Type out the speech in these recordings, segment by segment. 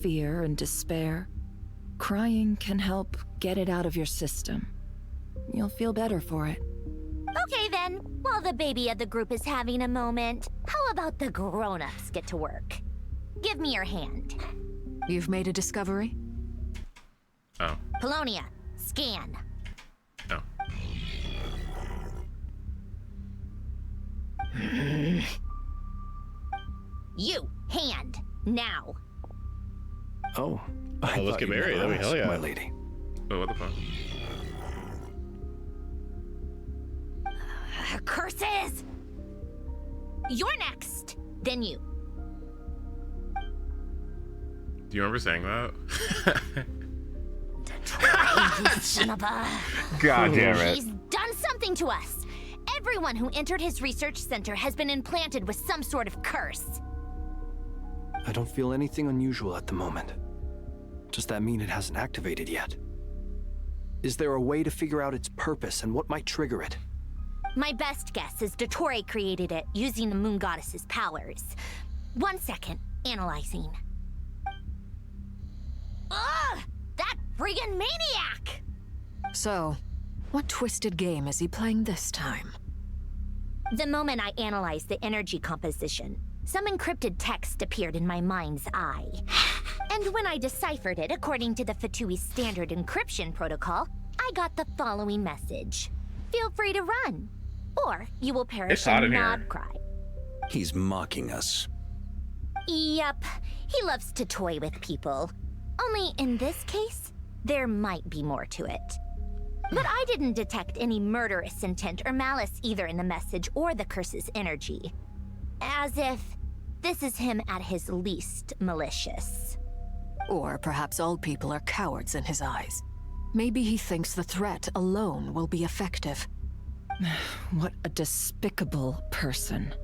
fear and despair, crying can help get it out of your system. You'll feel better for it. Okay then, while the baby of the group is having a moment, how about the grown-ups get to work? Give me your hand. You've made a discovery? Oh. Polonia, scan. Oh. You, hand, now. Oh, Oh, let's get married. That'd be hell yeah. my lady. Oh, what the fuck? Curses! You're next, then you. Do you remember saying that? You son of a... God damn it. He's done something to us. Everyone who entered his research center has been implanted with some sort of curse. I don't feel anything unusual at the moment. Does that mean it hasn't activated yet? Is there a way to figure out its purpose and what might trigger it? My best guess is Dottore created it using the moon goddess's powers. 1 second, analyzing. Ugh! That friggin' maniac! So, what twisted game is he playing this time? The moment I analyzed the energy composition, some encrypted text appeared in my mind's eye. And when I deciphered it according to the Fatui standard encryption protocol, I got the following message. Feel free to run, or you will perish It's hot in in here. nod cry. He's mocking us. Yep, he loves to toy with people. Only in this case, there might be more to it. But I didn't detect any murderous intent or malice either in the message or the curse's energy. As if this is him at his least malicious. Or perhaps all people are cowards in his eyes. Maybe he thinks the threat alone will be effective. What a despicable person.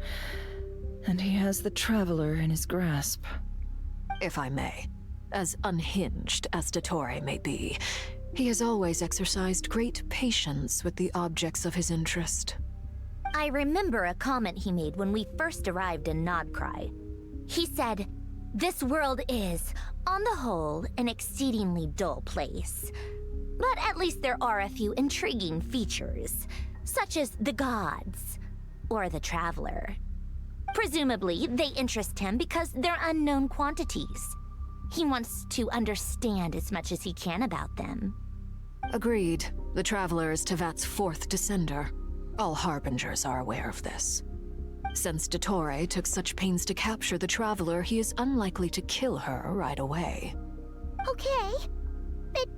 And he has the Traveler in his grasp. If I may, as unhinged as Dottore may be, he has always exercised great patience with the objects of his interest. I remember a comment he made when we first arrived in Nodcry. He said, "This world is, on the whole, an exceedingly dull place. But at least there are a few intriguing features, such as the gods, or the Traveler. Presumably, they interest him because they're unknown quantities. He wants to understand as much as he can about them." Agreed. The Traveler is Tevat's fourth descender. All Harbingers are aware of this. Since Dottore took such pains to capture the Traveler, he is unlikely to kill her right away. Okay, but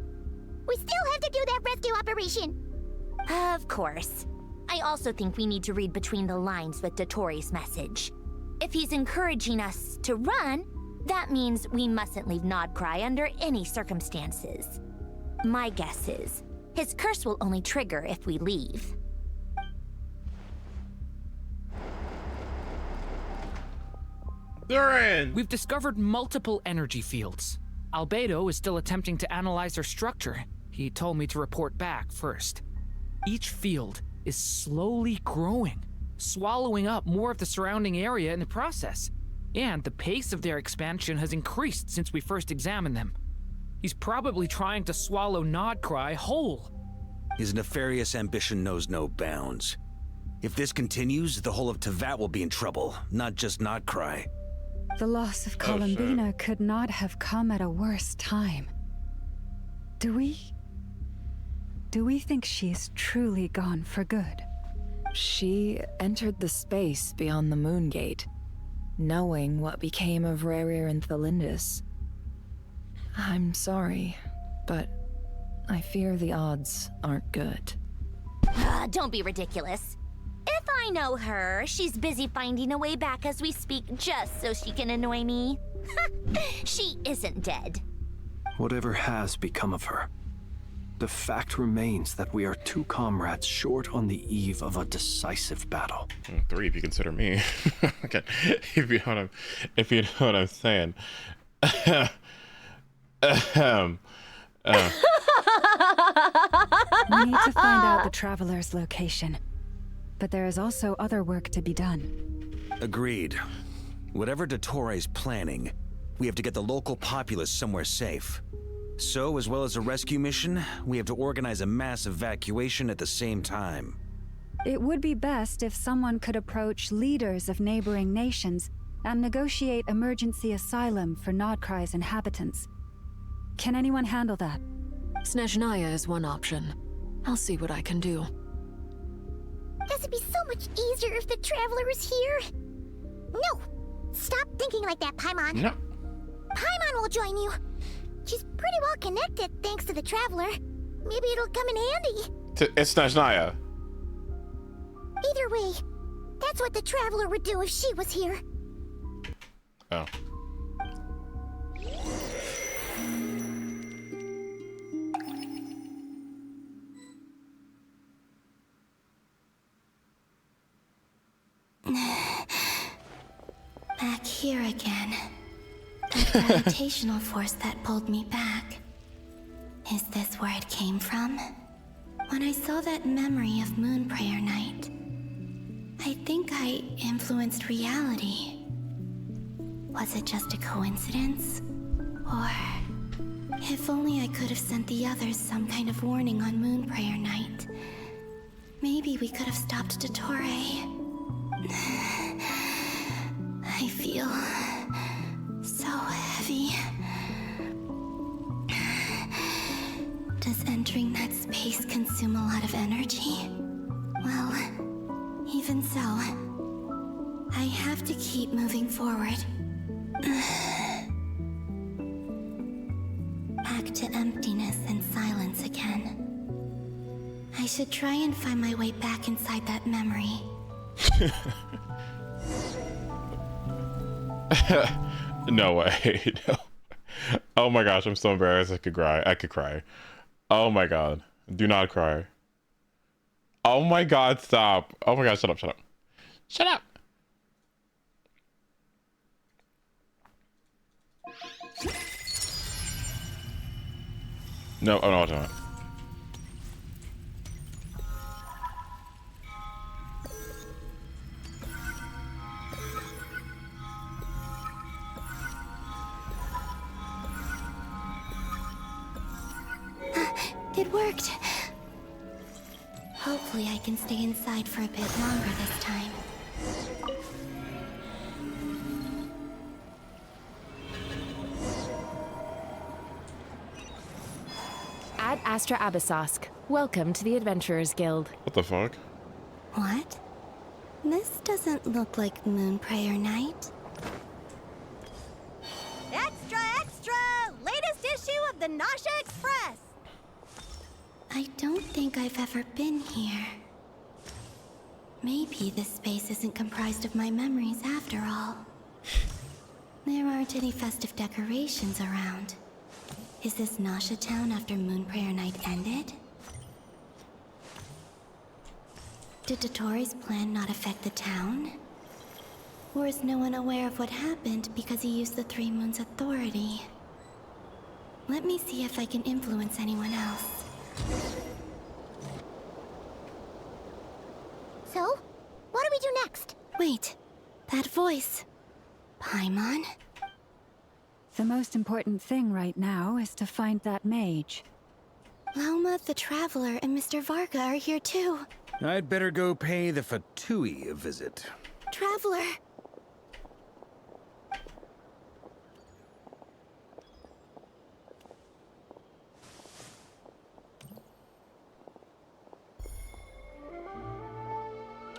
we still have to do that rescue operation. Of course. I also think we need to read between the lines with Dottore's message. If he's encouraging us to run, that means we mustn't leave Nodcry under any circumstances. My guess is, his curse will only trigger if we leave. They're in! We've discovered multiple energy fields. Albedo is still attempting to analyze their structure. He told me to report back first. Each field is slowly growing, swallowing up more of the surrounding area in the process. And the pace of their expansion has increased since we first examined them. He's probably trying to swallow Nodcry whole. His nefarious ambition knows no bounds. If this continues, the whole of Tevat will be in trouble, not just Nodcry. The loss of Columbina could not have come at a worse time. Do we think she's truly gone for good? She entered the space beyond the Moon Gate, knowing what became of Rerir and Thalindus. I'm sorry, but I fear the odds aren't good. Don't be ridiculous. If I know her, she's busy finding a way back as we speak just so she can annoy me. She isn't dead. Whatever has become of her, the fact remains that we are two comrades short on the eve of a decisive battle. 3 if you consider me. Okay, if you know what I'm saying. We need to find out the Traveler's location. But there is also other work to be done. Agreed. Whatever Dottore's planning, We have to get the local populace somewhere safe. So, as well as a rescue mission, we have to organize a mass evacuation at the same time. It would be best if someone could approach leaders of neighboring nations and negotiate emergency asylum for Nodcry's inhabitants. Can anyone handle that? Snezhnaya is one option. I'll see what I can do. This would be so much easier if the Traveler was here. No! Stop thinking like that, Paimon. No. Paimon will join you. She's pretty well connected thanks to the Traveler. Maybe it'll come in handy. It's Snezhnaya. Either way, that's what the Traveler would do if she was here. Oh. Back here again. That gravitational force that pulled me back. Is this where it came from? When I saw that memory of Moon Prayer Night, I think I influenced reality. Was it just a coincidence? Or... if only I could have sent the others some kind of warning on Moon Prayer Night. Maybe we could have stopped Dottore. I feel... so heavy. Does entering that space consume a lot of energy? Well, even so, I have to keep moving forward. Back to emptiness and silence again. I should try and find my way back inside that memory. No way. No. Oh my gosh, I'm so embarrassed. I could cry. I could cry. Oh my god. Do not cry. Oh my god, stop. Oh my god, shut up, shut up. Shut up. No, oh no, I'm not. It worked. Hopefully I can stay inside for a bit longer this time. Ad Astra Abyssosk. Welcome to the Adventurers Guild. What the fuck? What? This doesn't look like Moon Prayer Night. Extra, extra! Latest issue of the Nasha Express! I don't think I've ever been here. Maybe this space isn't comprised of my memories after all. There aren't any festive decorations around. Is this Nasha town after Moon Prayer Night ended? Did Dottore's plan not affect the town? Or is no one aware of what happened because he used the Three Moons' authority? Let me see if I can influence anyone else. So, what do we do next? Wait, that voice. Paimon? The most important thing right now is to find that mage. Lauma, the Traveler, and Mr. Varga are here too. I'd better go pay the Fatui a visit. Traveler!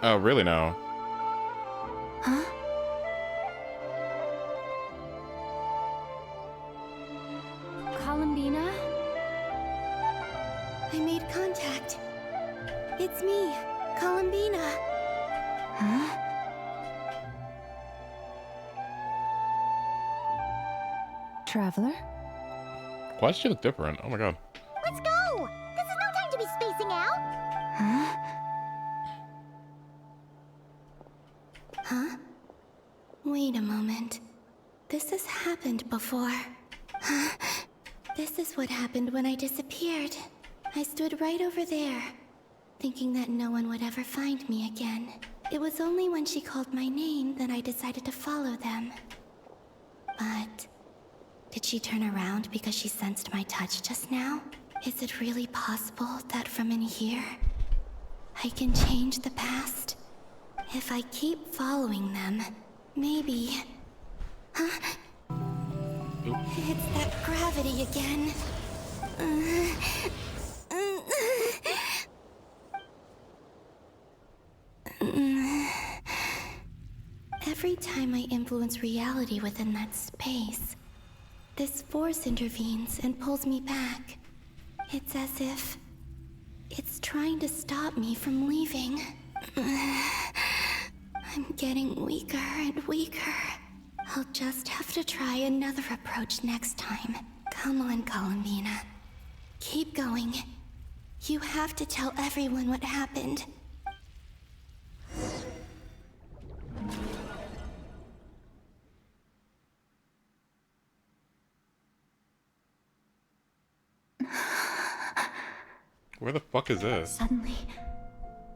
Oh, really now? Huh? Columbina? I made contact. It's me, Columbina. Huh? Traveler? Why does she look different? Oh my god. Let's go! This is no time to be spacing out! Huh? Huh? Wait a moment. This has happened before. Huh? This is what happened when I disappeared. I stood right over there, thinking that no one would ever find me again. It was only when she called my name that I decided to follow them. But Did she turn around because she sensed my touch just now? Is it really possible that from in here, I can change the past? If I keep following them, maybe... Huh? It's that gravity again. Every time I influence reality within that space, this force intervenes and pulls me back. It's as if it's trying to stop me from leaving. I'm getting weaker and weaker. I'll just have to try another approach next time. Come on, Columbina. Keep going. You have to tell everyone what happened. Where the fuck is this? Suddenly,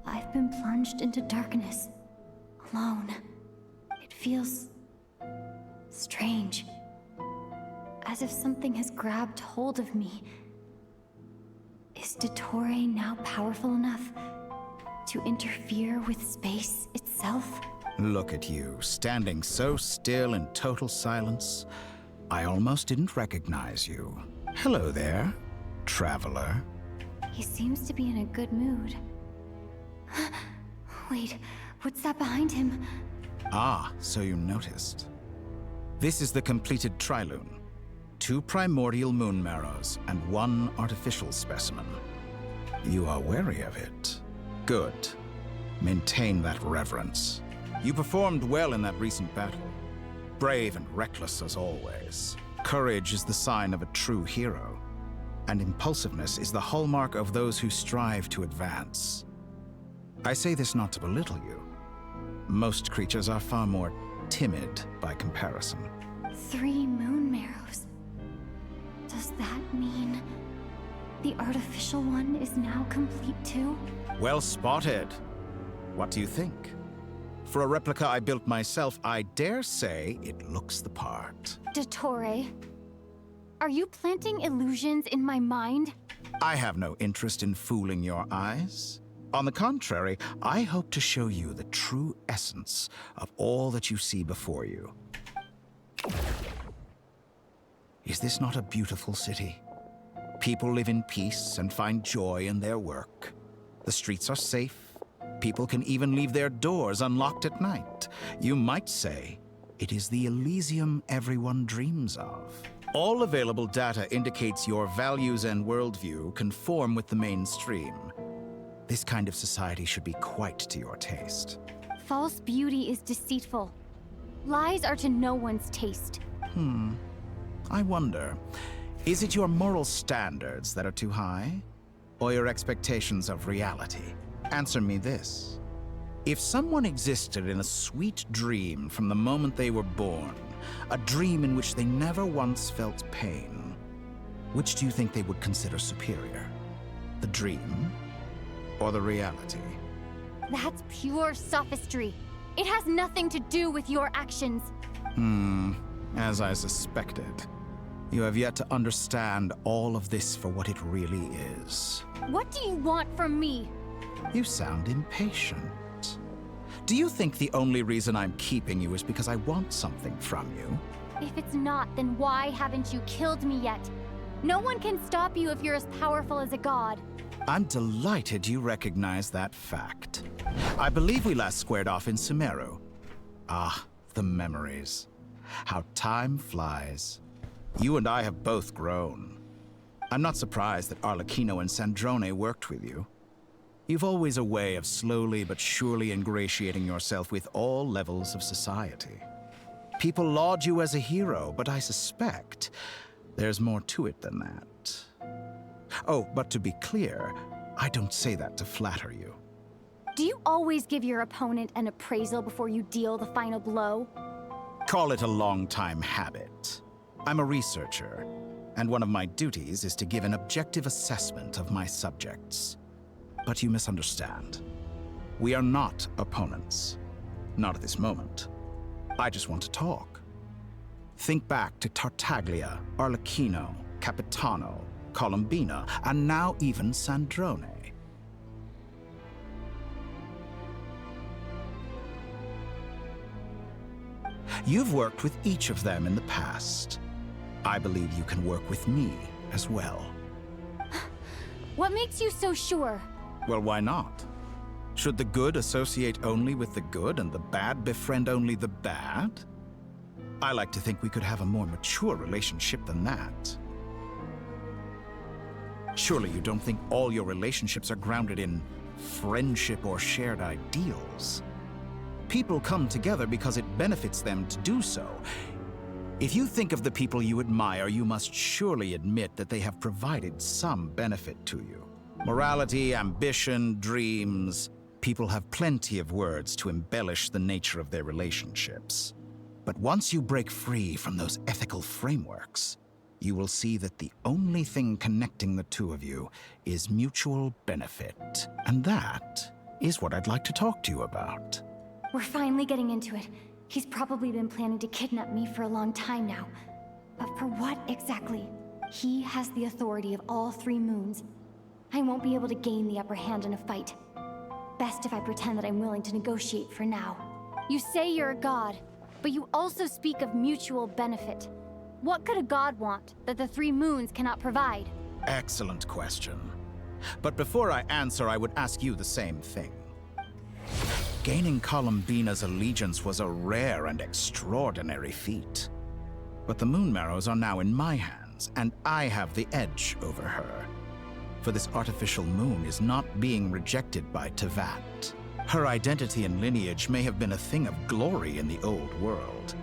I've been plunged into darkness. Alone. It feels... strange. As if something has grabbed hold of me. Is Dottore now powerful enough to interfere with space itself? Look at you, standing so still in total silence. I almost didn't recognize you. Hello there, traveler. He seems to be in a good mood. Wait, what's that behind him? Ah, so you noticed. This is the completed trilune. 2 primordial moon marrows and 1 artificial specimen. You are wary of it. Good. Maintain that reverence. You performed well in that recent battle. Brave and reckless as always. Courage is the sign of a true hero. And impulsiveness is the hallmark of those who strive to advance. I say this not to belittle you. Most creatures are far more timid by comparison. 3 moon marrows. Does that mean the artificial one is now complete too? Well spotted. What do you think? For a replica I built myself, I dare say it looks the part. Dottore, are you planting illusions in my mind? I have no interest in fooling your eyes. On the contrary, I hope to show you the true essence of all that you see before you. Is this not a beautiful city? People live in peace and find joy in their work. The streets are safe. People can even leave their doors unlocked at night. You might say it is the Elysium everyone dreams of. All available data indicates your values and worldview conform with the mainstream. This kind of society should be quite to your taste. False beauty is deceitful. Lies are to no one's taste. I wonder, is it your moral standards that are too high? Or your expectations of reality? Answer me this. If someone existed in a sweet dream from the moment they were born, a dream in which they never once felt pain, which do you think they would consider superior? The dream or the reality? That's pure sophistry. It has nothing to do with your actions. As I suspected. You have yet to understand all of this for what it really is. What do you want from me? You sound impatient. Do you think the only reason I'm keeping you is because I want something from you? If it's not, then why haven't you killed me yet? No one can stop you if you're as powerful as a god. I'm delighted you recognize that fact. I believe we last squared off in Sumeru. Ah, the memories. How time flies. You and I have both grown. I'm not surprised that Arlecchino and Sandrone worked with you. You've always a way of slowly but surely ingratiating yourself with all levels of society. People laud you as a hero, but I suspect there's more to it than that. Oh, but to be clear, I don't say that to flatter you. Do you always give your opponent an appraisal before you deal the final blow? Call it a long-time habit. I'm a researcher, and one of my duties is to give an objective assessment of my subjects. But you misunderstand. We are not opponents. Not at this moment. I just want to talk. Think back to Tartaglia, Arlecchino, Capitano, Columbina, and now even Sandrone. You've worked with each of them in the past. I believe you can work with me as well. What makes you so sure? Well, why not? Should the good associate only with the good and the bad befriend only the bad? I like to think we could have a more mature relationship than that. Surely you don't think all your relationships are grounded in friendship or shared ideals? People come together because it benefits them to do so. If you think of the people you admire, you must surely admit that they have provided some benefit to you. Morality, ambition, dreams. People have plenty of words to embellish the nature of their relationships. But once you break free from those ethical frameworks, you will see that the only thing connecting the two of you is mutual benefit. And that is what I'd like to talk to you about. We're finally getting into it. He's probably been planning to kidnap me for a long time now. But for what exactly? He has the authority of all three moons. I won't be able to gain the upper hand in a fight. Best if I pretend that I'm willing to negotiate for now. You say you're a god, but you also speak of mutual benefit. What could a god want that the three moons cannot provide? Excellent question. But before I answer, I would ask you the same thing. Gaining Columbina's allegiance was a rare and extraordinary feat. But the Moon Marrows are now in my hands, and I have the edge over her. For this artificial moon is not being rejected by Teyvat. Her identity and lineage may have been a thing of glory in the old world,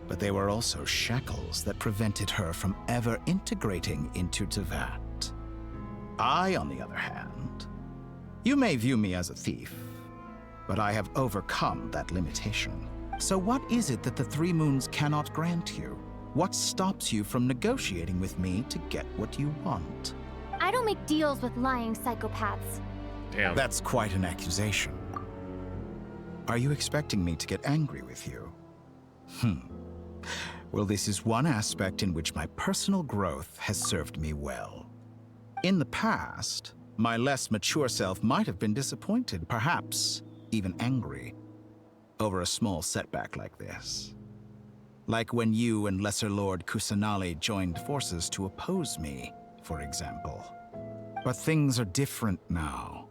but they were also shackles that prevented her from ever integrating into Teyvat. I, on the other hand, you may view me as a thief, but I have overcome that limitation. So what is it that the three moons cannot grant you? What stops you from negotiating with me to get what you want? I don't make deals with lying psychopaths. Damn. That's quite an accusation. Are you expecting me to get angry with you? Well, this is one aspect in which my personal growth has served me well. In the past, my less mature self might have been disappointed, perhaps even angry, over a small setback like this. Like when you and Lesser Lord Kusanali joined forces to oppose me, for example. But things are different now.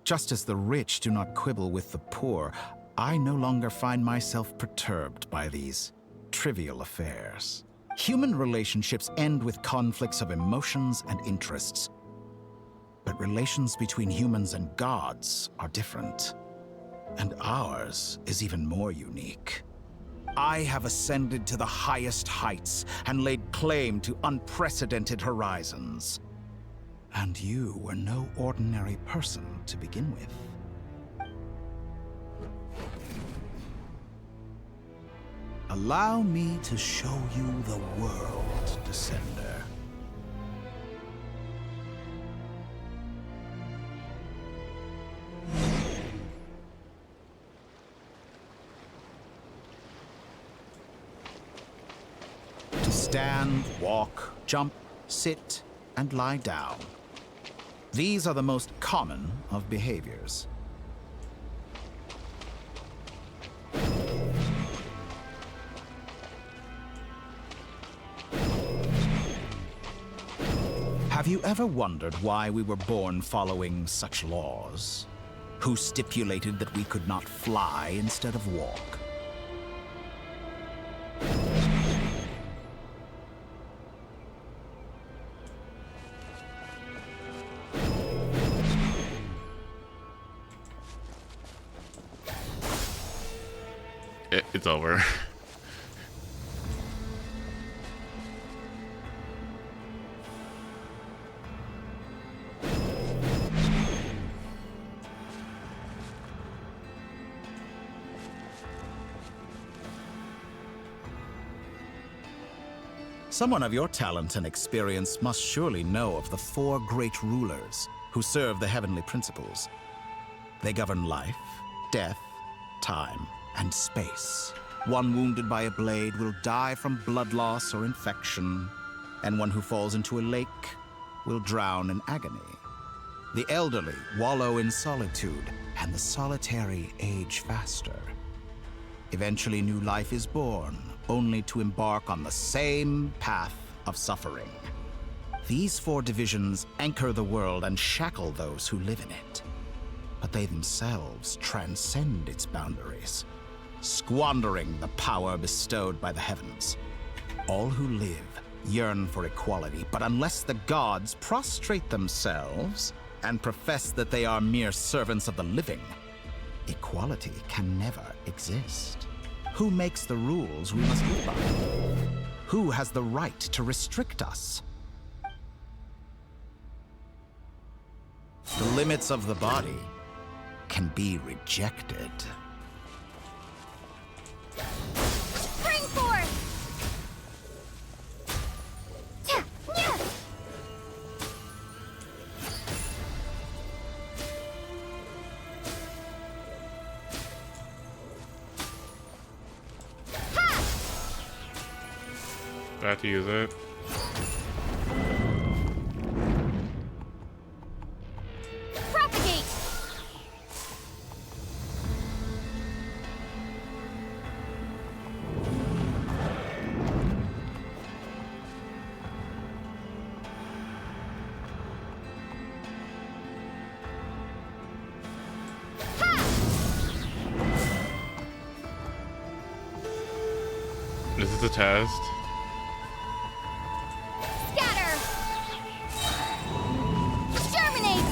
Just as the rich do not quibble with the poor, I no longer find myself perturbed by these trivial affairs. Human relationships end with conflicts of emotions and interests. But relations between humans and gods are different. And ours is even more unique. I have ascended to the highest heights and laid claim to unprecedented horizons. And you were no ordinary person to begin with. Allow me to show you the world, Descender. To stand, walk, jump, sit, and lie down. These are the most common of behaviors. Have you ever wondered why we were born following such laws? Who stipulated that we could not fly instead of walk? It's over. Someone of your talent and experience must surely know of the four great rulers who serve the heavenly principles. They govern life, death, time, and space. One wounded by a blade will die from blood loss or infection, and one who falls into a lake will drown in agony. The elderly wallow in solitude, and the solitary age faster. Eventually, new life is born, only to embark on the same path of suffering. These 4 divisions anchor the world and shackle those who live in it. But they themselves transcend its boundaries, squandering the power bestowed by the heavens. All who live yearn for equality, but unless the gods prostrate themselves and profess that they are mere servants of the living, equality can never exist. Who makes the rules we must live by? Who has the right to restrict us? The limits of the body can be rejected. Spring force! I have to use it. Propagate! Is this a test? Scatter! Germinate!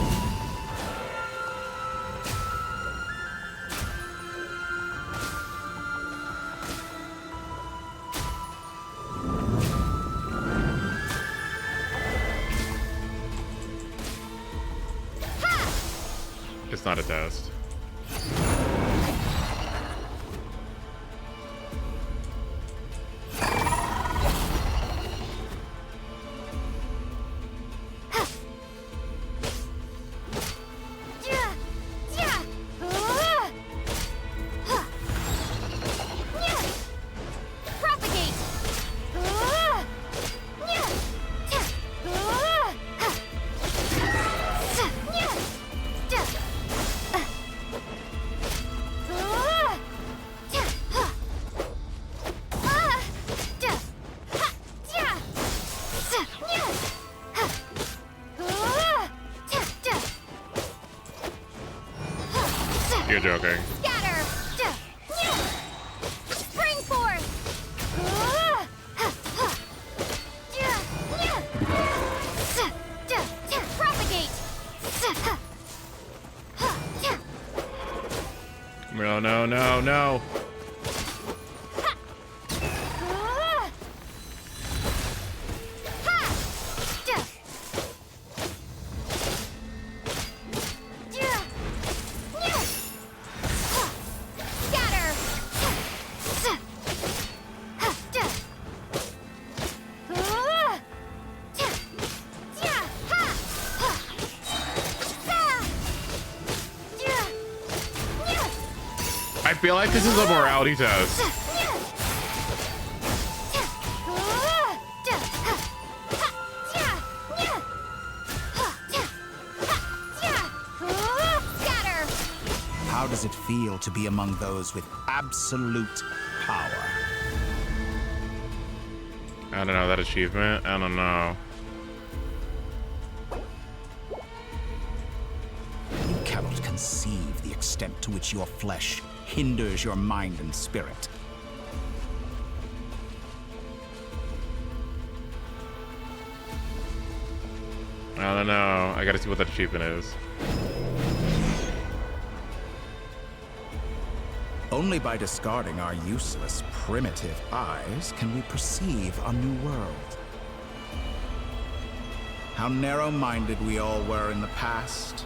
It's not a test. You're joking. Scatter! Spring force! Propagate! No, no, no, no. I feel like this is a morality test. How does it feel to be among those with absolute power? I don't know, that achievement? I don't know. You cannot conceive the extent to which your flesh hinders your mind and spirit. I don't know. I gotta see what that achievement is. Only by discarding our useless, primitive eyes can we perceive a new world. How narrow-minded we all were in the past.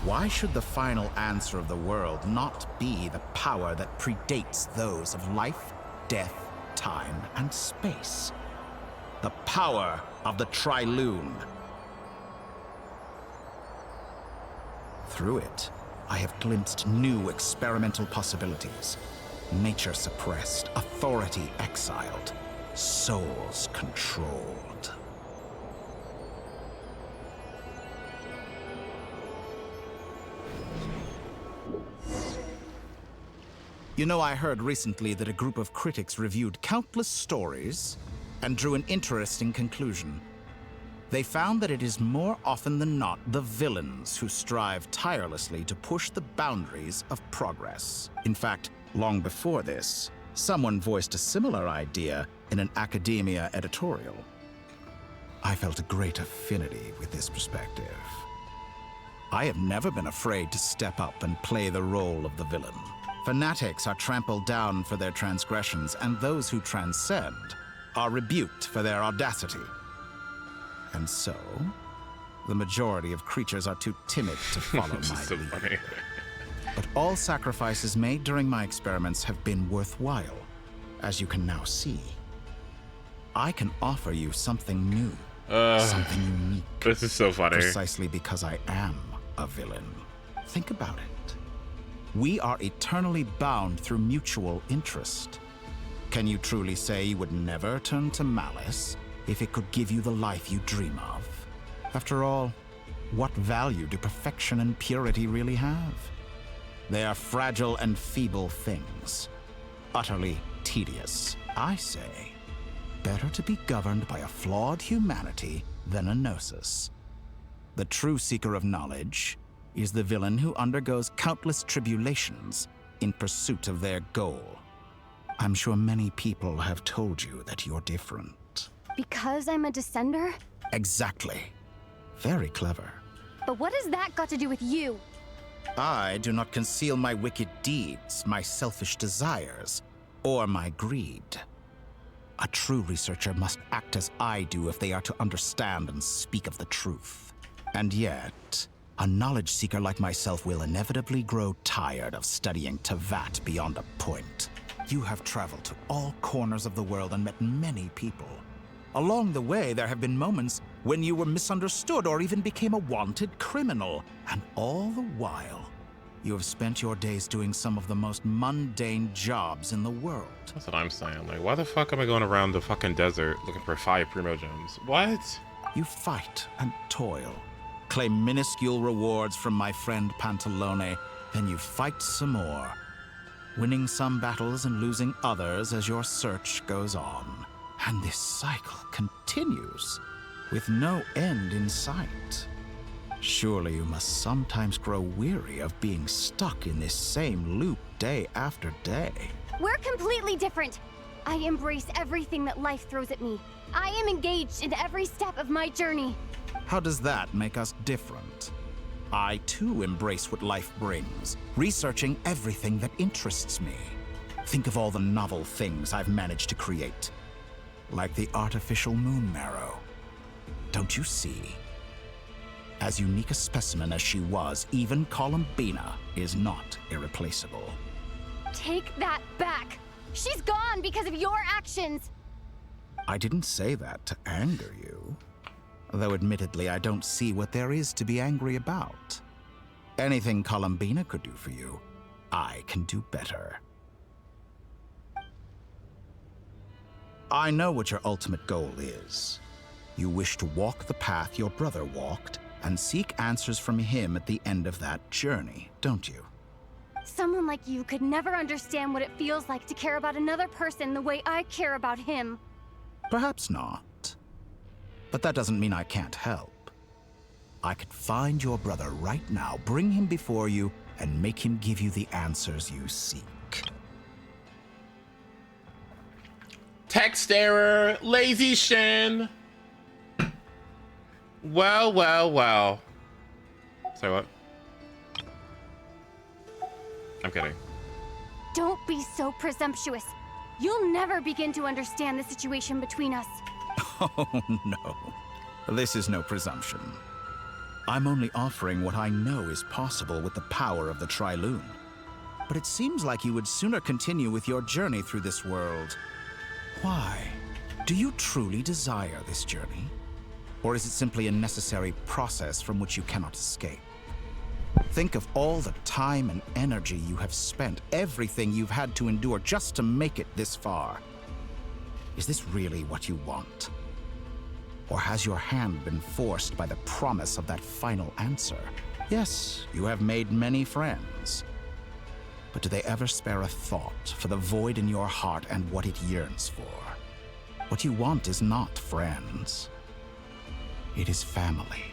Why should the final answer of the world not be the power that predates those of life, death, time, and space? The power of the Trilune. Through it, I have glimpsed new experimental possibilities. Nature suppressed, authority exiled, souls controlled. You know, I heard recently that a group of critics reviewed countless stories and drew an interesting conclusion. They found that it is more often than not the villains who strive tirelessly to push the boundaries of progress. In fact, long before this, someone voiced a similar idea in an academia editorial. I felt a great affinity with this perspective. I have never been afraid to step up and play the role of the villain. Fanatics are trampled down for their transgressions, and those who transcend are rebuked for their audacity. And so, the majority of creatures are too timid to follow my so lead. funny. But all sacrifices made during my experiments have been worthwhile, as you can now see. I can offer you something new, something unique. This is so funny. Precisely because I am a villain. Think about it. We are eternally bound through mutual interest. Can you truly say you would never turn to malice if it could give you the life you dream of? After all, what value do perfection and purity really have? They are fragile and feeble things, utterly tedious. I say, better to be governed by a flawed humanity than a gnosis. The true seeker of knowledge is the villain who undergoes countless tribulations in pursuit of their goal. I'm sure many people have told you that you're different. Because I'm a descender? Exactly. Very clever. But what has that got to do with you? I do not conceal my wicked deeds, my selfish desires, or my greed. A true researcher must act as I do if they are to understand and speak of the truth. And yet, a knowledge seeker like myself will inevitably grow tired of studying Tevat beyond a point. You have traveled to all corners of the world and met many people. Along the way, there have been moments when you were misunderstood or even became a wanted criminal. And all the while, you have spent your days doing some of the most mundane jobs in the world. That's what I'm saying. Like, why the fuck am I going around the fucking desert looking for 5 primo gems? What? You fight and toil, claim minuscule rewards from my friend Pantalone, then you fight some more, winning some battles and losing others as your search goes on. And this cycle continues, with no end in sight. Surely you must sometimes grow weary of being stuck in this same loop day after day. We're completely different. I embrace everything that life throws at me. I am engaged in every step of my journey. How does that make us different? I too embrace what life brings, researching everything that interests me. Think of all the novel things I've managed to create. Like the artificial moon marrow. Don't you see? As unique a specimen as she was, even Columbina is not irreplaceable. Take that back. She's gone because of your actions. I didn't say that to anger you. Though admittedly, I don't see what there is to be angry about. Anything Columbina could do for you, I can do better. I know what your ultimate goal is. You wish to walk the path your brother walked and seek answers from him at the end of that journey, don't you? Someone like you could never understand what it feels like to care about another person the way I care about him. Perhaps not. But that doesn't mean I can't help. I could find your brother right now, bring him before you, and make him give you the answers you seek. Text error, lazy Shin. Well, well, well. Say what? I'm kidding. Don't be so presumptuous. You'll never begin to understand the situation between us. Oh, no. This is no presumption. I'm only offering what I know is possible with the power of the Triloon. But it seems like you would sooner continue with your journey through this world. Why? Do you truly desire this journey? Or is it simply a necessary process from which you cannot escape? Think of all the time and energy you have spent, everything you've had to endure just to make it this far. Is this really what you want? Or has your hand been forced by the promise of that final answer? Yes, you have made many friends. But do they ever spare a thought for the void in your heart and what it yearns for? What you want is not friends. It is family.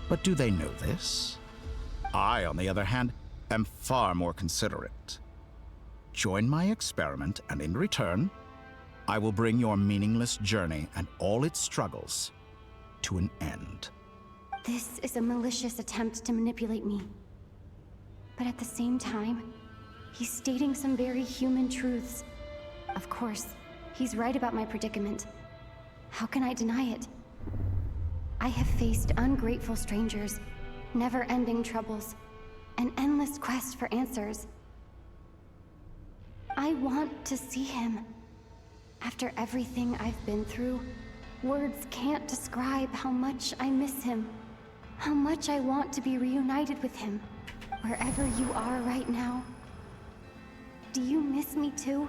But do they know this? I, on the other hand, am far more considerate. Join my experiment, and in return, I will bring your meaningless journey and all its struggles to an end. This is a malicious attempt to manipulate me. But at the same time, he's stating some very human truths. Of course, he's right about my predicament. How can I deny it? I have faced ungrateful strangers, never-ending troubles, an endless quest for answers. I want to see him. After everything I've been through, words can't describe how much I miss him, how much I want to be reunited with him. Wherever you are right now, do you miss me too?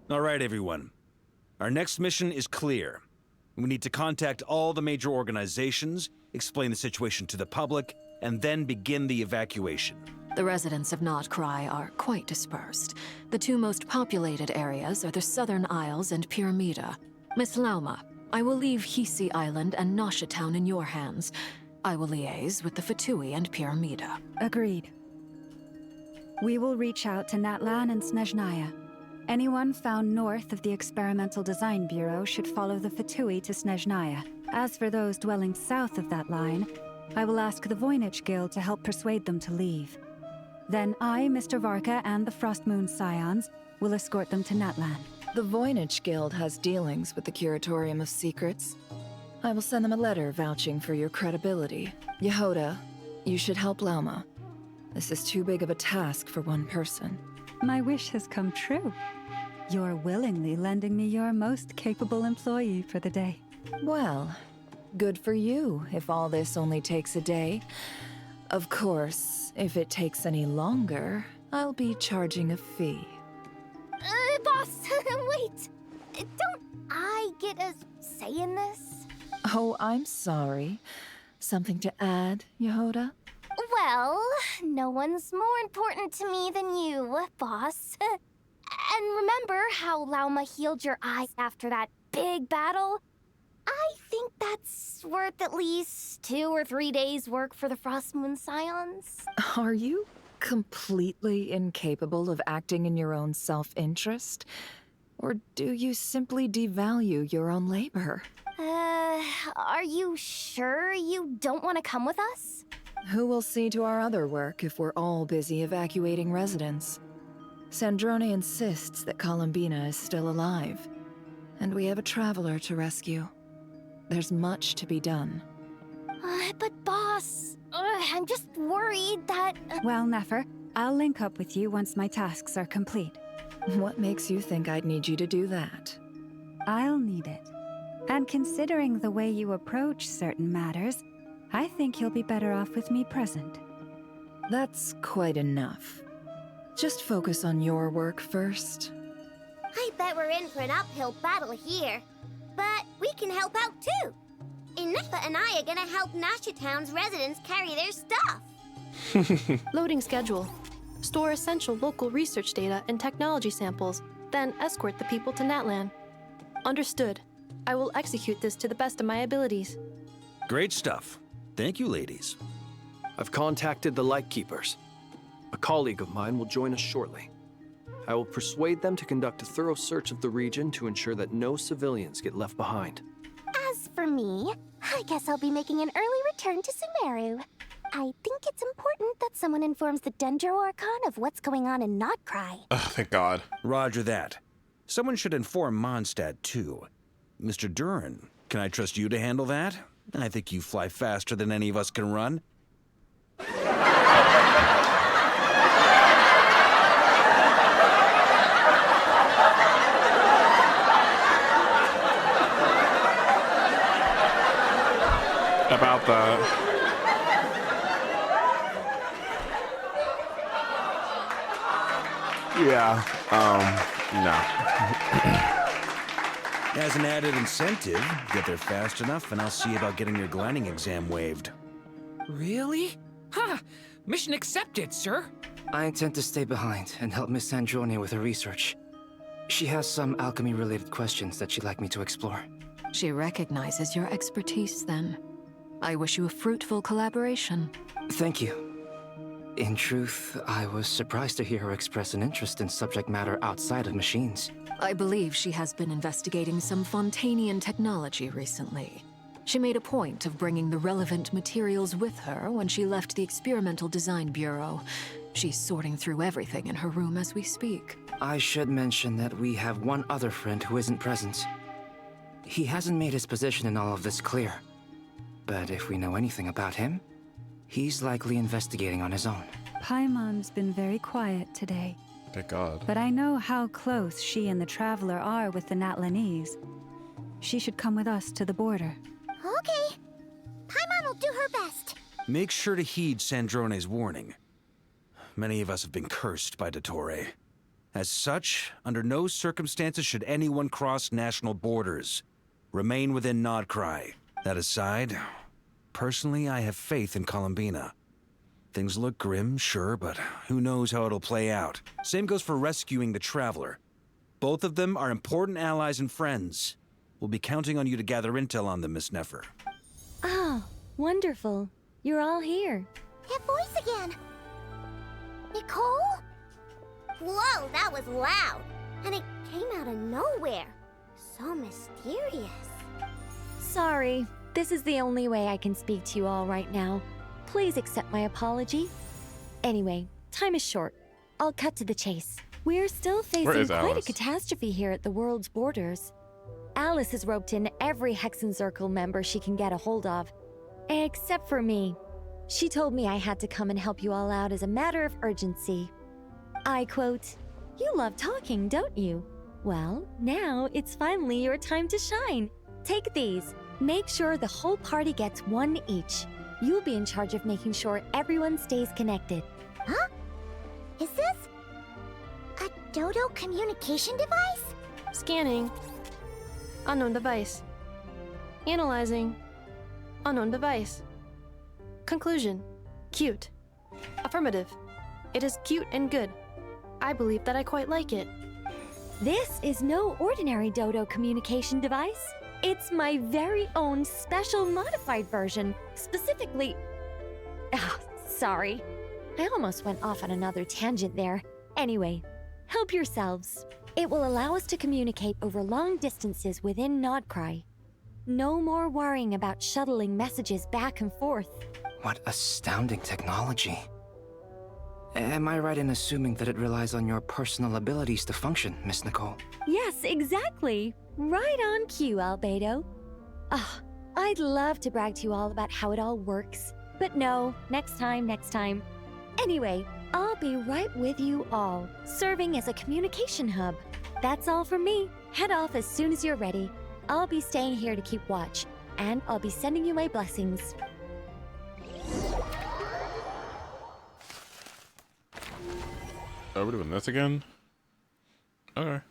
All right, everyone. Our next mission is clear. We need to contact all the major organizations, explain the situation to the public, and then begin the evacuation. The residents of Nodcry are quite dispersed. The two most populated areas are the Southern Isles and Pyramida. Miss Lauma, I will leave Hisi Island and Nasha Town in your hands. I will liaise with the Fatui and Pyramida. Agreed. We will reach out to Natlan and Snezhnaya. Anyone found north of the Experimental Design Bureau should follow the Fatui to Snezhnaya. As for those dwelling south of that line, I will ask the Voynich Guild to help persuade them to leave. Then I, Mr. Varka, and the Frostmoon Scions will escort them to Natlan. The Voynich Guild has dealings with the Curatorium of Secrets. I will send them a letter vouching for your credibility. Yehoda, you should help Lauma. This is too big of a task for one person. My wish has come true. You're willingly lending me your most capable employee for the day. Well, good for you if all this only takes a day. Of course, if it takes any longer, I'll be charging a fee. Boss, wait! Don't I get a say in this? Oh, I'm sorry. Something to add, Yehoda? Well, no one's more important to me than you, boss. And remember how Lauma healed your eyes after that big battle? I think that's worth at least 2 or 3 days' work for the Frostmoon Scions. Are you completely incapable of acting in your own self-interest? Or do you simply devalue your own labor? Are you sure you don't want to come with us? Who will see to our other work if we're all busy evacuating residents? Sandrone insists that Columbina is still alive, and we have a traveler to rescue. There's much to be done. But boss, I'm just worried that... Well, Nefer, I'll link up with you once my tasks are complete. What makes you think I'd need you to do that? I'll need it. And considering the way you approach certain matters, I think you'll be better off with me present. That's quite enough. Just focus on your work first. I bet we're in for an uphill battle here. But we can help out too. INEFFA and I are gonna help Nasha Town's residents carry their stuff. Loading schedule. Store essential local research data and technology samples, then escort the people to Natlan. Understood. I will execute this to the best of my abilities. Great stuff. Thank you, ladies. I've contacted the Lightkeepers. A colleague of mine will join us shortly. I will persuade them to conduct a thorough search of the region to ensure that no civilians get left behind. As for me, I guess I'll be making an early return to Sumeru. I think it's important that someone informs the Dendro Archon of what's going on in Nodcry. Oh, thank God. Roger that. Someone should inform Mondstadt, too. Mr. Duran, can I trust you to handle that? I think you fly faster than any of us can run. about that. Yeah, no. As an added incentive, get there fast enough and I'll see about getting your gliding exam waived. Really? Ha! Mission accepted, sir. I intend to stay behind and help Miss Sandrone with her research. She has some alchemy-related questions that she'd like me to explore. She recognizes your expertise, then. I wish you a fruitful collaboration. Thank you. In truth, I was surprised to hear her express an interest in subject matter outside of machines. I believe she has been investigating some Fontanian technology recently. She made a point of bringing the relevant materials with her when she left the Experimental Design Bureau. She's sorting through everything in her room as we speak. I should mention that we have one other friend who isn't present. He hasn't made his position in all of this clear. But if we know anything about him, he's likely investigating on his own. Paimon's been very quiet today. Thank God. But I know how close she and the Traveler are with the Natlanese. She should come with us to the border. Okay. Paimon will do her best. Make sure to heed Sandrone's warning. Many of us have been cursed by Dottore. As such, under no circumstances should anyone cross national borders. Remain within Nodcry. That aside, personally, I have faith in Columbina. Things look grim, sure, but who knows how it'll play out. Same goes for rescuing the Traveler. Both of them are important allies and friends. We'll be counting on you to gather intel on them, Miss Neffer. Oh, wonderful. You're all here. That voice again. Nicole? Whoa, that was loud. And it came out of nowhere. So mysterious. Sorry. This is the only way I can speak to you all right now. Please accept my apology. Anyway, time is short. I'll cut to the chase. We're still facing quite a catastrophe here at the world's borders. Alice has roped in every Hexen Circle member she can get a hold of. Except for me. She told me I had to come and help you all out as a matter of urgency. I quote, "You love talking, don't you? Well, now it's finally your time to shine. Take these. Make sure the whole party gets one each. You'll be in charge of making sure everyone stays connected." Huh? Is this a Dodo communication device? Scanning. Unknown device. Analyzing. Unknown device. Conclusion. Cute. Affirmative. It is cute and good. I believe that I quite like it. This is no ordinary Dodo communication device. It's my very own special modified version, specifically... sorry. I almost went off on another tangent there. Anyway, help yourselves. It will allow us to communicate over long distances within Nodcry. No more worrying about shuttling messages back and forth. What astounding technology. Am I right in assuming that it relies on your personal abilities to function, Miss Nicole? Yes, exactly. Right on cue, Albedo. I'd love to brag to you all about how it all works. But no, next time. Anyway, I'll be right with you all, serving as a communication hub. That's all from me. Head off as soon as you're ready. I'll be staying here to keep watch, and I'll be sending you my blessings. Oh, we're doing this again? Okay.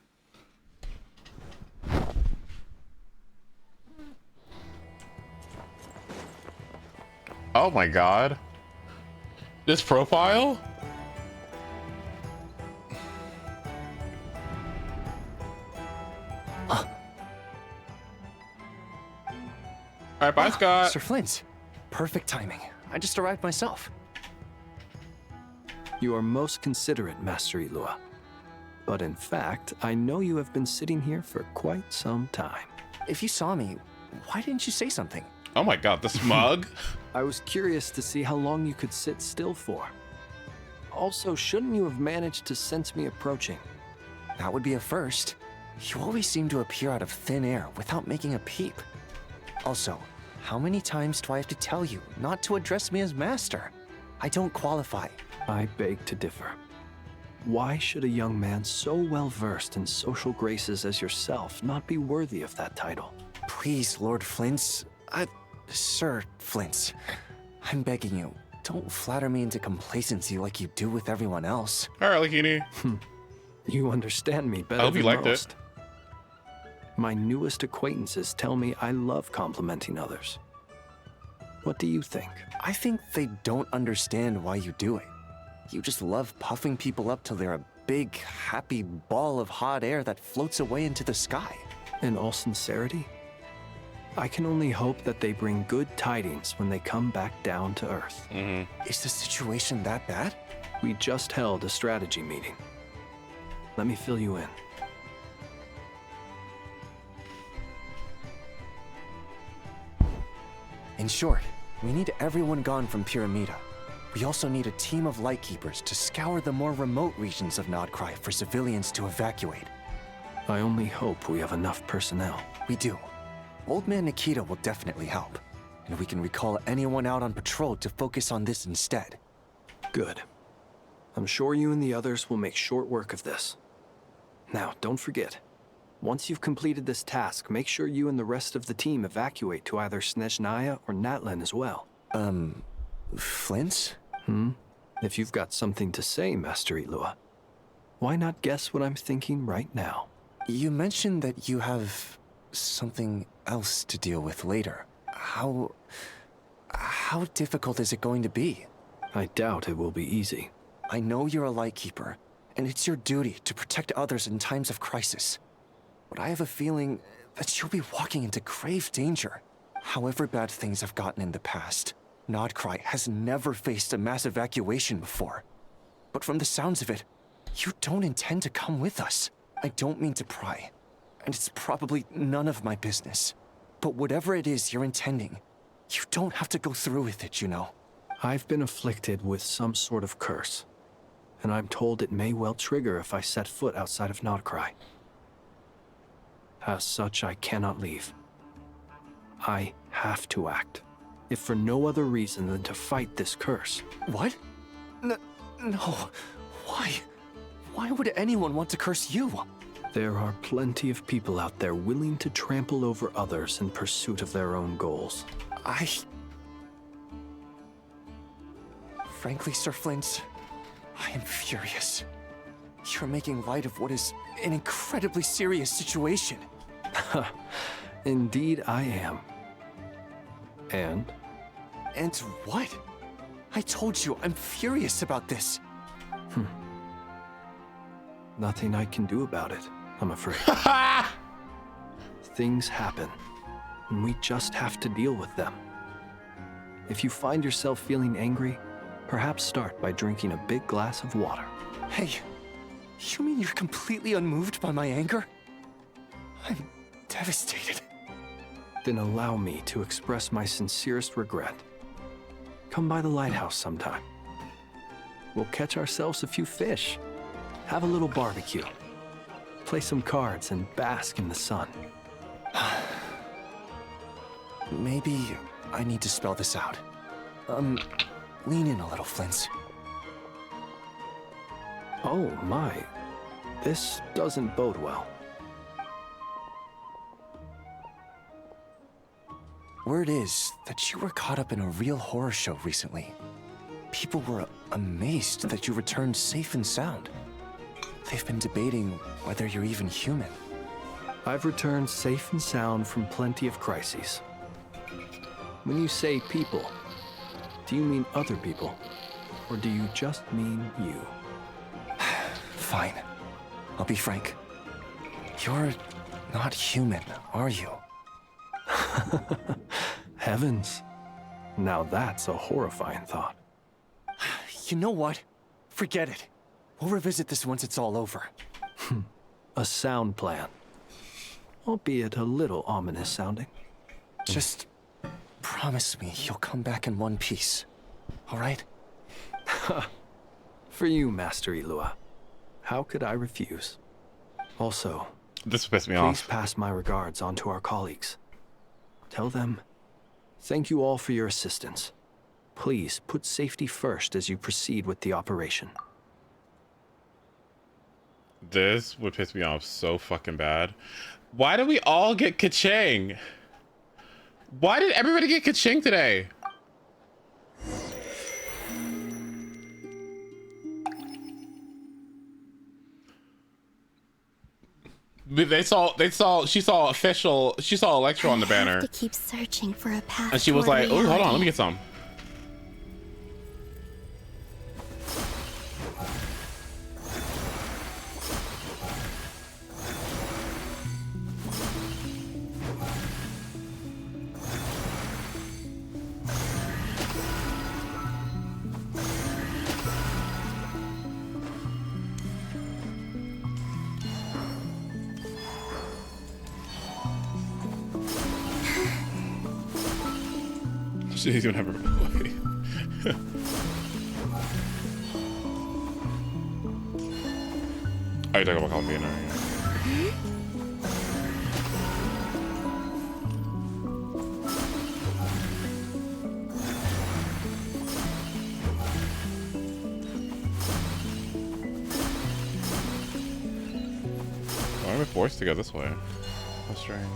Oh my god. This profile? Alright, bye, Scott. Sir Flint. Perfect timing. I just arrived myself. You are most considerate, Master Ilua. But in fact, I know you have been sitting here for quite some time. If you saw me, why didn't you say something? Oh my god, the smug. I was curious to see how long you could sit still for. Also, shouldn't you have managed to sense me approaching? That would be a first. You always seem to appear out of thin air without making a peep. Also, how many times do I have to tell you not to address me as master? I don't qualify. I beg to differ. Why should a young man so well versed in social graces as yourself not be worthy of that title? Please, Lord Flint. Sir Flint, I'm begging you, don't flatter me into complacency like you do with everyone else. All right, Lakini. You understand me better I hope you than liked most. My newest acquaintances tell me I love complimenting others. What do you think? I think they don't understand why you do it. You just love puffing people up till they're a big, happy ball of hot air that floats away into the sky. In all sincerity, I can only hope that they bring good tidings when they come back down to Earth. Is the situation that bad? We just held a strategy meeting. Let me fill you in. In short, we need everyone gone from Pyramida. We also need a team of Lightkeepers to scour the more remote regions of Nodcry for civilians to evacuate. I only hope we have enough personnel. We do. Old Man Nikita will definitely help, and we can recall anyone out on patrol to focus on this instead. Good. I'm sure you and the others will make short work of this. Now, don't forget, once you've completed this task, make sure you and the rest of the team evacuate to either Snezhnaya or Natlan as well. Flint? If you've got something to say, Master Ilua, why not guess what I'm thinking right now? You mentioned that you have something else to deal with later. How difficult is it going to be? I doubt it will be easy. I know you're a Lightkeeper, and it's your duty to protect others in times of crisis. But I have a feeling that you'll be walking into grave danger. However bad things have gotten in the past, Nodcry has never faced a mass evacuation before. But from the sounds of it, you don't intend to come with us. I don't mean to pry, and it's probably none of my business. But whatever it is you're intending, you don't have to go through with it, you know. I've been afflicted with some sort of curse, and I'm told it may well trigger if I set foot outside of Nodcry. As such, I cannot leave. I have to act, if for no other reason than to fight this curse. What? No. Why? Why would anyone want to curse you? There are plenty of people out there willing to trample over others in pursuit of their own goals. Frankly, Sir Flint, I am furious. You're making light of what is an incredibly serious situation. Indeed I am. And? And what? I told you, I'm furious about this. Nothing I can do about it, I'm afraid. Things happen, and we just have to deal with them. If you find yourself feeling angry, perhaps start by drinking a big glass of water. Hey, you mean you're completely unmoved by my anger? I'm devastated. Then allow me to express my sincerest regret. Come by the lighthouse sometime. We'll catch ourselves a few fish, have a little barbecue, play some cards, and bask in the sun. Maybe I need to spell this out. Lean in a little, Flint. Oh my, this doesn't bode well. Word is that you were caught up in a real horror show recently. People were amazed that you returned safe and sound. They've been debating whether you're even human. I've returned safe and sound from plenty of crises. When you say people, do you mean other people? Or do you just mean you? Fine. I'll be frank. You're not human, are you? Heavens. Now that's a horrifying thought. You know what? Forget it. We'll revisit this once it's all over. A sound plan. Albeit a little ominous sounding. Just promise me you'll come back in one piece. All right? For you, Master Ilua. How could I refuse? Also, this pissed me please off. pass my regards on to our colleagues. Tell them, thank you all for your assistance. Please put safety first as you proceed with the operation. This would piss me off so fucking bad. Why do we all get Kachang? Why did everybody get ka-ching today? She saw Electro on the banner. I have to keep searching for a path. And she was like, oh, hold on, let me get some. She's gonna have her boy. Oh, you're talking about Columbina, yeah. Why am I forced to go this way? How strange.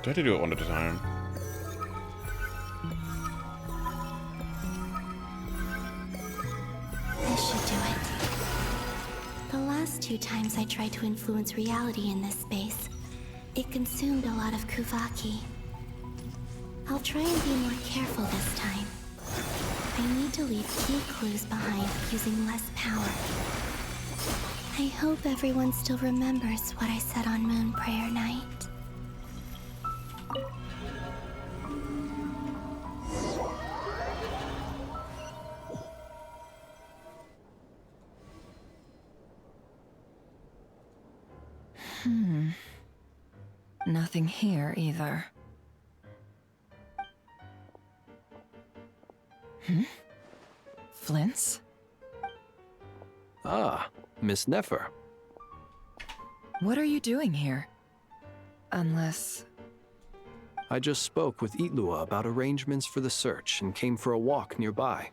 Do I have to do it one at a time? This should do it. The last 2 times I tried to influence reality in this space, it consumed a lot of Kuvaki. I'll try and be more careful this time. I need to leave key clues behind using less power. I hope everyone still remembers what I said on Moon Prayer Night. Nothing here either. Flints? Ah, Miss Neffer. What are you doing here? Unless... I just spoke with Itlua about arrangements for the search and came for a walk nearby.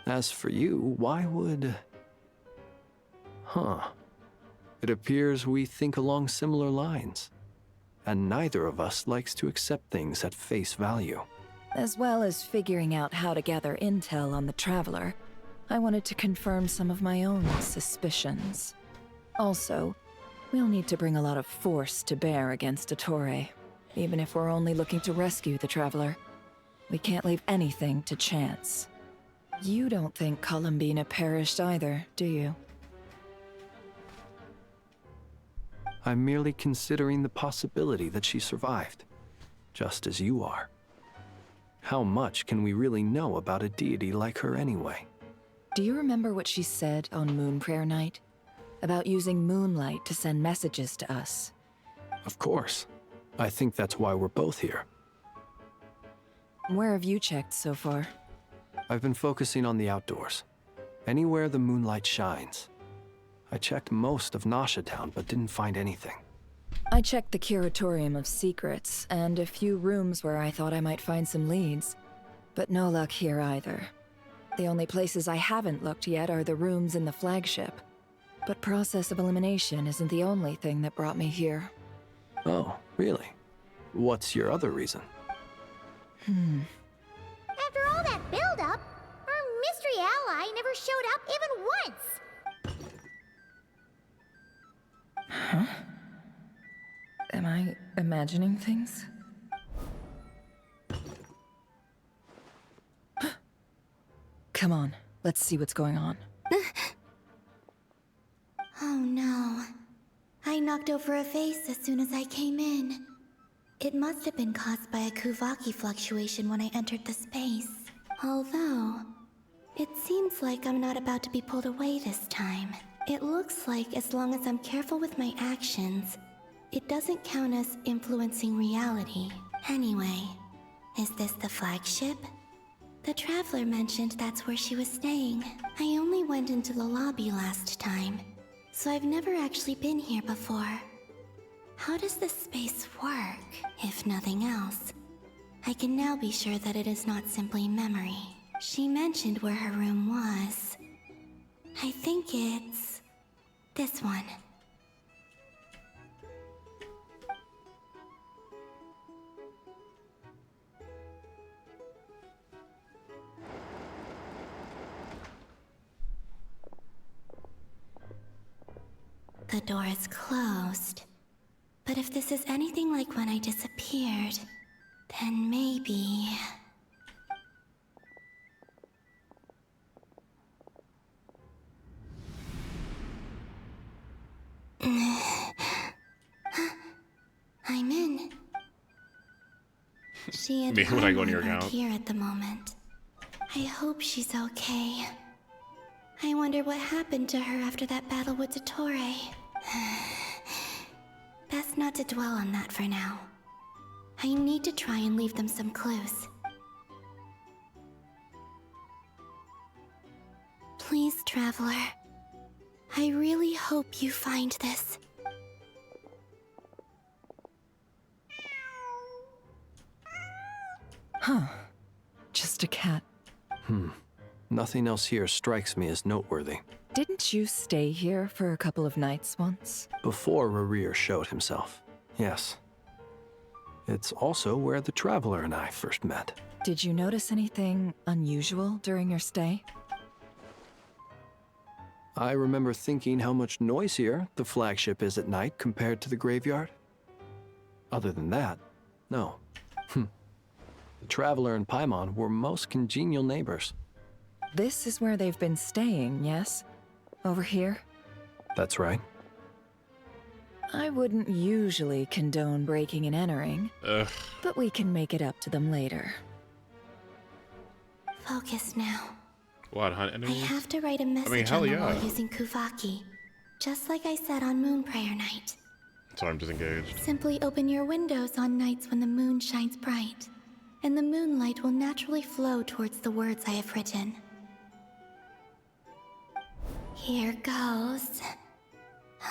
As for you, why would... Huh. It appears we think along similar lines. And neither of us likes to accept things at face value. As well as figuring out how to gather intel on the Traveler, I wanted to confirm some of my own suspicions. Also, we'll need to bring a lot of force to bear against Dottore, even if we're only looking to rescue the Traveler. We can't leave anything to chance. You don't think Columbina perished either, do you? I'm merely considering the possibility that she survived, just as you are. How much can we really know about a deity like her anyway? Do you remember what she said on Moon Prayer Night? About using moonlight to send messages to us? Of course. I think that's why we're both here. Where have you checked so far? I've been focusing on the outdoors. Anywhere the moonlight shines. I checked most of Nasha Town, but didn't find anything. I checked the Curatorium of Secrets, and a few rooms where I thought I might find some leads. But no luck here either. The only places I haven't looked yet are the rooms in the flagship. But process of elimination isn't the only thing that brought me here. Oh, really? What's your other reason? After all that build-up, our mystery ally never showed up even once! Huh? Am I imagining things? Come on, let's see what's going on. Oh no. I knocked over a vase as soon as I came in. It must have been caused by a Kuvaki fluctuation when I entered the space. Although, it seems like I'm not about to be pulled away this time. It looks like as long as I'm careful with my actions, it doesn't count as influencing reality. Anyway, is this the flagship? The Traveler mentioned that's where she was staying. I only went into the lobby last time, so I've never actually been here before. How does this space work, if nothing else? I can now be sure that it is not simply memory. She mentioned where her room was. I think it's this one. The door is closed. But if this is anything like when I disappeared, then maybe... I'm in. She had Me when I go on your aren't account. here at the moment. I hope she's okay. I wonder what happened to her after that battle with Dottore. Best not to dwell on that for now. I need to try and leave them some clues. Please, Traveler. I really hope you find this. Huh. Just a cat. Nothing else here strikes me as noteworthy. Didn't you stay here for a couple of nights once? Before Rerir showed himself, yes. It's also where the Traveler and I first met. Did you notice anything unusual during your stay? I remember thinking how much noisier the flagship is at night compared to the graveyard. Other than that, no. The Traveler and Paimon were most congenial neighbors. This is where they've been staying, yes? Over here? That's right. I wouldn't usually condone breaking and entering, but we can make it up to them later. Focus now. What, hunt I enemies? have to write a message hell on the yeah. wall using Kuvaki, just like I said on Moon Prayer Night. So I'm disengaged. Simply open your windows on nights when the moon shines bright, and the moonlight will naturally flow towards the words I have written. Here goes.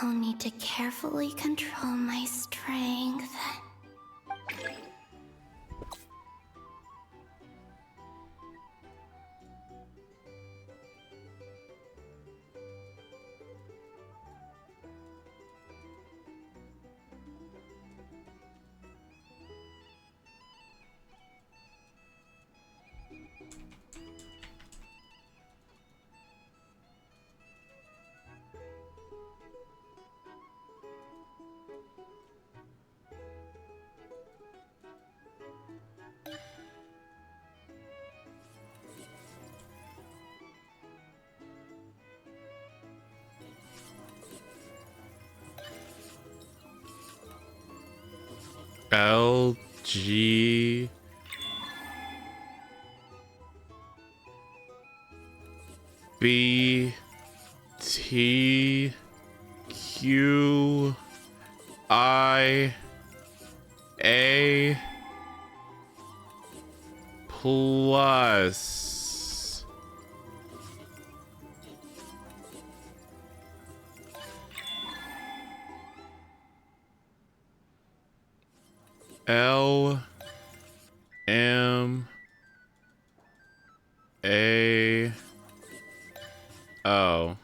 I'll need to carefully control my strength. LG B T Q I A plus L M A O.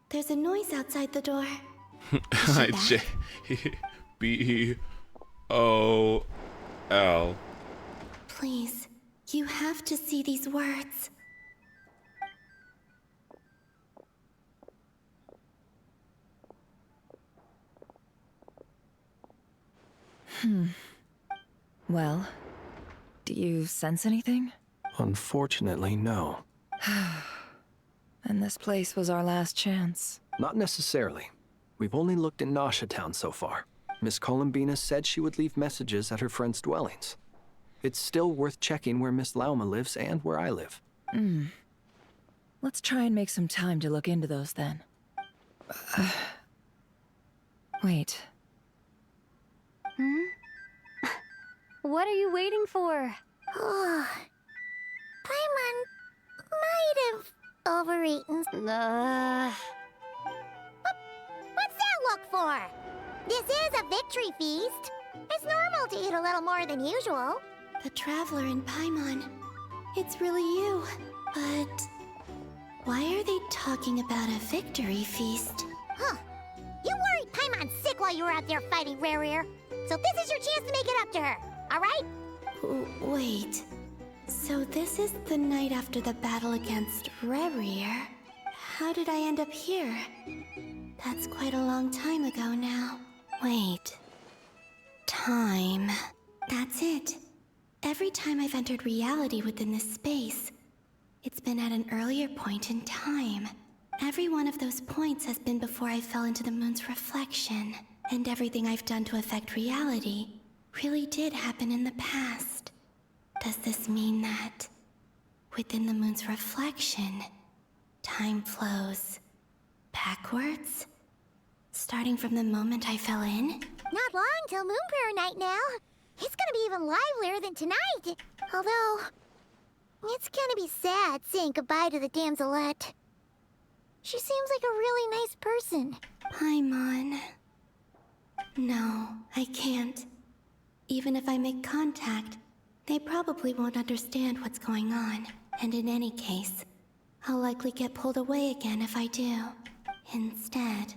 There's a noise outside the door. J B O L. Please, you have to see these words. Well, do you sense anything? Unfortunately, no. And this place was our last chance. Not necessarily. We've only looked in Nasha Town so far. Miss Columbina said she would leave messages at her friends' dwellings. It's still worth checking where Miss Lauma lives and where I live. Let's try and make some time to look into those then. Wait. What are you waiting for? Paimon might have overeaten. What's that look for? This is a victory feast. It's normal to eat a little more than usual. The Traveler in Paimon. It's really you. But why are they talking about a victory feast? Huh. You worried Paimon sick while you were out there fighting Rare. So this is your chance to make it up to her, alright? Wait. So this is the night after the battle against Rare. How did I end up here? That's quite a long time ago now. Wait. Time. That's it. Every time I've entered reality within this space, it's been at an earlier point in time. Every one of those points has been before I fell into the moon's reflection, and everything I've done to affect reality really did happen in the past. Does this mean that within the moon's reflection, time flows backwards? Starting from the moment I fell in? Not long till Moon Prayer Night now. It's gonna be even livelier than tonight. Although, it's gonna be sad saying goodbye to the damselette. She seems like a really nice person. Paimon. No, I can't. Even if I make contact, they probably won't understand what's going on. And in any case, I'll likely get pulled away again if I do. Instead,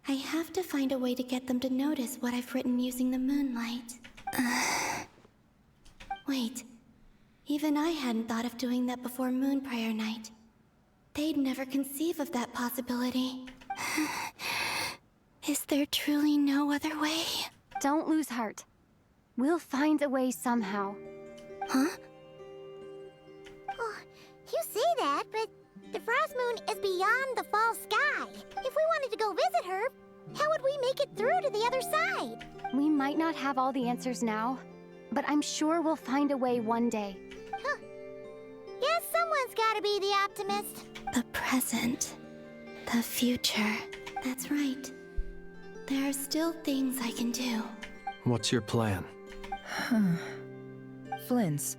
I have to find a way to get them to notice what I've written using the moonlight. Wait. Even I hadn't thought of doing that before Moon Prayer Night. They'd never conceive of that possibility. Is there truly no other way? Don't lose heart. We'll find a way somehow. Huh? Oh, you say that, but the Frost Moon is beyond the fall sky. If we wanted to go visit her, how would we make it through to the other side? We might not have all the answers now, but I'm sure we'll find a way one day. Huh. Guess someone's gotta be the optimist. The present. The future. That's right. There are still things I can do. What's your plan? Flint's,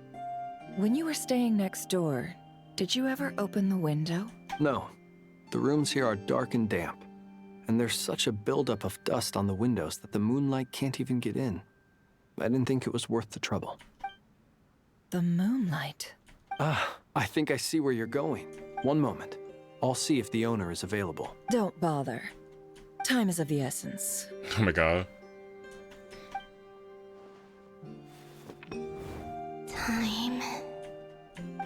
when you were staying next door, did you ever open the window? No. The rooms here are dark and damp. And there's such a buildup of dust on the windows that the moonlight can't even get in. I didn't think it was worth the trouble. The moonlight? I think I see where you're going. One moment. I'll see if the owner is available. Don't bother. Time is of the essence. Oh my god. Time.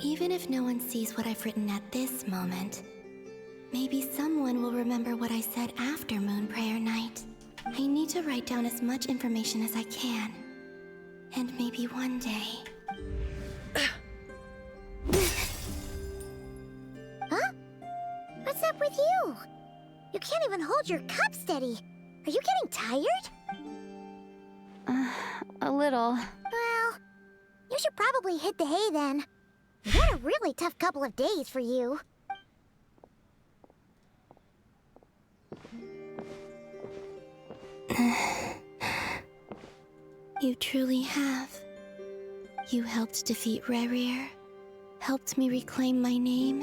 Even if no one sees what I've written at this moment, maybe someone will remember what I said after Moon Prayer Night. I need to write down as much information as I can. And maybe one day... Huh? What's up with you? You can't even hold your cup steady. Are you getting tired? A little. Well, you should probably hit the hay then. It's been a really tough couple of days for you. You truly have. You helped defeat Rare, helped me reclaim my name,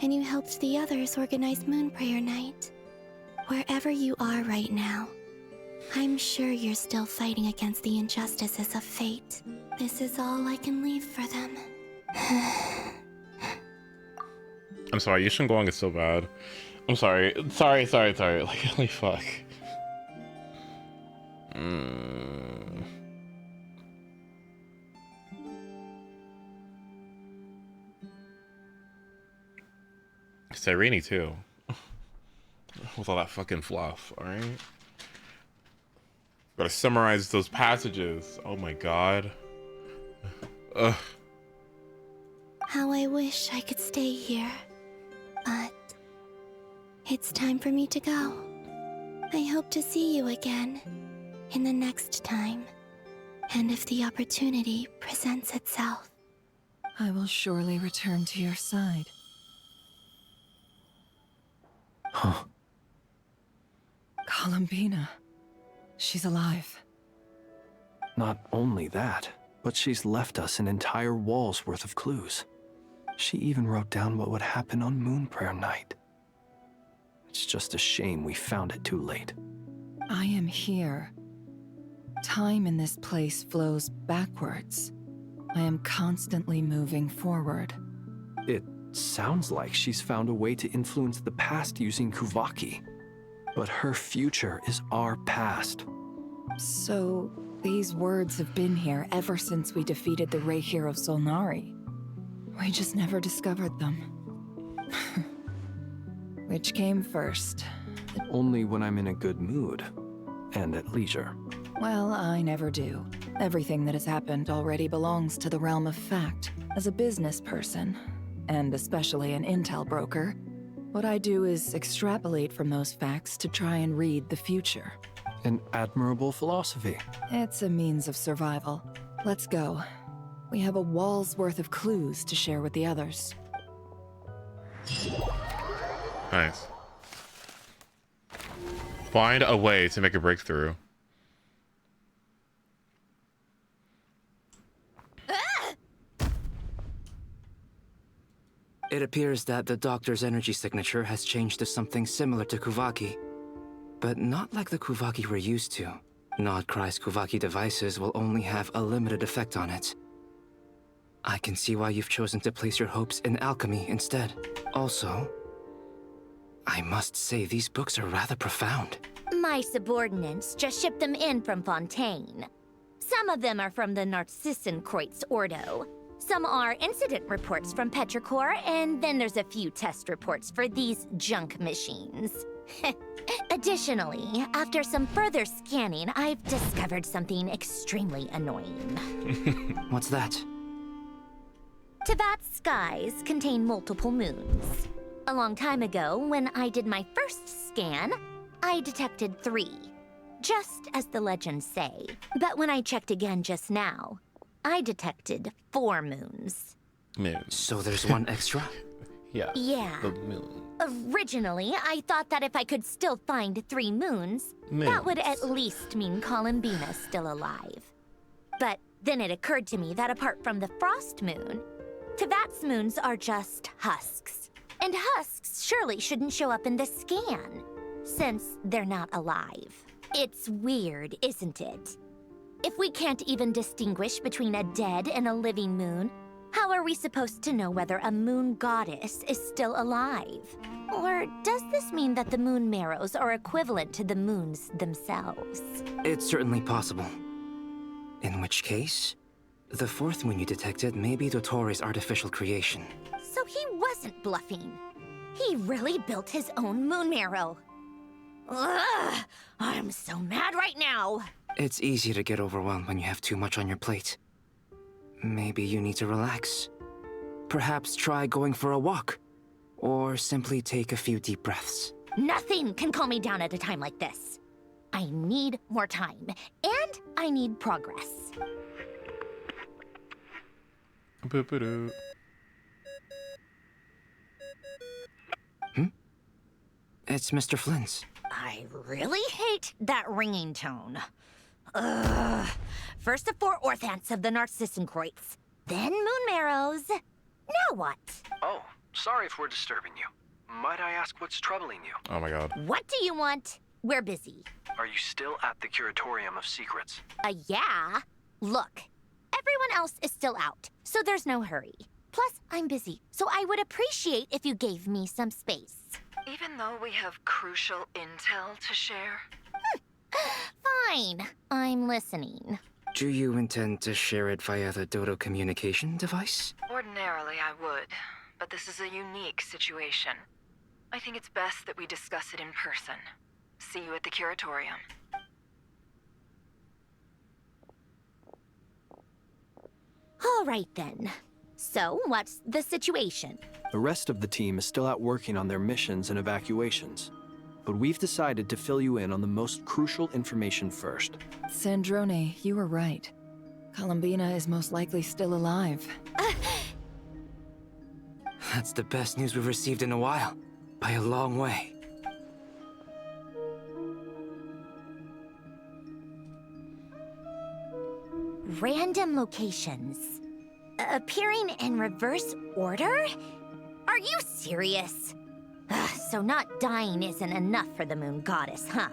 and you helped the others organize Moon Prayer Night. Wherever you are right now, I'm sure you're still fighting against the injustices of fate. This is all I can leave for them. I'm sorry, Yushin Guang is so bad. I'm sorry. Sorry. Like, holy fuck. Sereni too. With all that fucking fluff, alright? Gotta summarize those passages. Oh my god. Ugh. How I wish I could stay here. But it's time for me to go. I hope to see you again in the next time. And if the opportunity presents itself. I will surely return to your side. Huh. Columbina. She's alive. Not only that, but she's left us an entire wall's worth of clues. She even wrote down what would happen on Moon Prayer Night. It's just a shame we found it too late. I am here. Time in this place flows backwards. I am constantly moving forward. It sounds like she's found a way to influence the past using Kuvaki. But her future is our past. So, these words have been here ever since we defeated the Ray Hero Solnari. We just never discovered them. Which came first? Only when I'm in a good mood and at leisure. Well, I never do. Everything that has happened already belongs to the realm of fact. As a business person, and especially an intel broker, what I do is extrapolate from those facts to try and read the future. An admirable philosophy. It's a means of survival. Let's go. We have a wall's worth of clues to share with the others. Nice. Find a way to make a breakthrough. It appears that the doctor's energy signature has changed to something similar to Kuvaki, but not like the Kuvaki we're used to. Nodcry's Kuvaki devices will only have a limited effect on it. I can see why you've chosen to place your hopes in alchemy instead. Also, I must say these books are rather profound. My subordinates just shipped them in from Fontaine. Some of them are from the Narcissenkreuz Ordo. Some are incident reports from Petrichor, and then there's a few test reports for these junk machines. Additionally, after some further scanning, I've discovered something extremely annoying. What's that? Tevat's skies contain multiple moons. A long time ago, when I did my first scan, I detected 3, just as the legends say. But when I checked again just now, I detected 4 moons. Moons. So there's one extra? Yeah. Yeah. The moon. Originally, I thought that if I could still find 3 moons, that would at least mean Columbina's still alive. But then it occurred to me that apart from the frost moon, Tevat's moons are just husks. And husks surely shouldn't show up in the scan, since they're not alive. It's weird, isn't it? If we can't even distinguish between a dead and a living moon, how are we supposed to know whether a moon goddess is still alive? Or does this mean that the moon marrows are equivalent to the moons themselves? It's certainly possible. In which case, the 4th moon you detected may be Dottore artificial creation. So he wasn't bluffing. He really built his own moon marrow. Ugh! I'm so mad right now! It's easy to get overwhelmed when you have too much on your plate. Maybe you need to relax. Perhaps try going for a walk. Or simply take a few deep breaths. Nothing can calm me down at a time like this. I need more time, and I need progress. It's Mr. Flynn's. I really hate that ringing tone. Ugh. First the 4 orthants of the Narcissenkreuz, then moon marrows. Now what? Oh, sorry if we're disturbing you. Might I ask what's troubling you? Oh my god. What do you want? We're busy. Are you still at the Curatorium of Secrets? Yeah. Look, everyone else is still out, so there's no hurry. Plus, I'm busy, so I would appreciate if you gave me some space. Even though we have crucial intel to share? Fine. I'm listening. Do you intend to share it via the Dodo communication device? Ordinarily, I would, but this is a unique situation. I think it's best that we discuss it in person. See you at the Curatorium. All right, then. So, what's the situation? The rest of the team is still out working on their missions and evacuations. But we've decided to fill you in on the most crucial information first. Sandrone, you were right. Columbina is most likely still alive. That's the best news we've received in a while. By a long way. random locations. Appearing in reverse order? Are you serious? Ugh, so not dying isn't enough for the moon goddess, huh?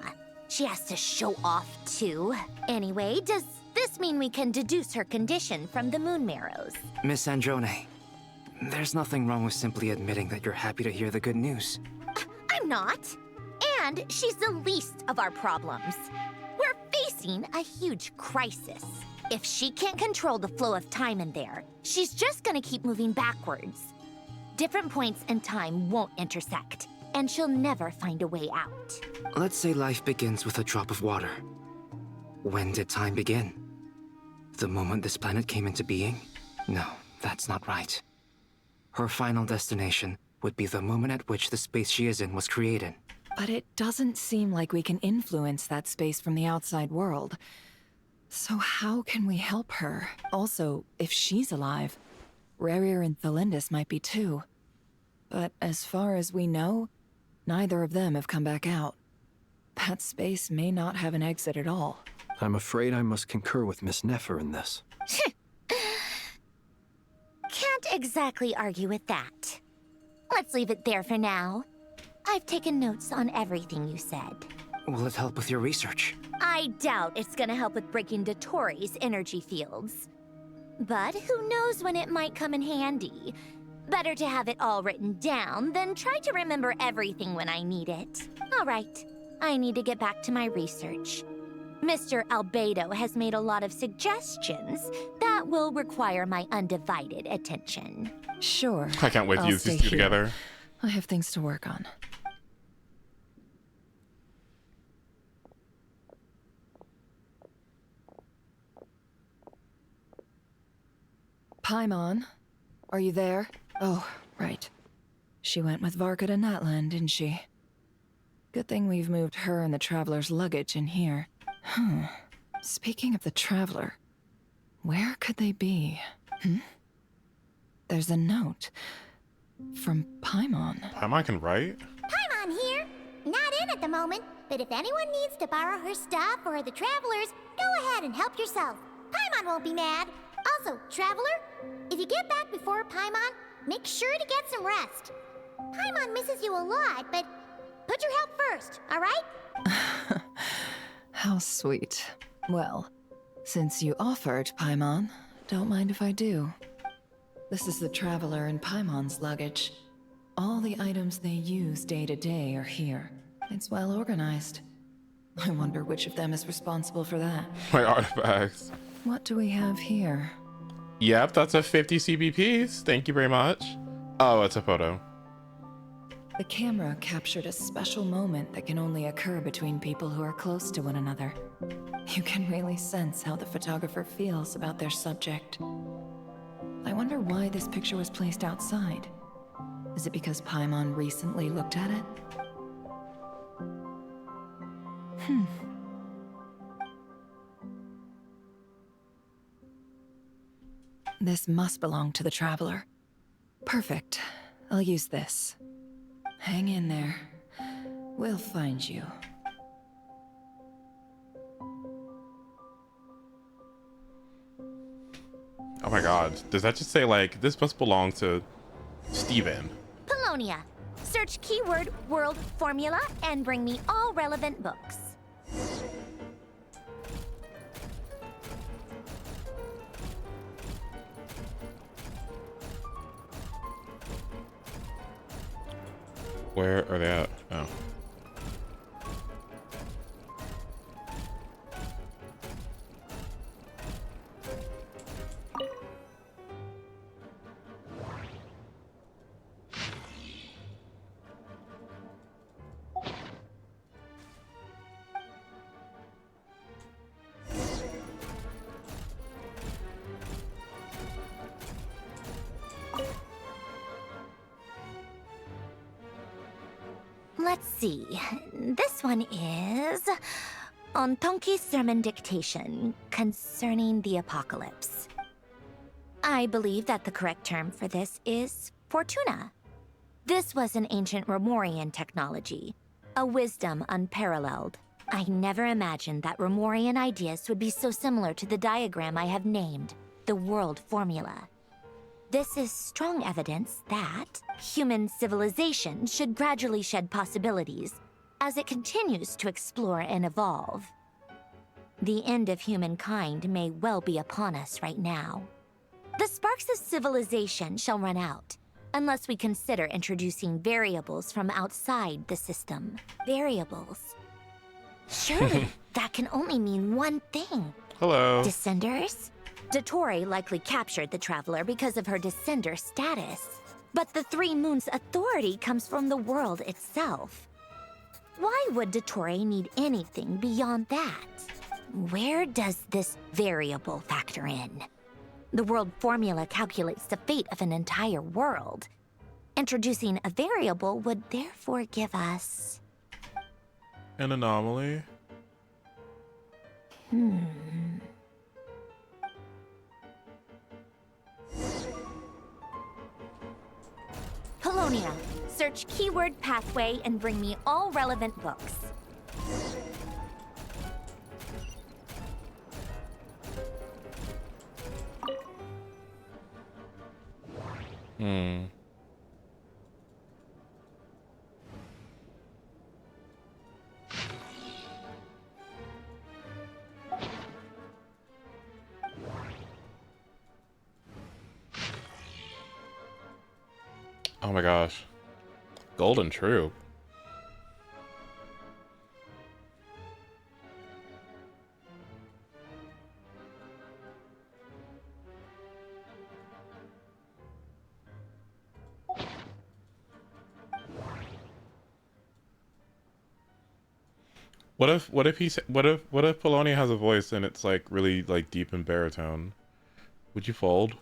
She has to show off too. Anyway, does this mean we can deduce her condition from the moon marrows? Miss Androne, there's nothing wrong with simply admitting that you're happy to hear the good news. I'm not. And she's the least of our problems. We're facing a huge crisis. If she can't control the flow of time in there, she's just gonna keep moving backwards. Different points in time won't intersect, and she'll never find a way out. Let's say life begins with a drop of water. When did time begin? The moment this planet came into being? No, that's not right. Her final destination would be the moment at which the space she is in was created. But it doesn't seem like we can influence that space from the outside world. So how can we help her? Also, if she's alive, Rerir and Thalindus might be too. But as far as we know, neither of them have come back out. That space may not have an exit at all. I'm afraid I must concur with Miss Neffer in this. Can't exactly argue with that. Let's leave it there for now. I've taken notes on everything you said. Will it help with your research? I doubt it's gonna help with breaking Dottoro's energy fields. But who knows when it might come in handy. Better to have it all written down than try to remember everything when I need it. All right, I need to get back to my research. Mr. Albedo has made a lot of suggestions that will require my undivided attention. Sure. I can't wait to I'll use these stay two here. together. I have things to work on. Paimon, are you there? Oh, right. She went with Varka to Natlan, didn't she? Good thing we've moved her and the Traveler's luggage in here. Speaking of the Traveler, where could they be? There's a note from Paimon. Paimon can write? Paimon here. Not in at the moment, but if anyone needs to borrow her stuff or the Travelers, go ahead and help yourself. Paimon won't be mad. Also, Traveler, if you get back before Paimon, make sure to get some rest. Paimon misses you a lot, but put your health first, all right? How sweet. Well, since you offered, Paimon, don't mind if I do. This is the Traveler and Paimon's luggage. All the items they use day to day are here. It's well organized. I wonder which of them is responsible for that. My artifacts. What do we have here? Yep, that's a 50 CBPs. Thank you very much. Oh, it's a photo. The camera captured a special moment that can only occur between people who are close to one another. You can really sense how the photographer feels about their subject. I wonder why this picture was placed outside. Is it because Paimon recently looked at it? This must belong to the Traveler. Perfect. I'll use this. Hang in there. We'll find you. Oh my god. Does that just say, like, this must belong to Steven? Polonia. Search keyword world formula and bring me all relevant books. Where are they at? Oh. Let's see. This one is on Tonki's sermon dictation concerning the apocalypse. I believe that the correct term for this is Fortuna. This was an ancient Romorian technology, a wisdom unparalleled. I never imagined that Remorian ideas would be so similar to the diagram I have named, the World Formula. This is strong evidence that human civilization should gradually shed possibilities as it continues to explore and evolve. The end of humankind may well be upon us right now. The sparks of civilization shall run out, unless we consider introducing variables from outside the system. Variables. Surely that can only mean one thing. Hello. Descenders? Dottore likely captured the Traveler because of her descender status. But the Three Moons' authority comes from the world itself. Why would Dottore need anything beyond that? Where does this variable factor in? The world formula calculates the fate of an entire world. Introducing a variable would therefore give us... An anomaly? Polonia, search keyword pathway and bring me all relevant books. Oh my gosh. Golden Troop. What if Polonia has a voice and it's like really like deep in baritone? Would you fold?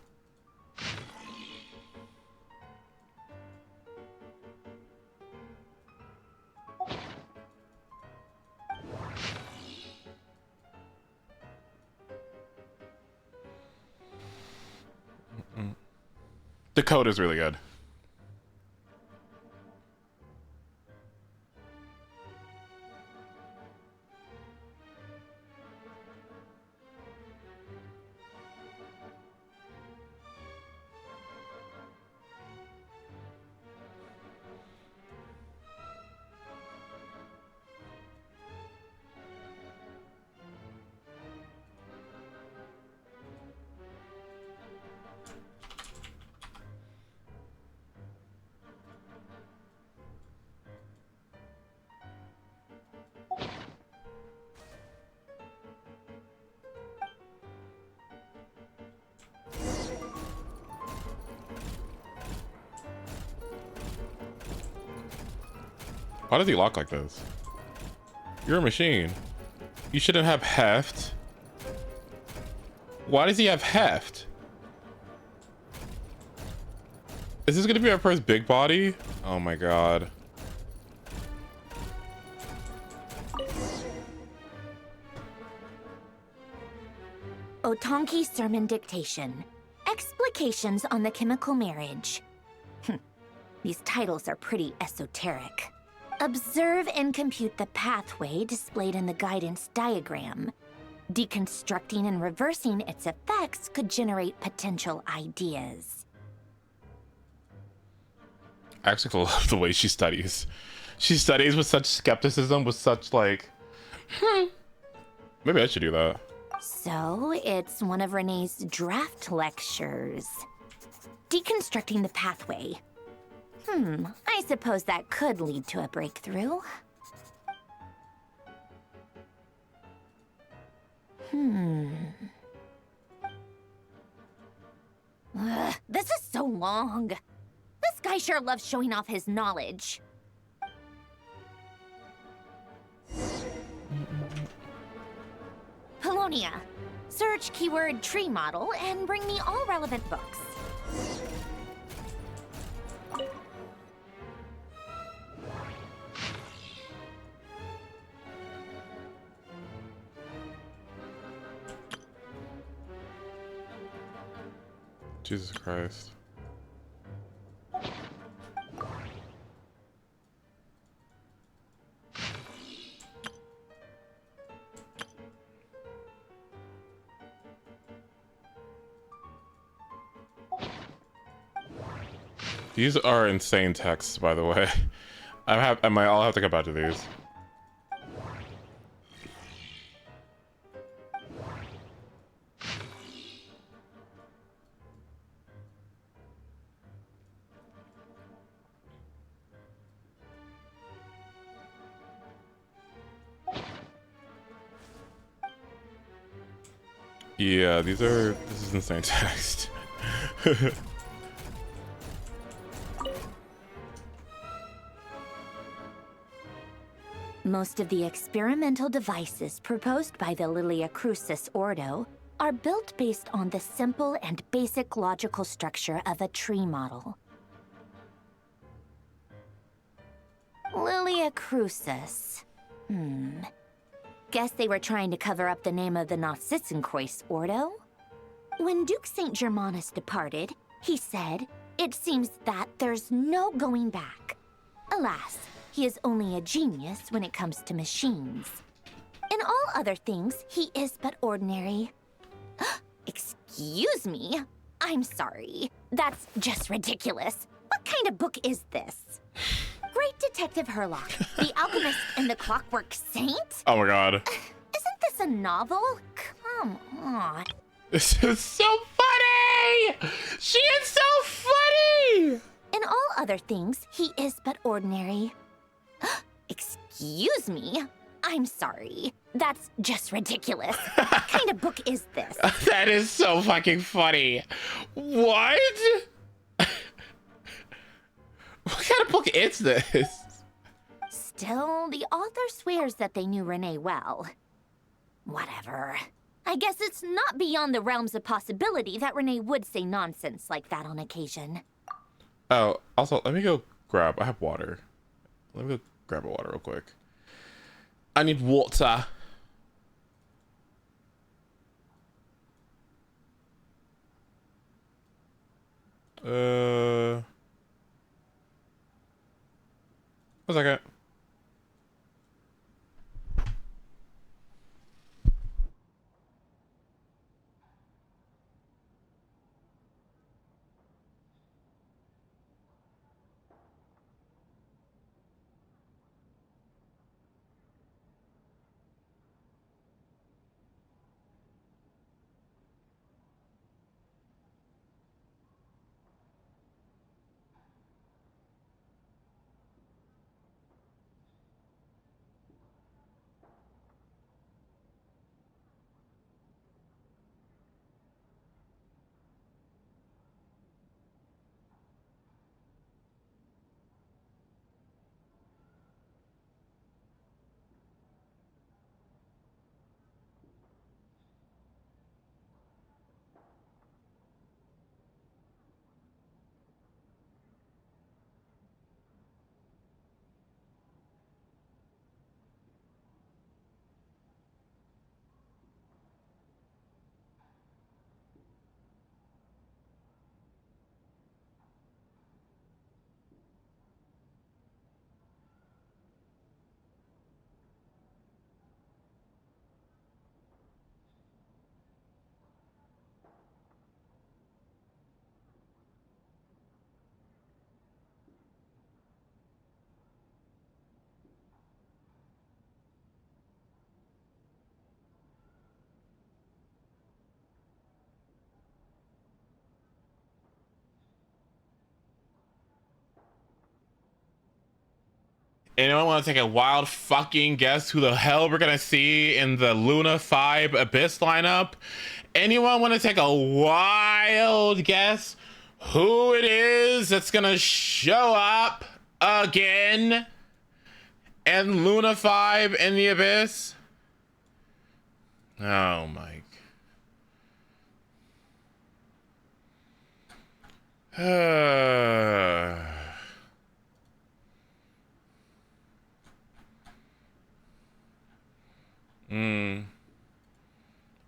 The code is really good. Why does he lock like this? You're a machine. You shouldn't have heft. Why does he have heft? Is this gonna be our first big body? Oh my god. Otonki Sermon Dictation. Explications on the Chemical Marriage. These titles are pretty esoteric. Observe and compute the pathway displayed in the guidance diagram. Deconstructing and reversing its effects could generate potential ideas. I actually love the way she studies. She studies with such skepticism, with such like, maybe I should do that. So, it's one of Renee's draft lectures. Deconstructing the pathway. I suppose that could lead to a breakthrough. This is so long. This guy sure loves showing off his knowledge. Polonia, search keyword tree model and bring me all relevant books. Jesus Christ. These are insane texts, by the way. I'll have to come back to these. Yeah, this is insane text. Most of the experimental devices proposed by the Lilia Crucis Ordo are built based on the simple and basic logical structure of a tree model. Lilia Crucis. Guess they were trying to cover up the name of the Narcissenkreuz Ordo? When Duke St. Germanus departed, he said, "It seems that there's no going back." Alas, he is only a genius when it comes to machines. In all other things, he is but ordinary. Excuse me? I'm sorry. That's just ridiculous. What kind of book is this? Great Detective Herlock, The Alchemist and the Clockwork Saint? Oh my god. Isn't this a novel? Come on. This is so funny! She is so funny! In all other things, he is but ordinary. Excuse me? I'm sorry. That's just ridiculous. What kind of book is this? That is so fucking funny. What? What kind of book is this? Still, the author swears that they knew Renee well. Whatever. I guess it's not beyond the realms of possibility that Renee would say nonsense like that on occasion. Oh, also, let me go grab... I have water. Let me go grab a water real quick. I need water. One second. Anyone want to take a wild fucking guess who the hell we're gonna see in the Luna 5 Abyss lineup? Anyone want to take a wild guess who it is that's gonna show up again in Luna 5 in the Abyss? Oh my.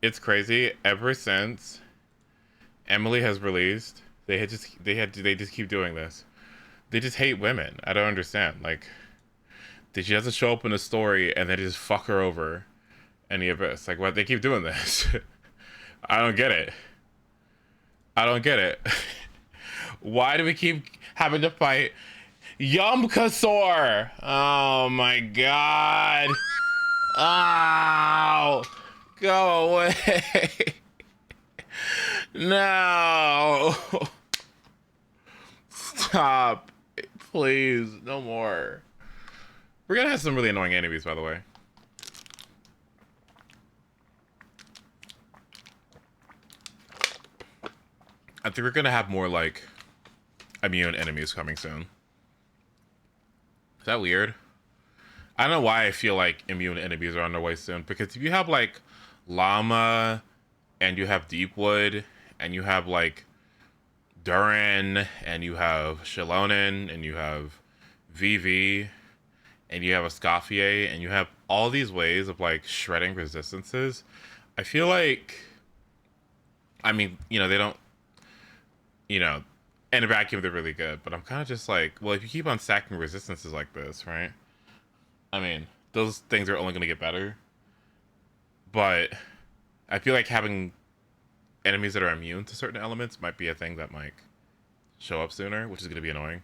It's crazy. Ever since Emily has released, they just keep doing this. They just hate women. I don't understand. Like, she doesn't show up in a story and they just fuck her over in the Abyss. Like, what? They keep doing this. I don't get it. I don't get it. Why do we keep having to fight Yumkasaur? Oh my god. Oh, go away. No. Stop. Please, no more. We're gonna have some really annoying enemies, by the way. I think we're gonna have more like immune enemies coming soon. Is that weird? I don't know why I feel like immune enemies are on their way soon, because if you have like Llama and you have Deepwood and you have like Durin and you have Shilonen and you have VV and you have a Scafier and you have all these ways of like shredding resistances, I feel like, I mean, you know, they don't, you know, in a vacuum they're really good, but I'm kind of just like, well, if you keep on stacking resistances like this, right? I mean, those things are only going to get better, but I feel like having enemies that are immune to certain elements might be a thing that might show up sooner, which is going to be annoying.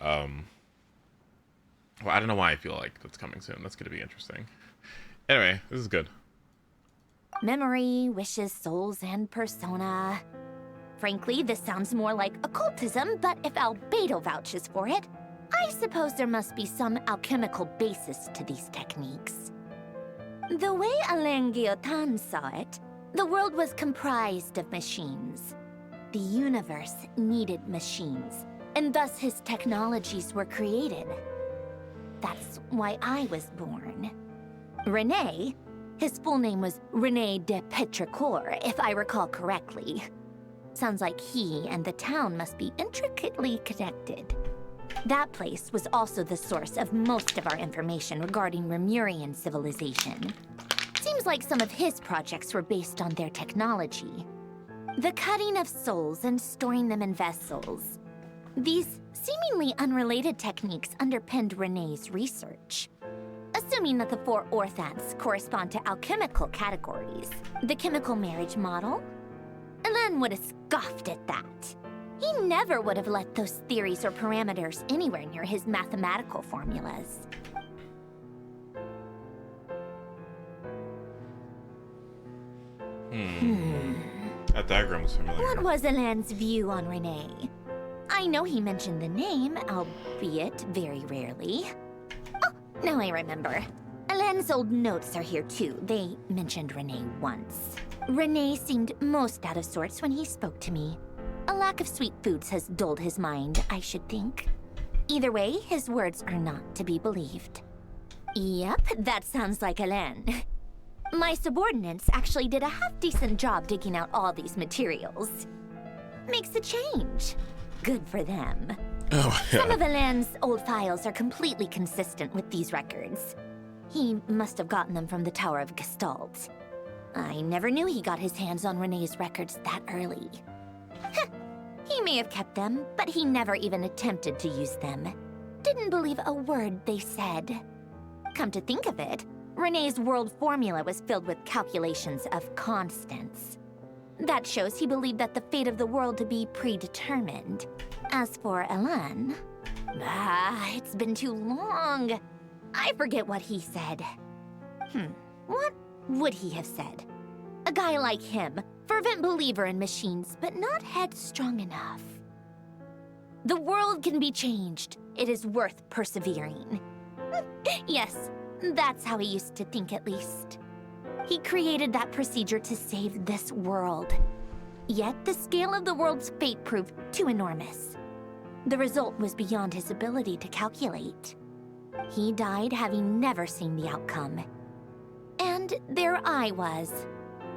Well, I don't know why I feel like that's coming soon. That's going to be interesting. Anyway, this is good. Memory, wishes, souls, and persona. Frankly, this sounds more like occultism, but if Albedo vouches for it, I suppose there must be some alchemical basis to these techniques. The way Alain Guillotin saw it, the world was comprised of machines. The universe needed machines, and thus his technologies were created. That's why I was born. René, his full name was René de Petrichor, if I recall correctly. Sounds like he and the town must be intricately connected. That place was also the source of most of our information regarding Remurian civilization. Seems like some of his projects were based on their technology. The cutting of souls and storing them in vessels. These seemingly unrelated techniques underpinned René's research. Assuming that the 4 orthants correspond to alchemical categories. The chemical marriage model? Alain would have scoffed at that. He never would have let those theories or parameters anywhere near his mathematical formulas. That diagram was familiar. What was Alain's view on René? I know he mentioned the name, albeit very rarely. Oh, now I remember. Alain's old notes are here too. They mentioned René once. René seemed most out of sorts when he spoke to me. A lack of sweet foods has dulled his mind, I should think. Either way, his words are not to be believed. Yep, that sounds like Alain. My subordinates actually did a half-decent job digging out all these materials. Makes a change. Good for them. Oh, yeah. Some of Alain's old files are completely consistent with these records. He must have gotten them from the Tower of Gestalt. I never knew he got his hands on René's records that early. He may have kept them, but he never even attempted to use them. Didn't believe a word they said. Come to think of it, René's world formula was filled with calculations of constants. That shows he believed that the fate of the world to be predetermined. As for Alain, it's been too long. I forget what he said. What would he have said? A guy like him, fervent believer in machines, but not headstrong enough. The world can be changed. It is worth persevering. Yes, that's how he used to think at least. He created that procedure to save this world. Yet the scale of the world's fate proved too enormous. The result was beyond his ability to calculate. He died having never seen the outcome. And there I was,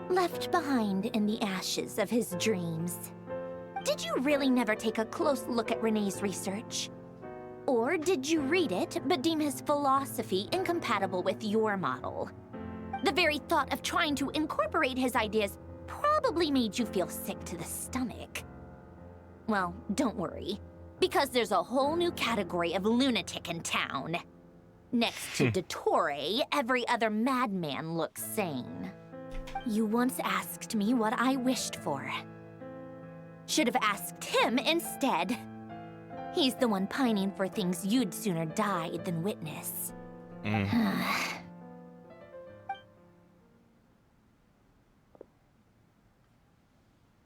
left behind in the ashes of his dreams. Did you really never take a close look at René's research? Or did you read it but deem his philosophy incompatible with your model? The very thought of trying to incorporate his ideas probably made you feel sick to the stomach. Well, don't worry, because there's a whole new category of lunatic in town. Next to Dottore, every other madman looks sane. You once asked me what I wished for. Should have asked him instead. He's the one pining for things you'd sooner die than witness.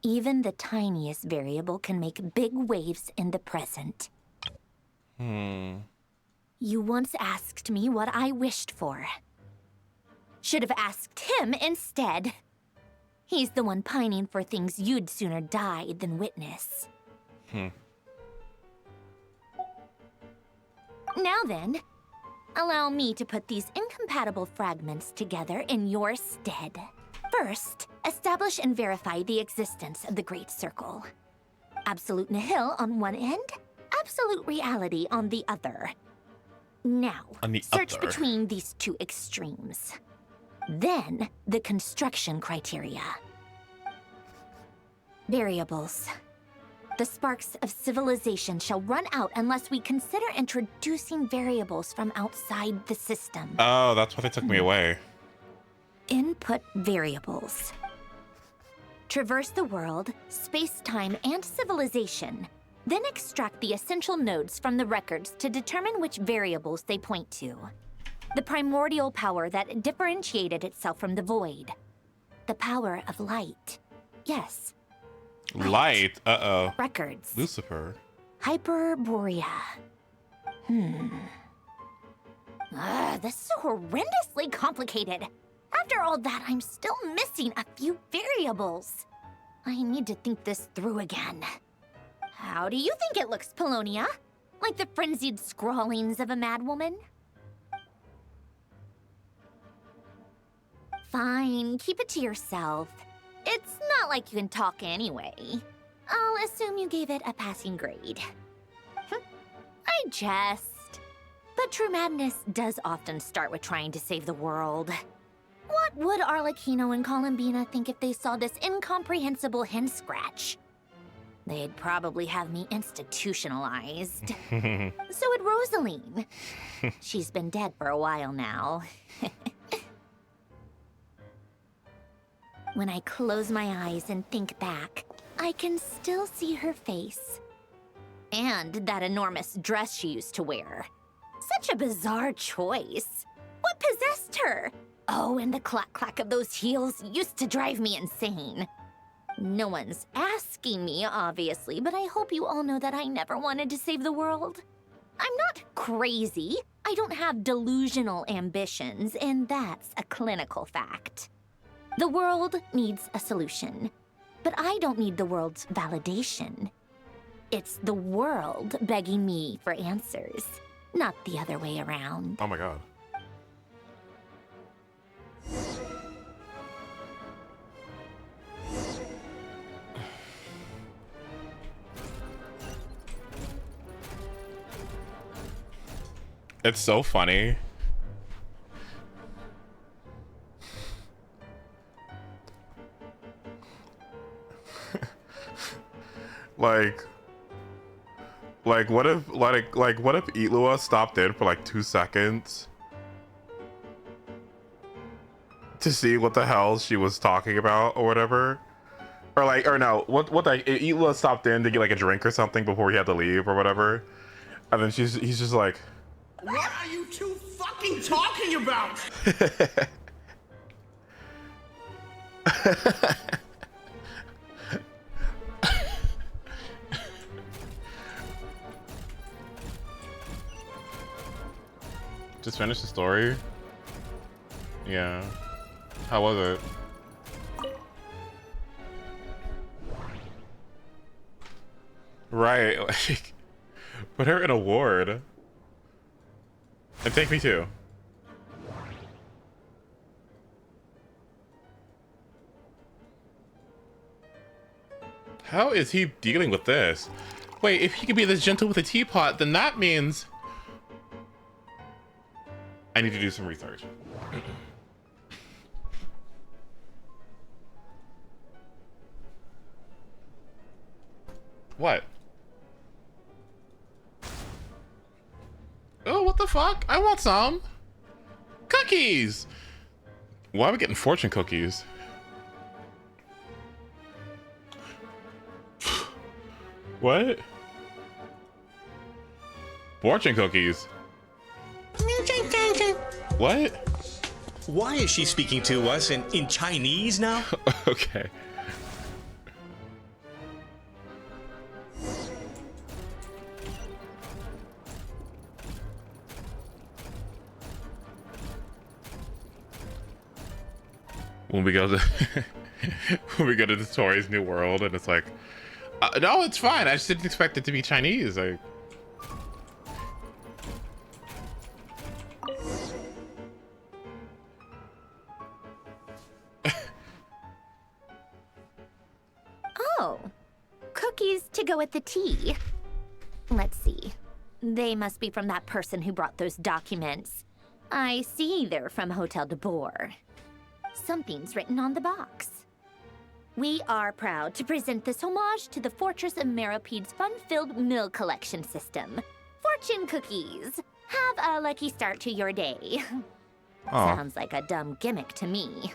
Even the tiniest variable can make big waves in the present. You once asked me what I wished for. Should have asked him instead. He's the one pining for things you'd sooner die than witness. Now then, allow me to put these incompatible fragments together in your stead. First, establish and verify the existence of the Great Circle. Absolute nihil on one end, absolute reality on the other. Now, search between these two extremes. Then, the construction criteria. Variables. The sparks of civilization shall run out unless we consider introducing variables from outside the system. Oh, that's why they took me away. Input variables. Traverse the world, space-time, and civilization. Then extract the essential nodes from the records to determine which variables they point to. The primordial power that differentiated itself from the void. The power of light. Yes. Light? Uh-oh. Records. Lucifer. Hyperborea. This is horrendously complicated. After all that, I'm still missing a few variables. I need to think this through again. How do you think it looks, Polonia? Like the frenzied scrawlings of a madwoman? Fine, keep it to yourself. It's not like you can talk anyway. I'll assume you gave it a passing grade. I jest. But true madness does often start with trying to save the world. What would Arlecchino and Columbina think if they saw this incomprehensible hen scratch? They'd probably have me institutionalized. So would Rosaline. She's been dead for a while now. When I close my eyes and think back, I can still see her face. And that enormous dress she used to wear. Such a bizarre choice. What possessed her? Oh, and the clack-clack of those heels used to drive me insane. No one's asking me, obviously, but I hope you all know that I never wanted to save the world. I'm not crazy. I don't have delusional ambitions, and that's a clinical fact. The world needs a solution, but I don't need the world's validation. It's the world begging me for answers, not the other way around. Oh my god. It's so funny. like what if what if Itlua stopped in for like 2 seconds to see what the hell she was talking about or whatever? Or no, what Itlua stopped in to get like a drink or something before he had to leave or whatever. And then he's just like, what are you two fucking talking about? Just finish the story? Yeah. How was it? Right, like, put her in a ward. And take me too. How is he dealing with this? Wait, if he could be this gentle with a teapot, then that means... I need to do some research. What? Oh, what the fuck? I want some. Cookies! Why are we getting fortune cookies? What? Fortune cookies. What? Why is she speaking to us in Chinese now? Okay. When we go to when we go to Tori's new world, and it's like, no, it's fine. I just didn't expect it to be Chinese. Like, Oh, cookies to go with the tea. Let's see. They must be from that person who brought those documents. I see they're from Hotel de Boer. Something's written on the box. We are proud to present this homage to the Fortress of Meropede's fun-filled mill collection system. Fortune cookies. Have a lucky start to your day. Aw. Sounds like a dumb gimmick to me.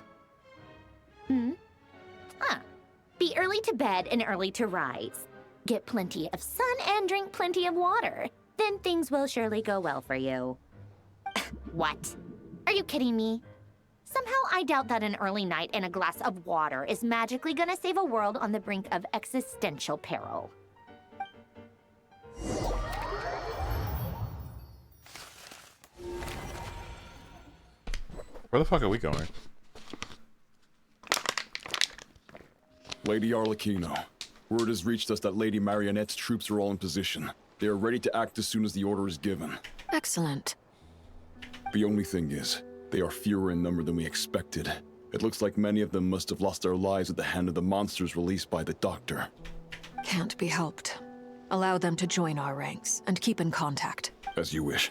Be early to bed and early to rise. Get plenty of sun and drink plenty of water. Then things will surely go well for you. What? Are you kidding me? Somehow I doubt that an early night and a glass of water is magically gonna save a world on the brink of existential peril. where the fuck are we going? Lady Arlecchino, word has reached us that Lady Marionette's troops are all in position. They are ready to act as soon as the order is given. Excellent. The only thing is, they are fewer in number than we expected. It looks like many of them must have lost their lives at the hand of the monsters released by the Doctor. Can't be helped. Allow them to join our ranks and keep in contact. As you wish.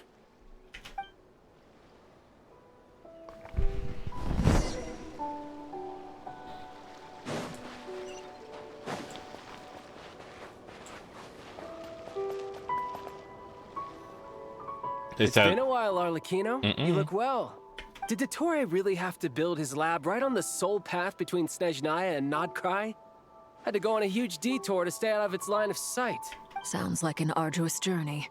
It's been a while, Arlecchino. You look well. Did Dottore really have to build his lab right on the sole path between Snezhnaya and Nodcry? Had to go on a huge detour to stay out of its line of sight. Sounds like an arduous journey.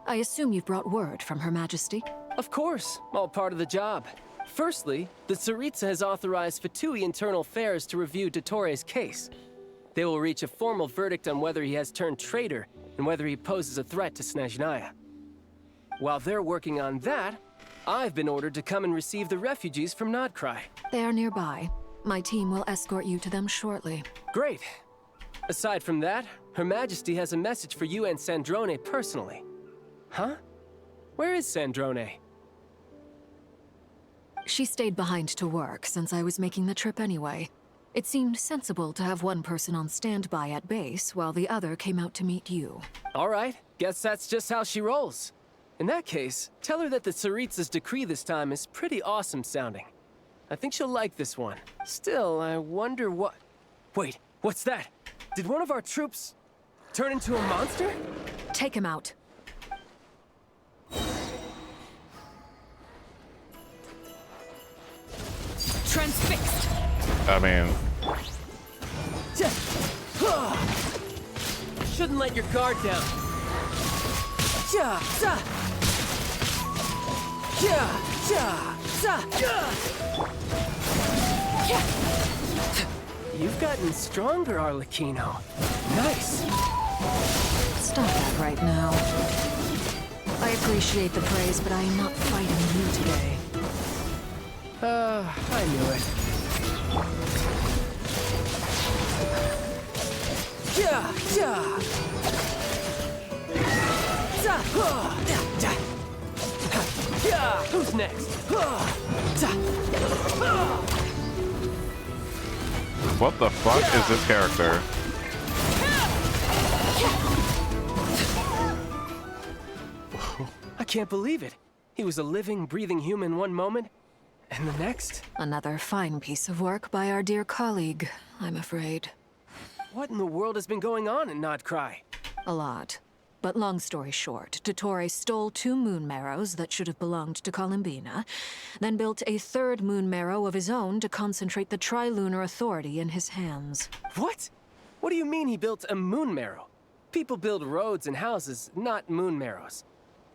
I assume you've brought word from Her Majesty? Of course, all part of the job. Firstly, the Tsaritsa has authorized Fatui Internal Affairs to review Dottore's case. They will reach a formal verdict on whether he has turned traitor and whether he poses a threat to Snezhnaya. While they're working on that, I've been ordered to come and receive the refugees from Nodcry. They are nearby. My team will escort you to them shortly. Great. Aside from that, Her Majesty has a message for you and Sandrone personally. Huh? Where is Sandrone? She stayed behind to work since I was making the trip anyway. It seemed sensible to have one person on standby at base while the other came out to meet you. All right, guess that's just how she rolls. In that case, tell her that the Tsaritsa's decree this time is pretty awesome sounding. I think she'll like this one. Still, I wonder what... Wait, what's that? Did one of our troops turn into a monster? Take him out. Transfixed. I mean... Shouldn't let your guard down. You've gotten stronger, Arlecchino. Nice. Stop that right now. I appreciate the praise, but I am not fighting you today. I knew it. Who's next? What the fuck is this character? I can't believe it. He was a living, breathing human one moment, and the next? Another fine piece of work by our dear colleague, I'm afraid. What in the world has been going on in Nodcry? A lot. But long story short, Dottore stole 2 moon marrows that should have belonged to Columbina, then built a 3rd moon marrow of his own to concentrate the Trilunar Authority in his hands. What? What do you mean he built a moon marrow? People build roads and houses, not moon marrows.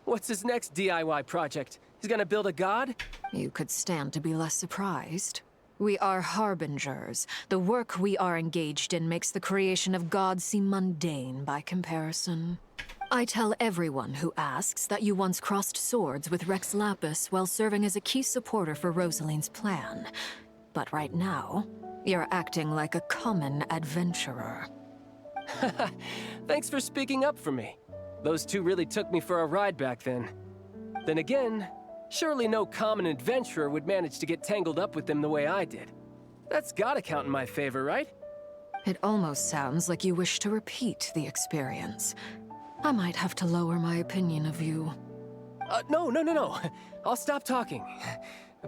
What's his next DIY project? He's gonna build a god? You could stand to be less surprised. We are harbingers. The work we are engaged in makes the creation of gods seem mundane by comparison. I tell everyone who asks that you once crossed swords with Rex Lapis while serving as a key supporter for Rosaline's plan. But right now, you're acting like a common adventurer. Thanks for speaking up for me. Those two really took me for a ride back then. Then again, surely no common adventurer would manage to get tangled up with them the way I did. That's gotta count in my favor, right? It almost sounds like you wish to repeat the experience. I might have to lower my opinion of you. No. I'll stop talking.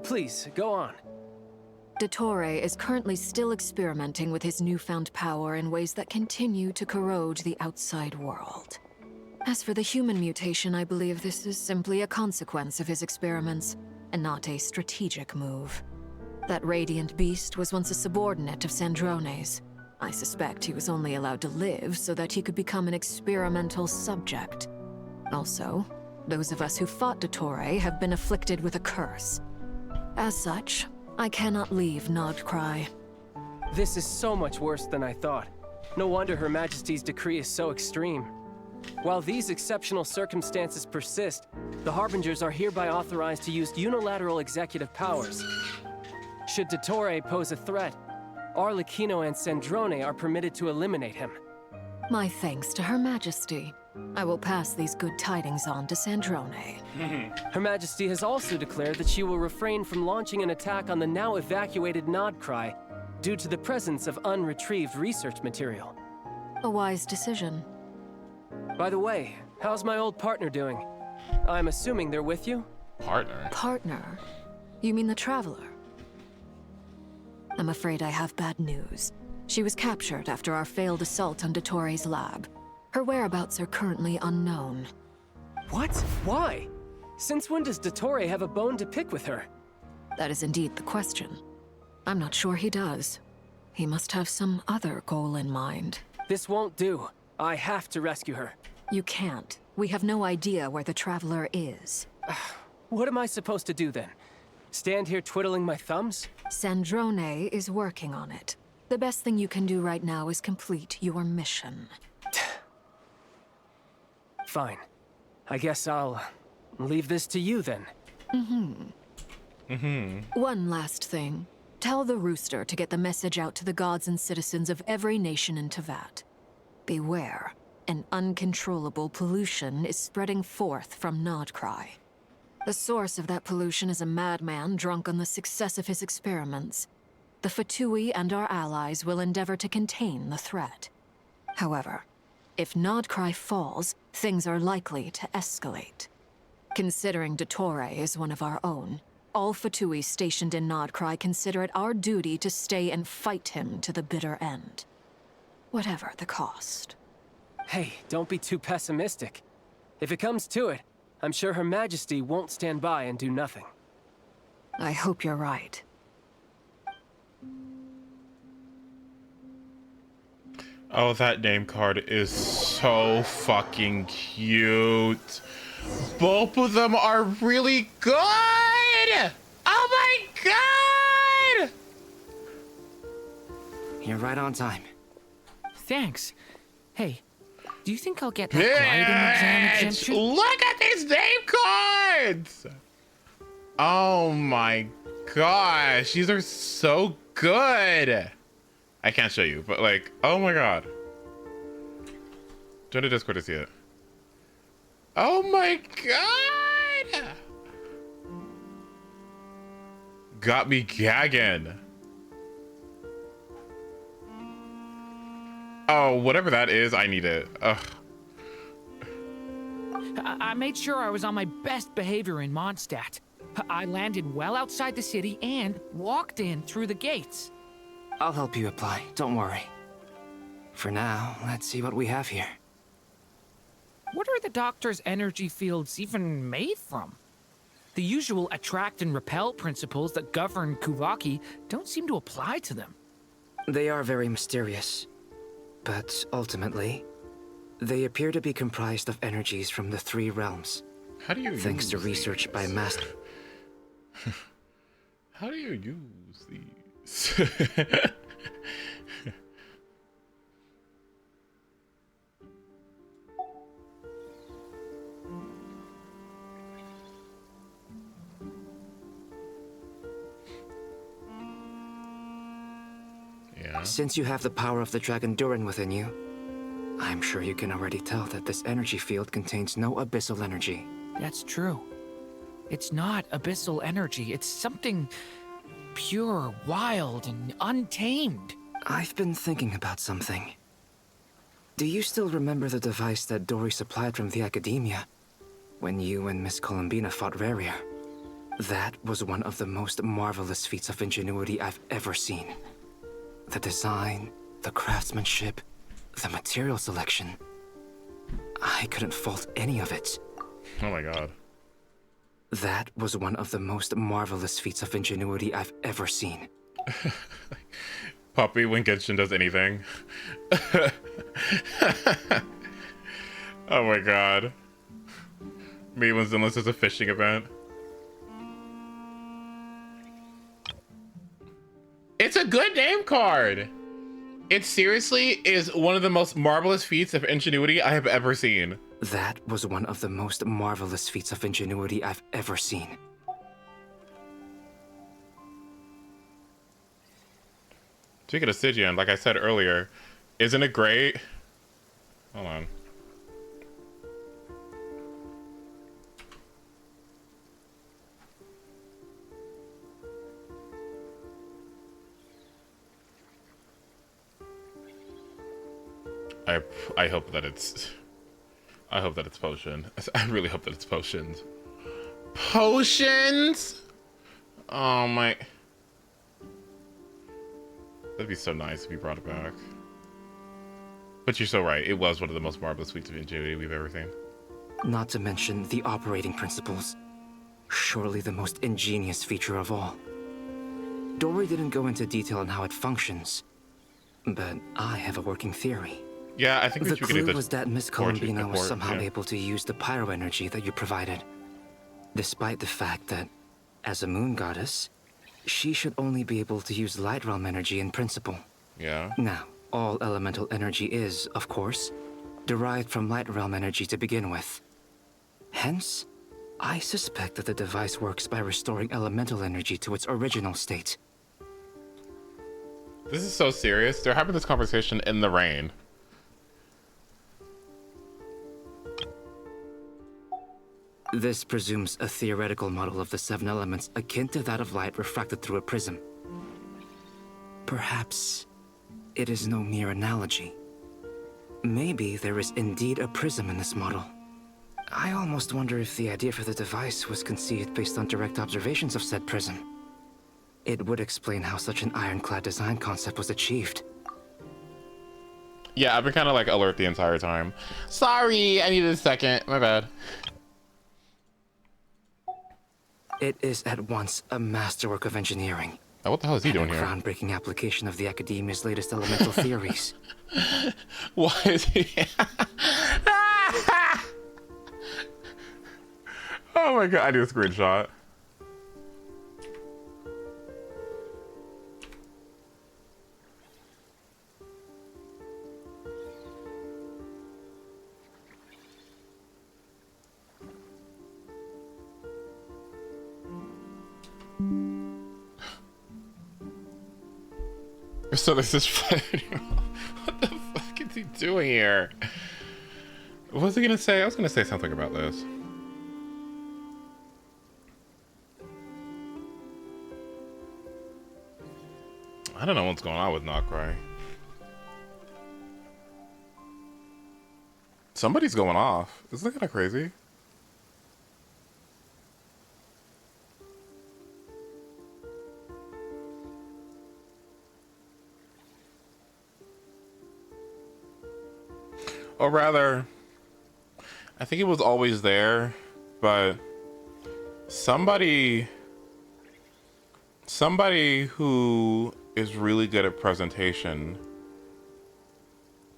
Please, go on. Dottore is currently still experimenting with his newfound power in ways that continue to corrode the outside world. As for the human mutation, I believe this is simply a consequence of his experiments, and not a strategic move. That radiant beast was once a subordinate of Sandrone's. I suspect he was only allowed to live so that he could become an experimental subject. Also, those of us who fought Dottore have been afflicted with a curse. As such, I cannot leave Nodcry. This is so much worse than I thought. No wonder Her Majesty's decree is so extreme. While these exceptional circumstances persist, the Harbingers are hereby authorized to use unilateral executive powers. Should Dottore pose a threat, Arlecchino and Sandrone are permitted to eliminate him. My thanks to Her Majesty. I will pass these good tidings on to Sandrone. Her Majesty has also declared that she will refrain from launching an attack on the now evacuated Nodcry due to the presence of unretrieved research material. A wise decision. By the way, how's my old partner doing? I'm assuming they're with you? Partner? Partner? You mean the Traveler? I'm afraid I have bad news. She was captured after our failed assault on Dottore's lab. Her whereabouts are currently unknown. What? Why? Since when does Dottore have a bone to pick with her? That is indeed the question. I'm not sure he does. He must have some other goal in mind. This won't do. I have to rescue her. You can't. We have no idea where the Traveler is. What am I supposed to do then? Stand here twiddling my thumbs? Sandrone is working on it. The best thing you can do right now is complete your mission. Fine. I guess I'll leave this to you then. One last thing. Tell the Rooster to get the message out to the gods and citizens of every nation in Teyvat. Beware. An uncontrollable pollution is spreading forth from Nodcry. The source of that pollution is a madman drunk on the success of his experiments. The Fatui and our allies will endeavor to contain the threat. However, if Nodcry falls, things are likely to escalate. Considering Dottore is one of our own, all Fatui stationed in Nodcry consider it our duty to stay and fight him to the bitter end. Whatever the cost. Hey, don't be too pessimistic. If it comes to it, I'm sure Her Majesty won't stand by and do nothing. I hope you're right. Oh, that name card is so fucking cute. Both of them are really good! Oh my god! You're right on time. Thanks. Hey, do you think I'll get that gliding exam exemption? Look at these name cards! Oh my gosh, these are so good! I can't show you, but like, oh my god. Join the Discord to see it. Oh my god! Got me gagging. Oh, whatever that is, I need it. Ugh. I made sure I was on my best behavior in Mondstadt. I landed well outside the city and walked in through the gates. I'll help you apply, don't worry. For now, let's see what we have here. What are the doctor's energy fields even made from? The usual attract and repel principles that govern Kuvaki don't seem to apply to them. They are very mysterious. But ultimately, They appear to be comprised of energies from the 3 realms. How do you Thanks to use research by Master... How do you use these? Yeah. Since you have the power of the Dragon Durin within you, I'm sure you can already tell that this energy field contains no abyssal energy. That's true. It's not abyssal energy. It's something pure, wild, and untamed. I've been thinking about something. Do you still remember the device that Dory supplied from the Academia when you and Miss Columbina fought Rarier? That was one of the most marvelous feats of ingenuity I've ever seen. The design, the craftsmanship, the material selection. I couldn't fault any of it. Oh my god. That was one of the most marvelous feats of ingenuity I've ever seen. Puppy when Genshin does anything. Oh my god. Me when Zinless does a fishing event. It's a good name card. It seriously is one of the most marvelous feats of ingenuity I have ever seen. That was one of the most marvelous feats of ingenuity I've ever seen. Speaking of Stygian, like I said earlier, isn't it great? Hold on. I hope that it's potion. I really hope that it's potions. Potions? Oh my. That'd be so nice if you brought it back. But you're so right. It was one of the most marvelous feats of ingenuity we've ever seen. Not to mention the operating principles. Surely the most ingenious feature of all. Dory didn't go into detail on how it functions, but I have a working theory. Yeah, I think the clue was that Miss Columbina was somehow yeah. able to use the pyro energy that you provided, despite the fact that, as a moon goddess, she should only be able to use light realm energy in principle. Yeah. Now, all elemental energy is, of course, derived from light realm energy to begin with. Hence, I suspect that the device works by restoring elemental energy to its original state. This is so serious. They're having this conversation in the rain. This presumes a theoretical model of the 7 elements akin to that of light refracted through a prism. Perhaps it is no mere analogy. Maybe there is indeed a prism in this model. I almost wonder if the idea for the device was conceived based on direct observations of said prism. It would explain how such an ironclad design concept was achieved. Yeah, I've been kind of like alert the entire time. Sorry, I needed a second. My bad. It is at once a masterwork of engineering. Oh, what the hell is he doing here? A groundbreaking application of the Academia's latest elemental theories. Why is he? Oh my god, I need a screenshot. So this is what the fuck is he doing here? What was he gonna say? I was gonna say something about this. I don't know what's going on with Noctry. Somebody's going off. Isn't that kind of crazy? Or rather, I think it was always there, but somebody who is really good at presentation,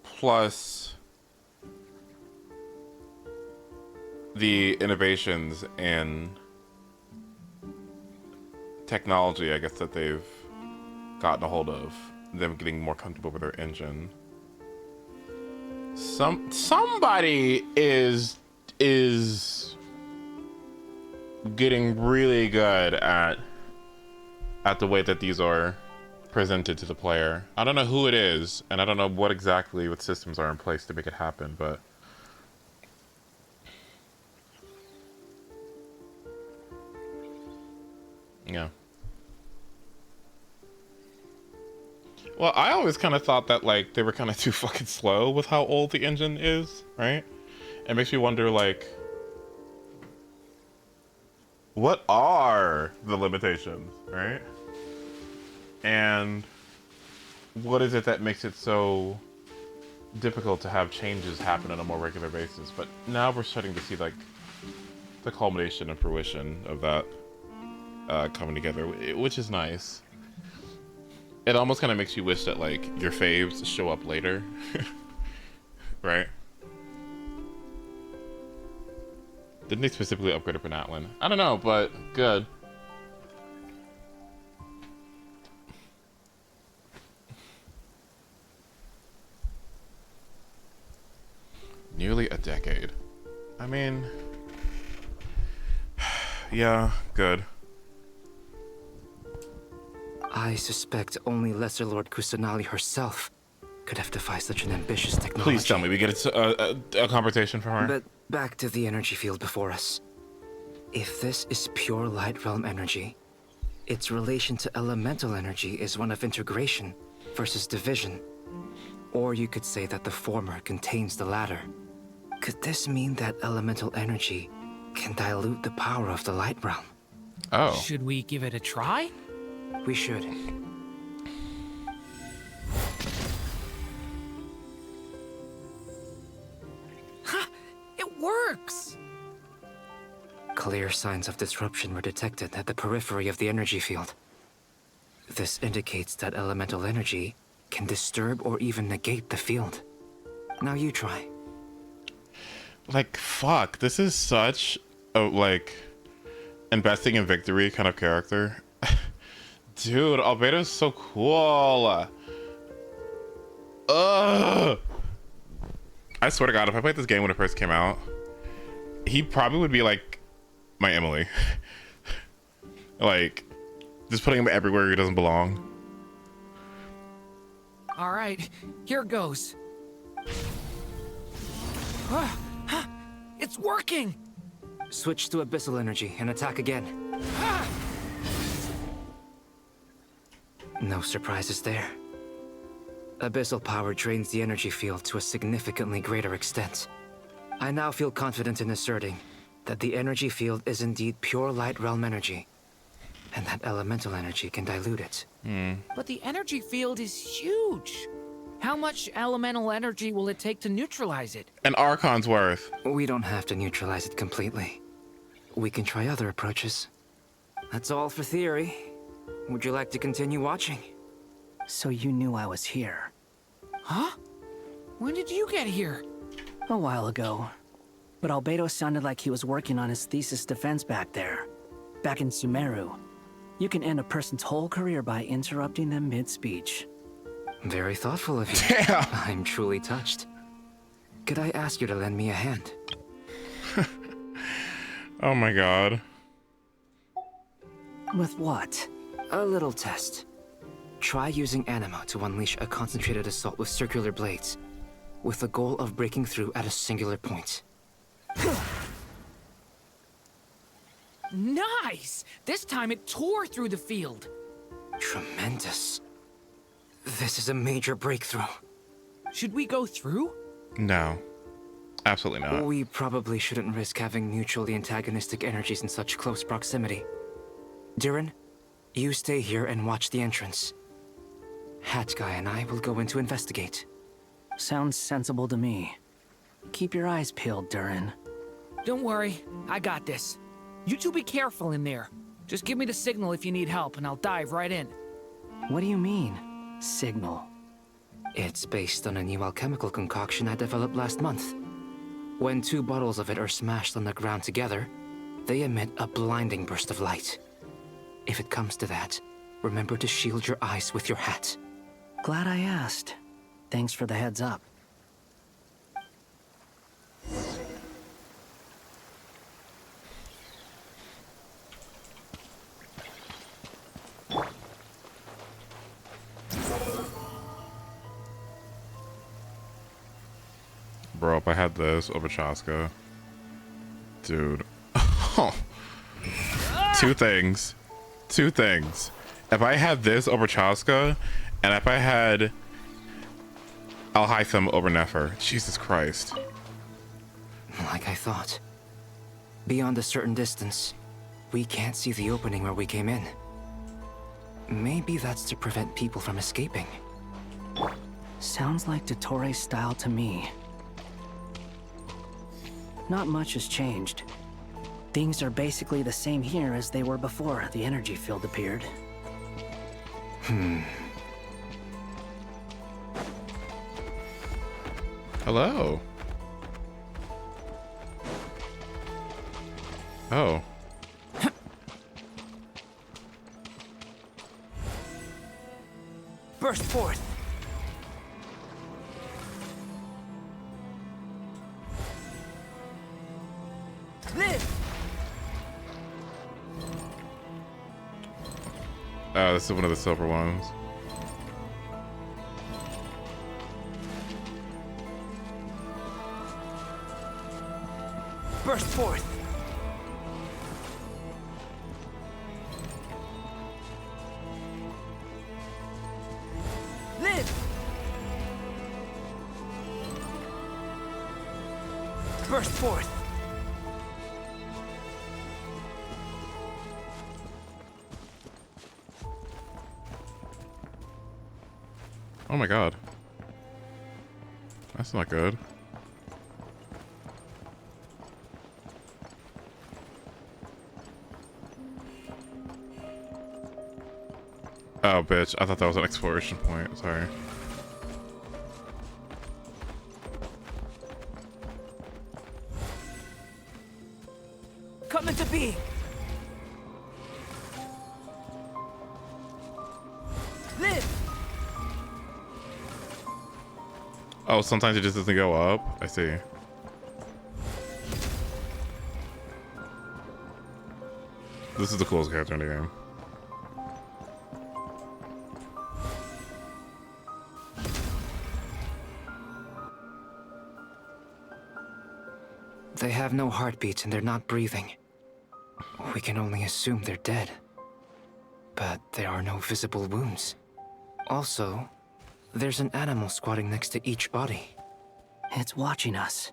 plus the innovations in technology, I guess, that they've gotten a hold of, them getting more comfortable with their engine. Somebody is getting really good at the way that these are presented to the player. I don't know who it is, and I don't know what systems are in place to make it happen, but yeah. Well, I always kind of thought that, like, they were kind of too fucking slow with how old the engine is, right? It makes me wonder, like, what are the limitations, right? And what is it that makes it so difficult to have changes happen on a more regular basis? But now we're starting to see, like, the culmination and fruition of that coming together, which is nice. It almost kind of makes you wish that, like, your faves show up later. Right? Didn't they specifically upgrade it for Natlin? I don't know, but good. Nearly a decade. I mean, yeah, good. I suspect only Lesser Lord Kusanali herself could have devised such an ambitious technology. Please tell me we get a conversation from her. But back to the energy field before us. If this is pure light realm energy, its relation to elemental energy is one of integration versus division. Or you could say that the former contains the latter. Could this mean that elemental energy can dilute the power of the light realm? Oh. Should we give it a try? We should. Ha! It works! Clear signs of disruption were detected at the periphery of the energy field. This indicates that elemental energy can disturb or even negate the field. Now you try. Like, fuck, this is such a, like, investing in victory kind of character. Dude, Albedo's so cool. Ugh. I swear to God, if I played this game when it first came out, he probably would be like my Emily. Like, just putting him everywhere he doesn't belong. All right, here goes. It's working! Switch to abyssal energy and attack again. No surprises there. Abyssal power drains the energy field to a significantly greater extent. I now feel confident in asserting that the energy field is indeed pure light realm energy, and that elemental energy can dilute it. But the energy field is huge. How much elemental energy will it take to neutralize it? An Archon's worth. We don't have to neutralize it completely. We can try other approaches. That's all for theory. Would you like to continue watching? So you knew I was here? Huh? When did you get here? A while ago. But Albedo sounded like he was working on his thesis defense back there. Back in Sumeru. You can end a person's whole career by interrupting them mid-speech. Very thoughtful of you. Damn. I'm truly touched. Could I ask you to lend me a hand? Oh my God. With what? A little test. Try using Anima to unleash a concentrated assault with circular blades, with the goal of breaking through at a singular point. Nice! This time it tore through the field. Tremendous. This is a major breakthrough. Should we go through? No. Absolutely not. We probably shouldn't risk having mutually antagonistic energies in such close proximity. Durin, you stay here and watch the entrance. Hat Guy and I will go in to investigate. Sounds sensible to me. Keep your eyes peeled, Durin. Don't worry, I got this. You two be careful in there. Just give me the signal if you need help and I'll dive right in. What do you mean, signal? It's based on a new alchemical concoction I developed last month. When two bottles of it are smashed on the ground together, they emit a blinding burst of light. If it comes to that, remember to shield your eyes with your hat. Glad I asked. Thanks for the heads up. Bro, if I had this over Chaska, dude. Two things. If I had this over Chaska, and if I had Al-Haytham over Nefer, Jesus Christ. Like I thought. Beyond a certain distance, we can't see the opening where we came in. Maybe that's to prevent people from escaping. Sounds like Dottore style to me. Not much has changed. Things are basically the same here as they were before the energy field appeared. Hello. Oh. Burst forth! Live! Oh, this is one of the silver ones. Burst forth! Live! Burst forth! Oh my god. That's not good. Oh, bitch. I thought that was an exploration point. Sorry. Come into being! Live! Oh, sometimes it just doesn't go up? I see. This is the coolest character in the game. They have no heartbeats and they're not breathing. We can only assume they're dead. But there are no visible wounds. Also, there's an animal squatting next to each body. It's watching us.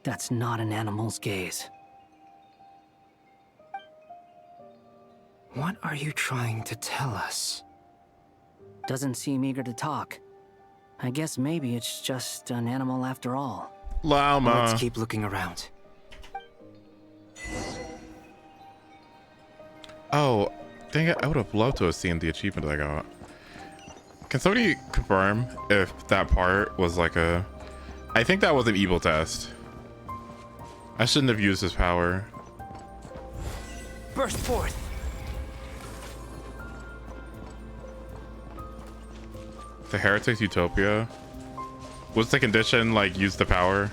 That's not an animal's gaze. What are you trying to tell us? Doesn't seem eager to talk. I guess maybe it's just an animal after all. Llama. Let's keep looking around. Oh, dang it. I would have loved to have seen the achievement that I got. Can somebody confirm if that part was like a... I think that was an evil test. I shouldn't have used his power. Burst forth! The Heretic's Utopia? What's the condition, like, use the power?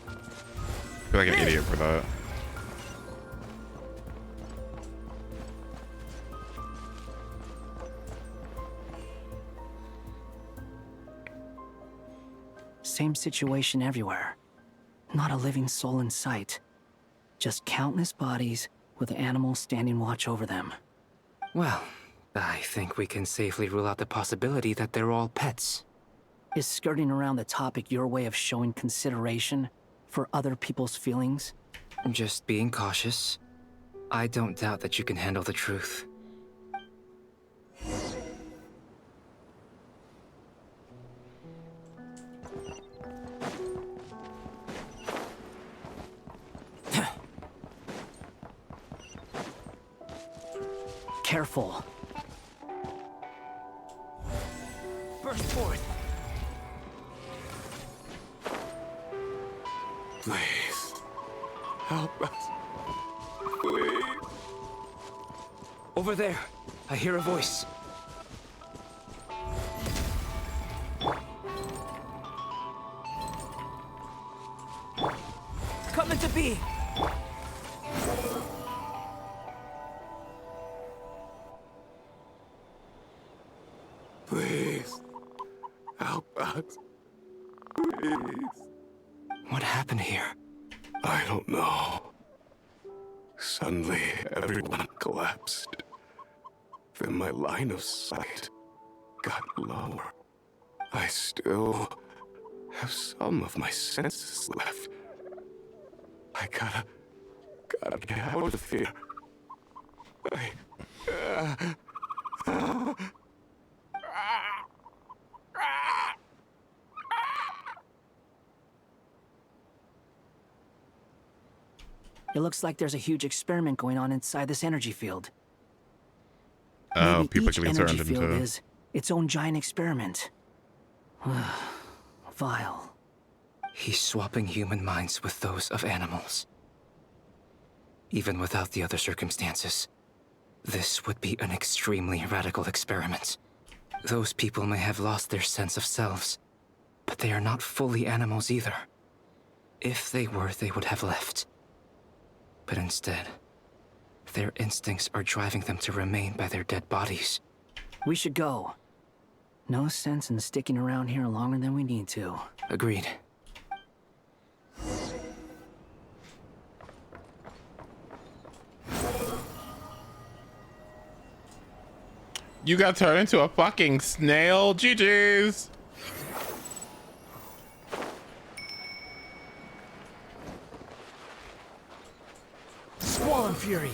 I feel like an idiot for that. Same situation everywhere. Not a living soul in sight. Just countless bodies with animals standing watch over them. Well, I think we can safely rule out the possibility that they're all pets. Is skirting around the topic your way of showing consideration for other people's feelings? Just being cautious. I don't doubt that you can handle the truth. Careful. Burst forth. Please. Help us. Please. Over there. I hear a voice. Come into being. Please. Help us. Please. What happened here? I don't know. Suddenly, everyone collapsed. Then my line of sight got lower. I still have some of my senses left. I gotta get out of here. It looks like there's a huge experiment going on inside this energy field. Oh, Maybe people each can be energy turned field into. is its own giant experiment. Vile. He's swapping human minds with those of animals. Even without the other circumstances, this would be an extremely radical experiment. Those people may have lost their sense of selves, but they are not fully animals either. If they were, they would have left. But instead, their instincts are driving them to remain by their dead bodies. We should go. No sense in sticking around here longer than we need to. Agreed. You got turned into a fucking snail. GG's. Swollen Fury.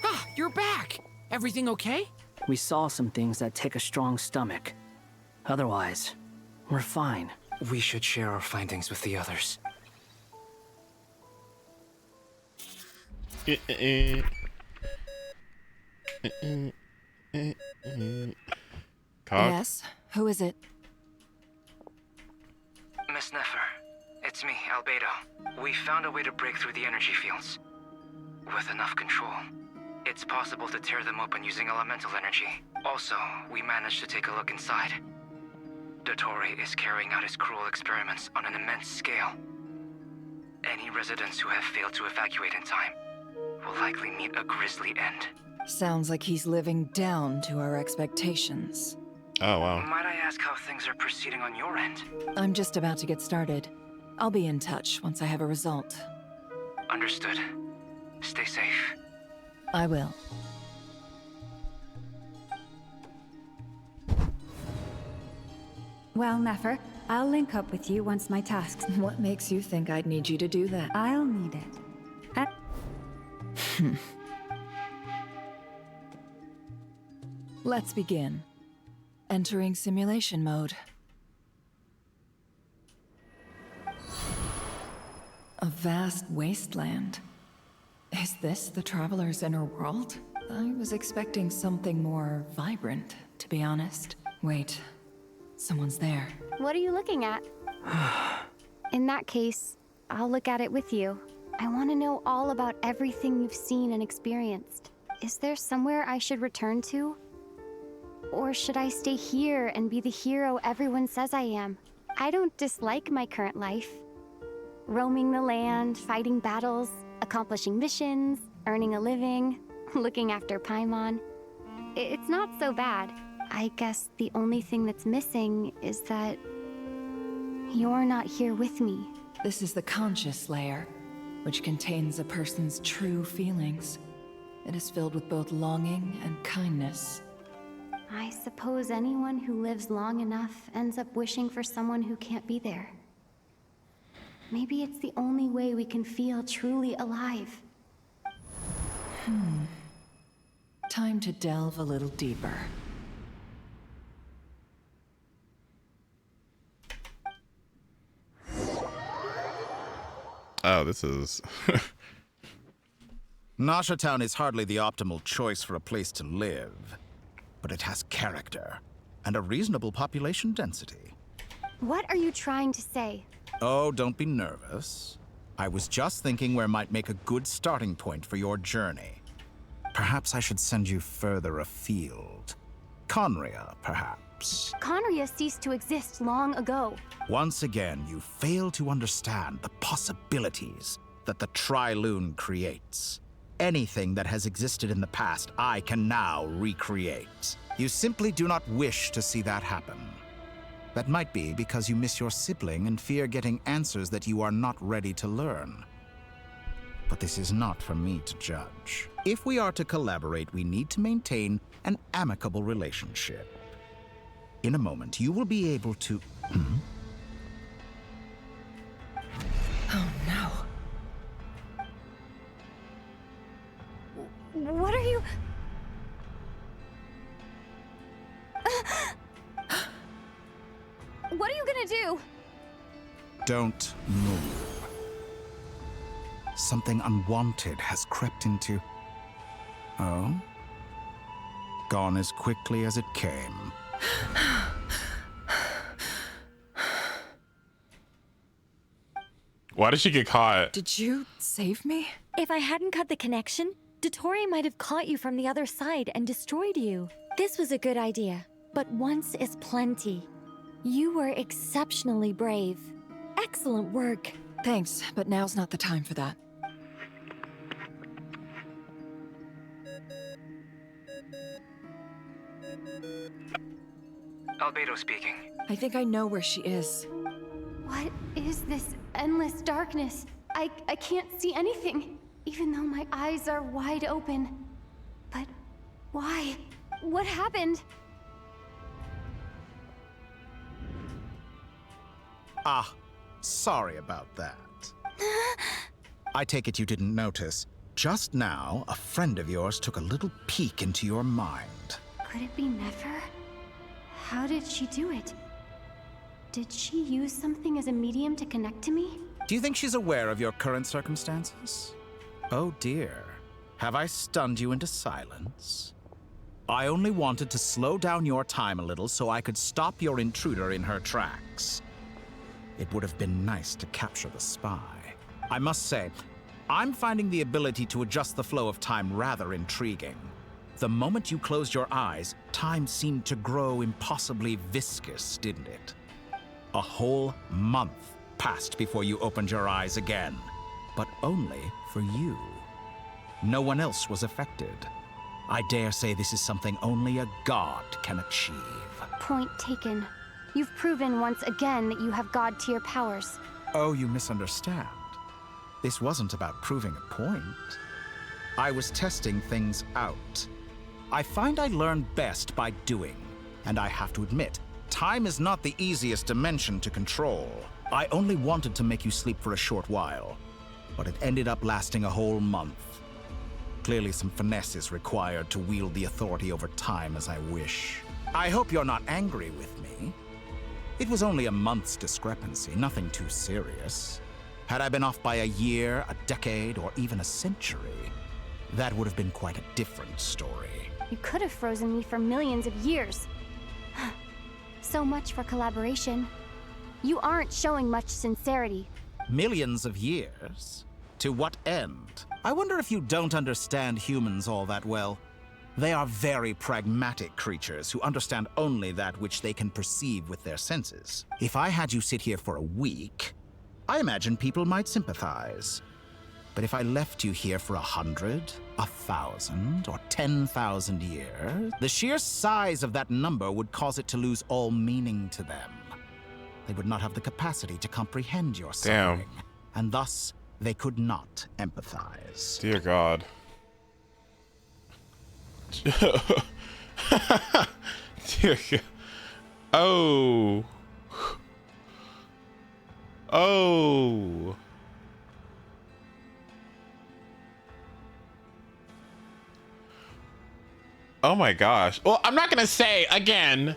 Ah, you're back. Everything okay? We saw some things that take a strong stomach. Otherwise, we're fine. We should share our findings with the others. Yes? Who is it? Miss Neffer, it's me, Albedo. We found a way to break through the energy fields. With enough control, it's possible to tear them open using elemental energy. Also, we managed to take a look inside. Dottore is carrying out his cruel experiments on an immense scale. Any residents who have failed to evacuate in time will likely meet a grisly end. Sounds like he's living down to our expectations. Oh, wow. Might I ask how things are proceeding on your end? I'm just about to get started. I'll be in touch once I have a result. Understood. Stay safe. I will. Well, Neffer, I'll link up with you once my tasks... What makes you think I'd need you to do that? I'll need it. Let's begin. Entering simulation mode. A vast wasteland. Is this the Traveler's inner world? I was expecting something more vibrant, to be honest. Wait, someone's there. What are you looking at? In that case, I'll look at it with you. I want to know all about everything you've seen and experienced. Is there somewhere I should return to? Or should I stay here and be the hero everyone says I am? I don't dislike my current life. Roaming the land, fighting battles, accomplishing missions, earning a living, looking after Paimon. It's not so bad. I guess the only thing that's missing is that you're not here with me. This is the conscious layer, which contains a person's true feelings. It is filled with both longing and kindness. I suppose anyone who lives long enough ends up wishing for someone who can't be there. Maybe it's the only way we can feel truly alive. Time to delve a little deeper. Oh, this is... Nasha Town is hardly the optimal choice for a place to live. but it has character and a reasonable population density. What are you trying to say? Oh, don't be nervous. I was just thinking where might make a good starting point for your journey. Perhaps I should send you further afield. Conria, perhaps. Conria ceased to exist long ago. Once again, you fail to understand the possibilities that the Trilune creates. Anything that has existed in the past, I can now recreate. You simply do not wish to see that happen. That might be because you miss your sibling and fear getting answers that you are not ready to learn. But this is not for me to judge. If we are to collaborate, we need to maintain an amicable relationship. In a moment, you will be able to... Oh no. What are you... What are you gonna do? Don't move. Something unwanted has crept into... Oh? Gone as quickly as it came. Why did she get caught? Did you save me? If I hadn't cut the connection, Dottore might have caught you from the other side and destroyed you. This was a good idea, but once is plenty. You were exceptionally brave. Excellent work. Thanks, but now's not the time for that. Albedo speaking. I think I know where she is. What is this endless darkness? I can't see anything, even though my eyes are wide open. But why? What happened? Ah, sorry about that. I take it you didn't notice. Just now, a friend of yours took a little peek into your mind. Could it be Nefer? How did she do it? Did she use something as a medium to connect to me? Do you think she's aware of your current circumstances? Oh dear. Have I stunned you into silence? I only wanted to slow down your time a little so I could stop your intruder in her tracks. It would have been nice to capture the spy. I must say, I'm finding the ability to adjust the flow of time rather intriguing. The moment you closed your eyes, time seemed to grow impossibly viscous, didn't it? A whole month passed before you opened your eyes again, but only for you. No one else was affected. I dare say this is something only a god can achieve. Point taken. You've proven once again that you have god-tier powers. Oh, you misunderstand. This wasn't about proving a point. I was testing things out. I find I learn best by doing, and I have to admit, time is not the easiest dimension to control. I only wanted to make you sleep for a short while, but it ended up lasting a whole month. Clearly some finesse is required to wield the authority over time as I wish. I hope you're not angry with me. It was only a month's discrepancy, nothing too serious. Had I been off by a year, a decade, or even a century, that would have been quite a different story. You could have frozen me for millions of years. So much for collaboration. You aren't showing much sincerity. Millions of years? To what end? I wonder if you don't understand humans all that well. They are very pragmatic creatures who understand only that which they can perceive with their senses. If I had you sit here for a week, I imagine people might sympathize. But if I left you here for 100, 1,000, or 10,000 years, the sheer size of that number would cause it to lose all meaning to them. They would not have the capacity to comprehend your suffering, and thus they could not empathize. Dear God. Dear God. Oh. Oh. Oh my gosh. Well, I'm not gonna say again,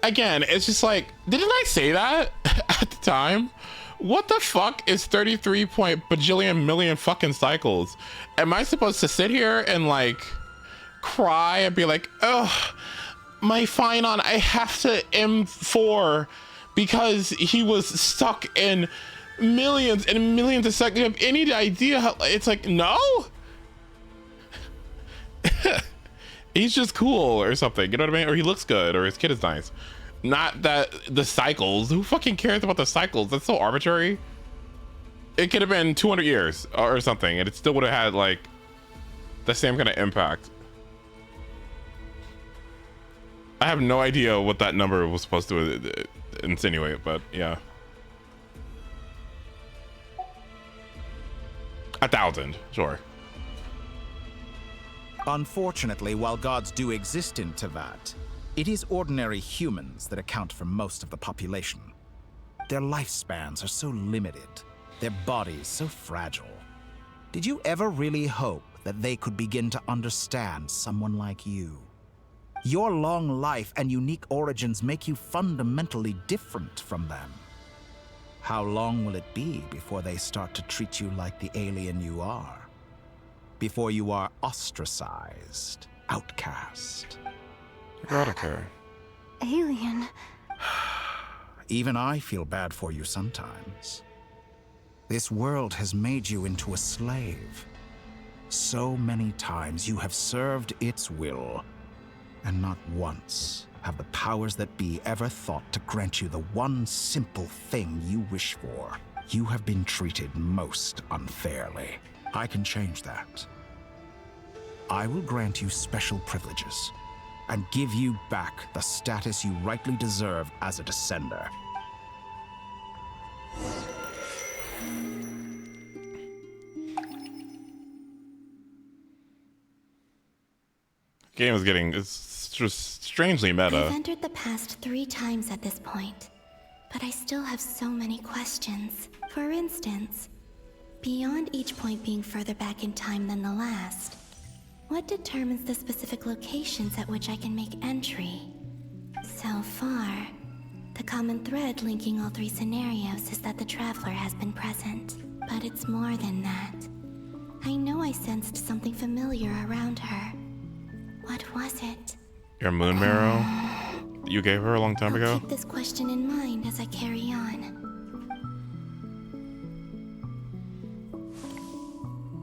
it's just like, didn't I say that at the time? What the fuck is 33 point bajillion million fucking cycles? Am I supposed to sit here and like cry and be like, oh, my Phynon, I have to M4 because he was stuck in millions and millions of seconds. You have any idea how it's like, no? He's just cool or something, you know what I mean? Or he looks good, or his kid is nice. Not that the cycles, who fucking cares about the cycles? That's so arbitrary. It could have been 200 years or something, and it still would have had like the same kind of impact. I have no idea what that number was supposed to insinuate, but yeah. 1,000, sure. Unfortunately, while gods do exist in Teyvat, it is ordinary humans that account for most of the population. Their lifespans are so limited, their bodies so fragile. Did you ever really hope that they could begin to understand someone like you? Your long life and unique origins make you fundamentally different from them. How long will it be before they start to treat you like the alien you are? Before you are ostracized, outcast? Erotica. Alien. Even I feel bad for you sometimes. This world has made you into a slave. So many times you have served its will, and not once have the powers that be ever thought to grant you the one simple thing you wish for. You have been treated most unfairly. I can change that. I will grant you special privileges and give you back the status you rightly deserve as a descender. Game is getting, it's just strangely meta. I've entered the past 3 times at this point, but I still have so many questions. For instance, beyond each point being further back in time than the last, what determines the specific locations at which I can make entry? So far, the common thread linking all 3 scenarios is that the Traveler has been present. But it's more than that. I know I sensed something familiar around her. What was it? Your moon marrow you gave her a long time ago? Keep this question in mind as I carry on.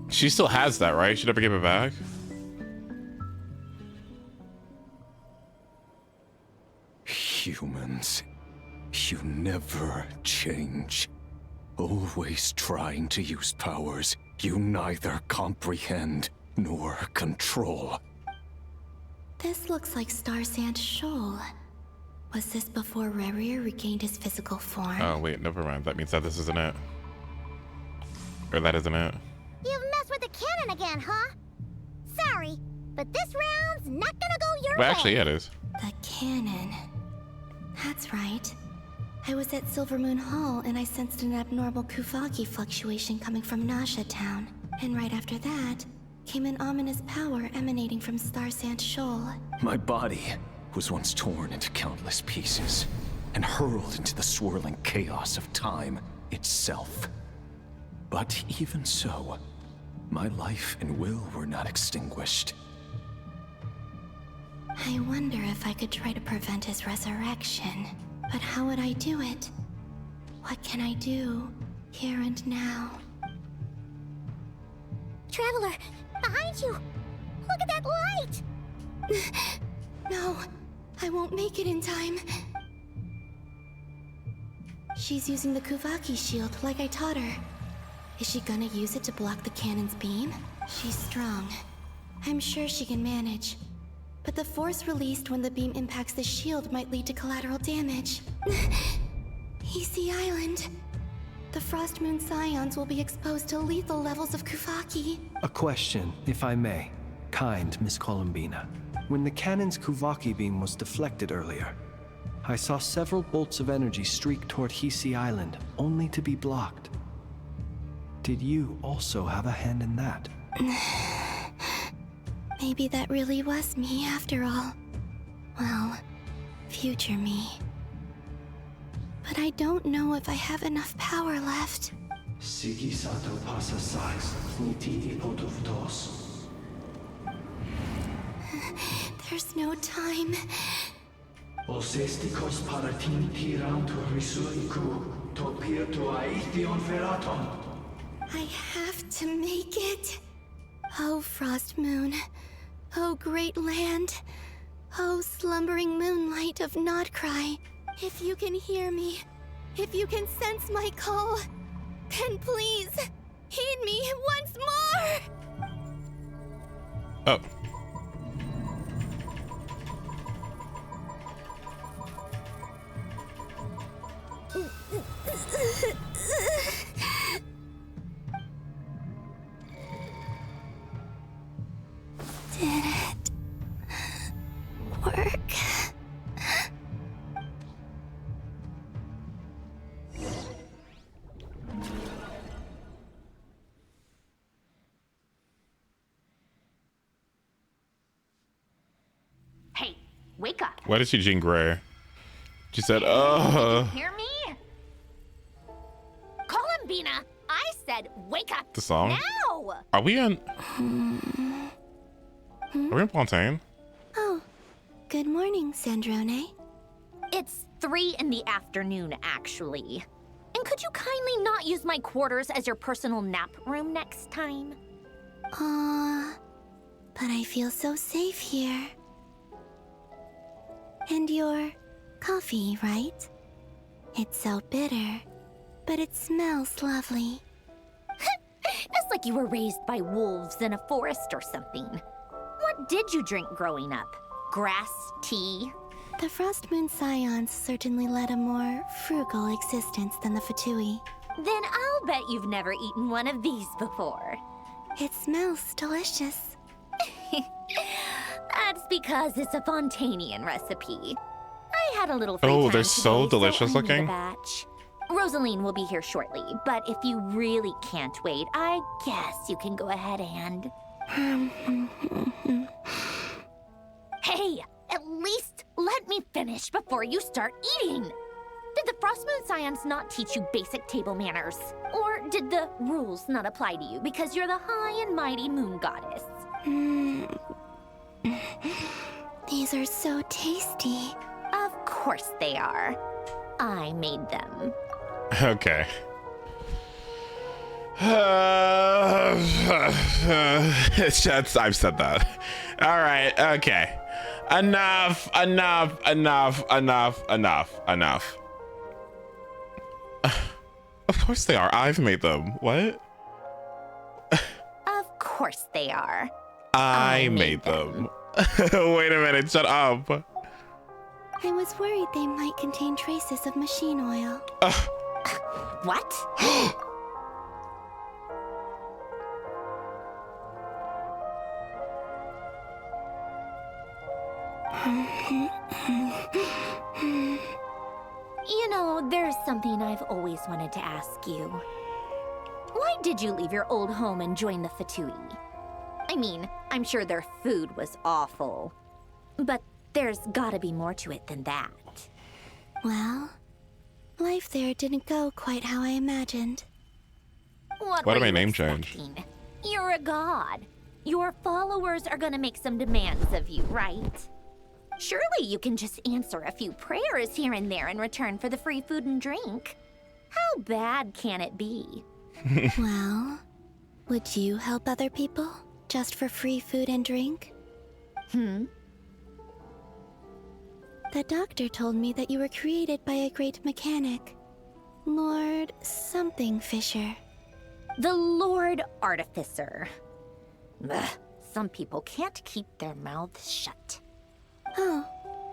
She still has that, right? She never gave it back? Humans, you never change. Always trying to use powers you neither comprehend nor control. This looks like Star Sand Shoal. Was this before Rerir regained his physical form? Oh wait, never mind. That means that this isn't it. Or that isn't it. You've messed with the cannon again, huh? Sorry, but this round's not gonna go your way. Well, actually, yeah, it is. The cannon. That's right. I was at Silver Moon Hall and I sensed an abnormal Kuvaki fluctuation coming from Nasha Town. And right after that, came an ominous power emanating from Star Sand Shoal. My body was once torn into countless pieces and hurled into the swirling chaos of time itself. But even so, my life and will were not extinguished. I wonder if I could try to prevent his resurrection. But how would I do it? What can I do, here and now? Traveler, behind you! Look at that light! No, I won't make it in time. She's using the Kuvaki shield like I taught her. Is she gonna use it to block the cannon's beam? She's strong. I'm sure she can manage. But the force released when the beam impacts the shield might lead to collateral damage. EC Island. The Frost Moon Scions will be exposed to lethal levels of Kuvaki. A question, if I may. Kind Miss Columbina. When the cannon's Kuvaki beam was deflected earlier, I saw several bolts of energy streak toward Hisi Island, only to be blocked. Did you also have a hand in that? Maybe that really was me after all. Well, future me. But I don't know if I have enough power left. There's no time. Osestikos paratin tiran to risuiku, to pir to aithion feraton. I have to make it. Oh, Frost Moon. Oh, great land. Oh, slumbering moonlight of Nodcry. If you can hear me, if you can sense my call, then please, heed me once more! Oh. Did it work? Hey, wake up. Why did she Jean Grey? She said, Did you hear me? Columbina, I said wake up. The song? Now! Are we in... Are we in Fontaine? Oh, good morning, Sandrone. It's 3 in the afternoon, actually. And could you kindly not use my quarters as your personal nap room next time? But I feel so safe here. And your coffee, right? It's so bitter, but it smells lovely. It's like you were raised by wolves in a forest or something. What did you drink growing up? Grass tea? The Frost Moon Scions certainly led a more frugal existence than the Fatui. Then I'll bet you've never eaten one of these before. It smells delicious. That's because it's a Fontanian recipe. I had a little free time Oh, they're today, so delicious I made a looking. batch. Rosaline will be here shortly, but if you really can't wait, I guess you can go ahead and... Hey, at least let me finish before you start eating. Did the Frost Moon Scions not teach you basic table manners? Or did the rules not apply to you because you're the high and mighty moon goddess? These are so tasty. Of course they are. I made them. Okay. I've said that. All right. Okay. Enough. Of course they are. I've made them. What? Of course they are. I made them. Wait a minute. Shut up. I was worried they might contain traces of machine oil. What? You know, there's something I've always wanted to ask you. Why did you leave your old home and join the Fatui? I mean, I'm sure their food was awful. But there's gotta be more to it than that. Well, life there didn't go quite how I imagined. What Why were did my you name change? expecting? You're a god. Your followers are gonna make some demands of you, right? Surely you can just answer a few prayers here and there in return for the free food and drink. How bad can it be? Well, would you help other people just for free food and drink? The doctor told me that you were created by a great mechanic, Lord something Fisher. The Lord Artificer. Ugh, some people can't keep their mouths shut. Oh,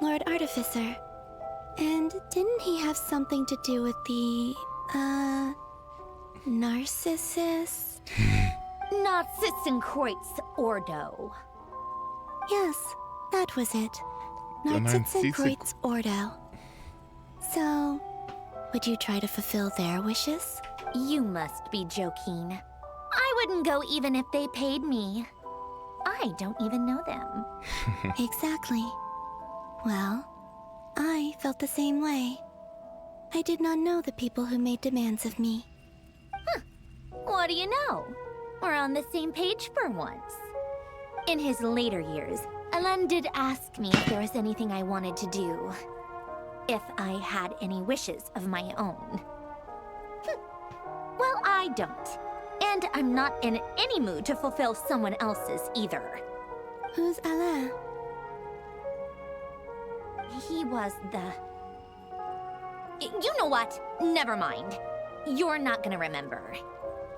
Lord Artificer. And didn't he have something to do with the, Narcissus? Narcissenkreuz Ordo. Yes, that was it. Narcissenkreuz Ordo. So, would you try to fulfill their wishes? You must be joking. I wouldn't go even if they paid me. I don't even know them. Exactly. Well, I felt the same way. I did not know the people who made demands of me. What do you know? We're on the same page for once. In his later years, Alan did ask me if there was anything I wanted to do. if I had any wishes of my own. Well, I don't. And I'm not in any mood to fulfill someone else's either. Who's Alain? He was the... You know what? Never mind. You're not gonna remember.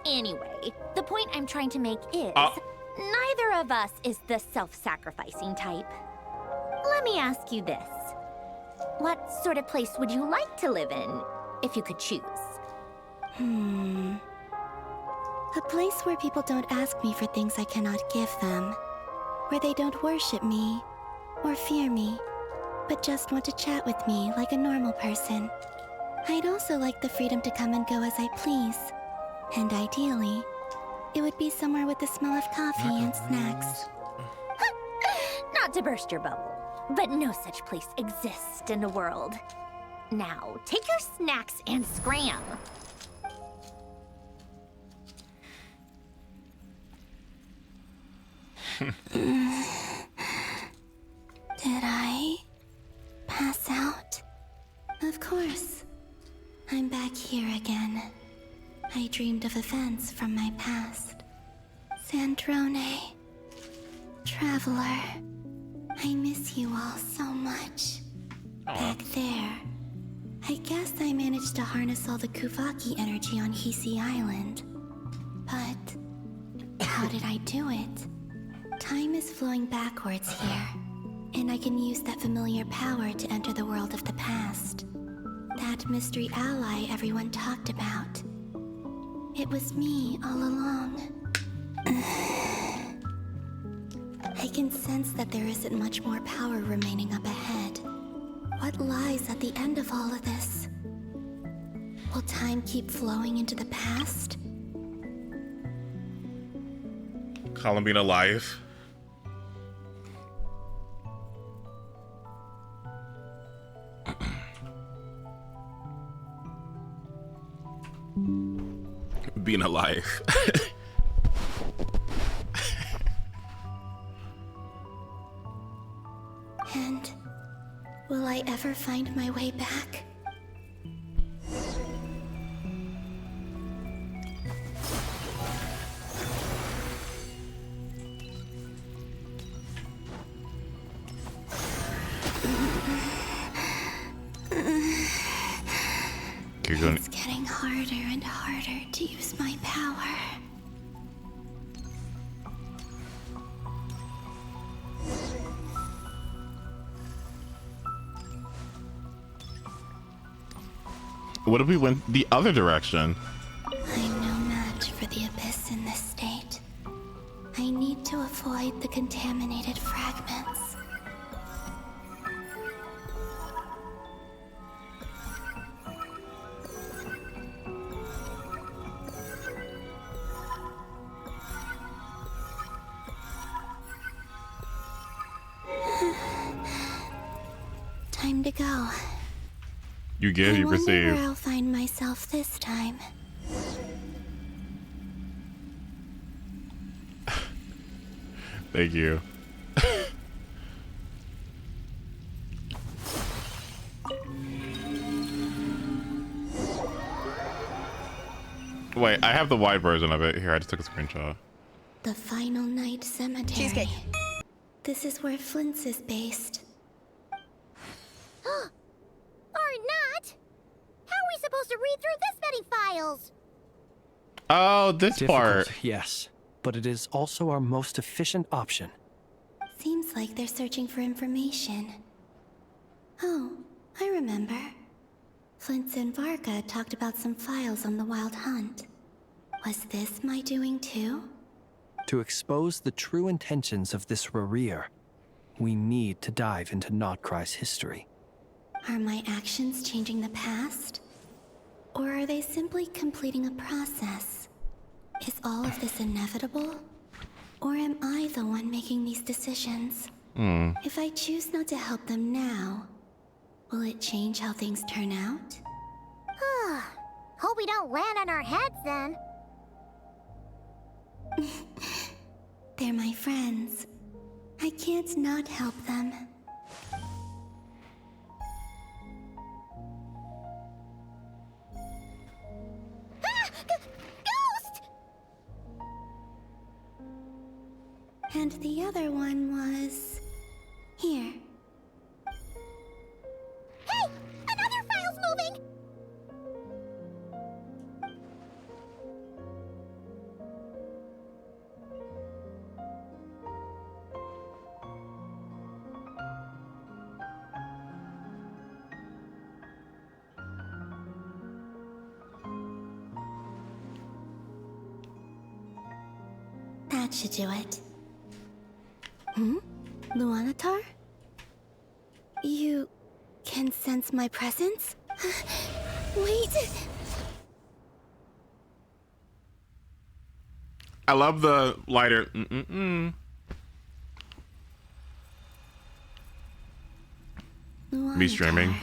Anyway, the point I'm trying to make is... neither of us is the self-sacrificing type. Let me ask you this. What sort of place would you like to live in, if you could choose? A place where people don't ask me for things I cannot give them. Where they don't worship me, or fear me, but just want to chat with me like a normal person. I'd also like the freedom to come and go as I please. And ideally, it would be somewhere with the smell of coffee and snacks. Not to burst your bubble, but no such place exists in the world. Now, take your snacks and scram. Did I pass out? Of course. I'm back here again. I dreamed of events from my past. Sandrone. Traveler. I miss you all so much. Back there. I guess I managed to harness all the Kuvaki energy on Hisi Island. But how did I do it? Time is flowing backwards here, and I can use that familiar power to enter the world of the past. That mystery ally everyone talked about. It was me all along. I can sense that there isn't much more power remaining up ahead. What lies at the end of all of this? Will time keep flowing into the past? Columbina live. Being alive. And will I ever find my way back? It's getting harder and harder to use my power. What if we went the other direction? I'm no match for the abyss in this state. I need to avoid the contaminated fragments. Time to go. You give, you I wonder receive. where I'll find myself this time. Thank you. Wait, I have the wide version of it. Here, I just took a screenshot. The Final Night Cemetery. Cheesecake. This is where Flint's is based. Or not? How are we supposed to read through this many files? Oh, this Difficult, part. yes, but it is also our most efficient option. Seems like they're searching for information. Oh, I remember. Flint's and Varga talked about some files on the Wild Hunt. Was this my doing too? To expose the true intentions of this Rerir, we need to dive into Nodcry's history. Are my actions changing the past? Or are they simply completing a process? Is all of this inevitable? Or am I the one making these decisions? If I choose not to help them now, will it change how things turn out? Hope we don't land on our heads then. They're my friends. I can't not help them. And the other one was... here. Hey! Another file's moving! That should do it. Luanatar? You can sense my presence? Wait! I love the lighter. Me streaming.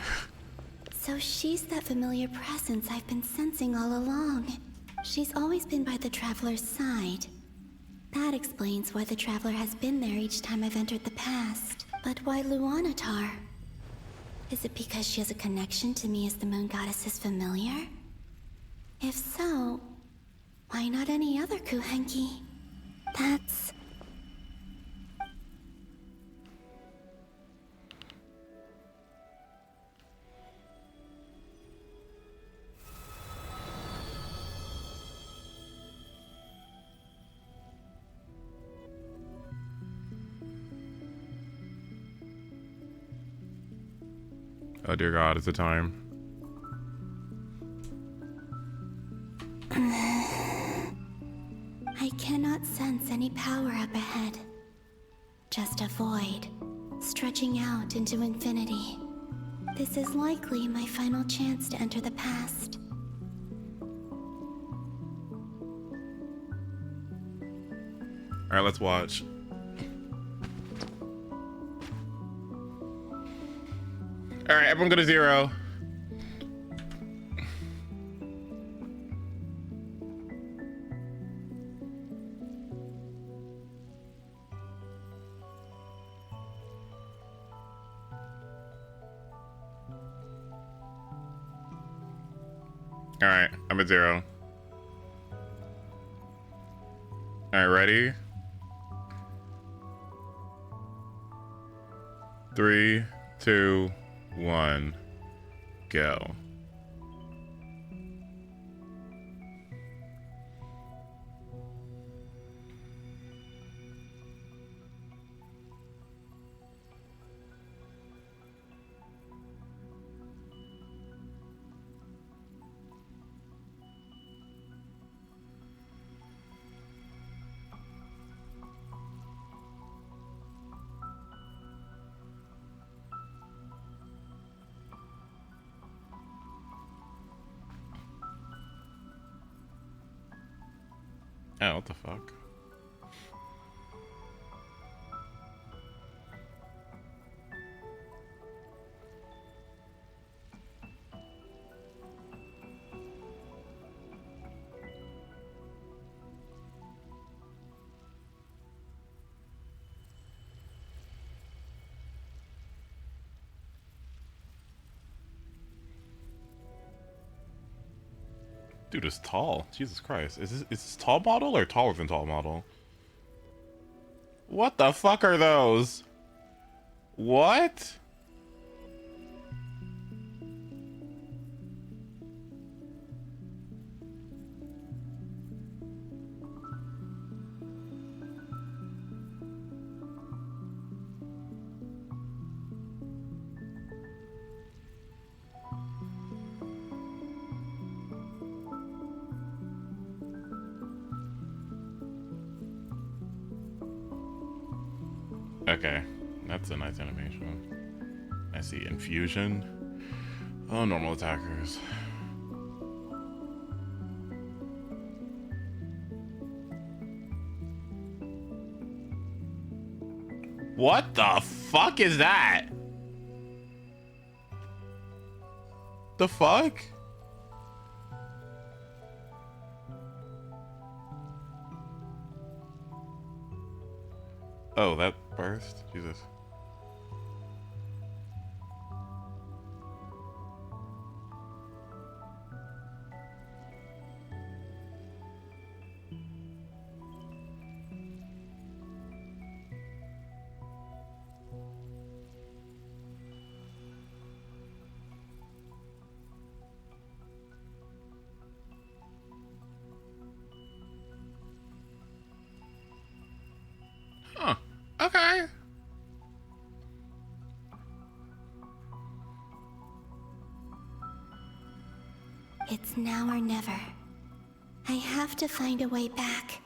So she's that familiar presence I've been sensing all along. She's always been by the Traveler's side. That explains why the Traveler has been there each time I've entered the past. But why Luanatar? Is it because she has a connection to me as the Moon Goddess's familiar? If so, why not any other Kuhenki? That's... Oh dear God, it's the time. I cannot sense any power up ahead. Just a void, stretching out into infinity. This is likely my final chance to enter the past. All right, let's watch. All right, everyone go to 0. All right, I'm at 0. All right, ready? 3, 2, 1, go. Oh, what the fuck? Dude is tall. Jesus Christ. Is this tall model or taller than tall model? What the fuck are those? What? Okay, that's a nice animation. I see infusion. Oh, normal attackers. What the fuck is that? The fuck? Oh, that burst? Jesus. Huh. Okay. It's now or never. I have to find a way back.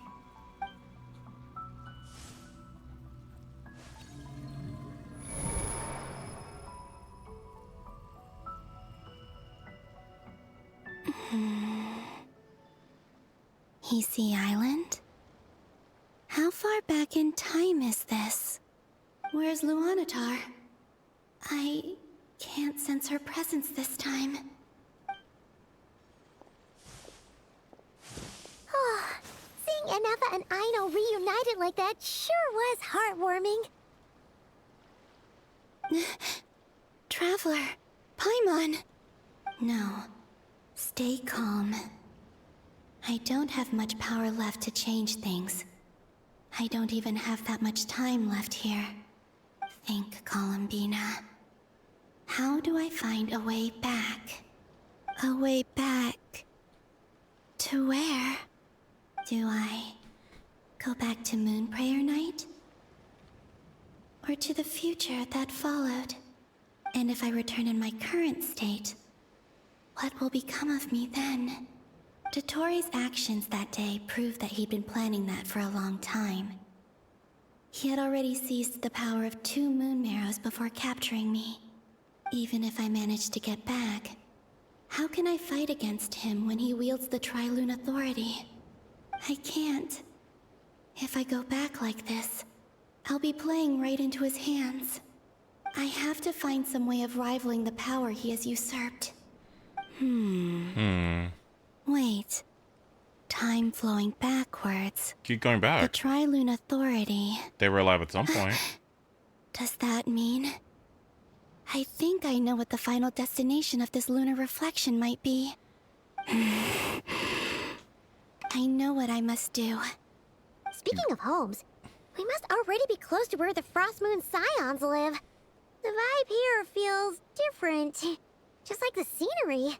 Easy Island? How far back in time is this? Where's Luanatar? I can't sense her presence this time. Oh, seeing INEFFA and Aino reunited like that sure was heartwarming. Traveler, Paimon. No, stay calm. I don't have much power left to change things. I don't even have that much time left here. Think, Columbina. How do I find a way back? A way back... to where? Do I go back to Moonprayer Night? Or to the future that followed? And if I return in my current state, what will become of me then? Dotori's actions that day proved that he'd been planning that for a long time. He had already seized the power of 2 moon marrows before capturing me. Even if I managed to get back, how can I fight against him when he wields the Tri-Lune Authority? I can't. If I go back like this, I'll be playing right into his hands. I have to find some way of rivaling the power he has usurped. Wait. Time flowing backwards. Keep going The back. Tri-Lune Authority. They were alive at some point. Does that mean... I think I know what the final destination of this lunar reflection might be. I know what I must do. Speaking of homes, we must already be close to where the Frost Moon Scions live. The vibe here feels different, just like the scenery.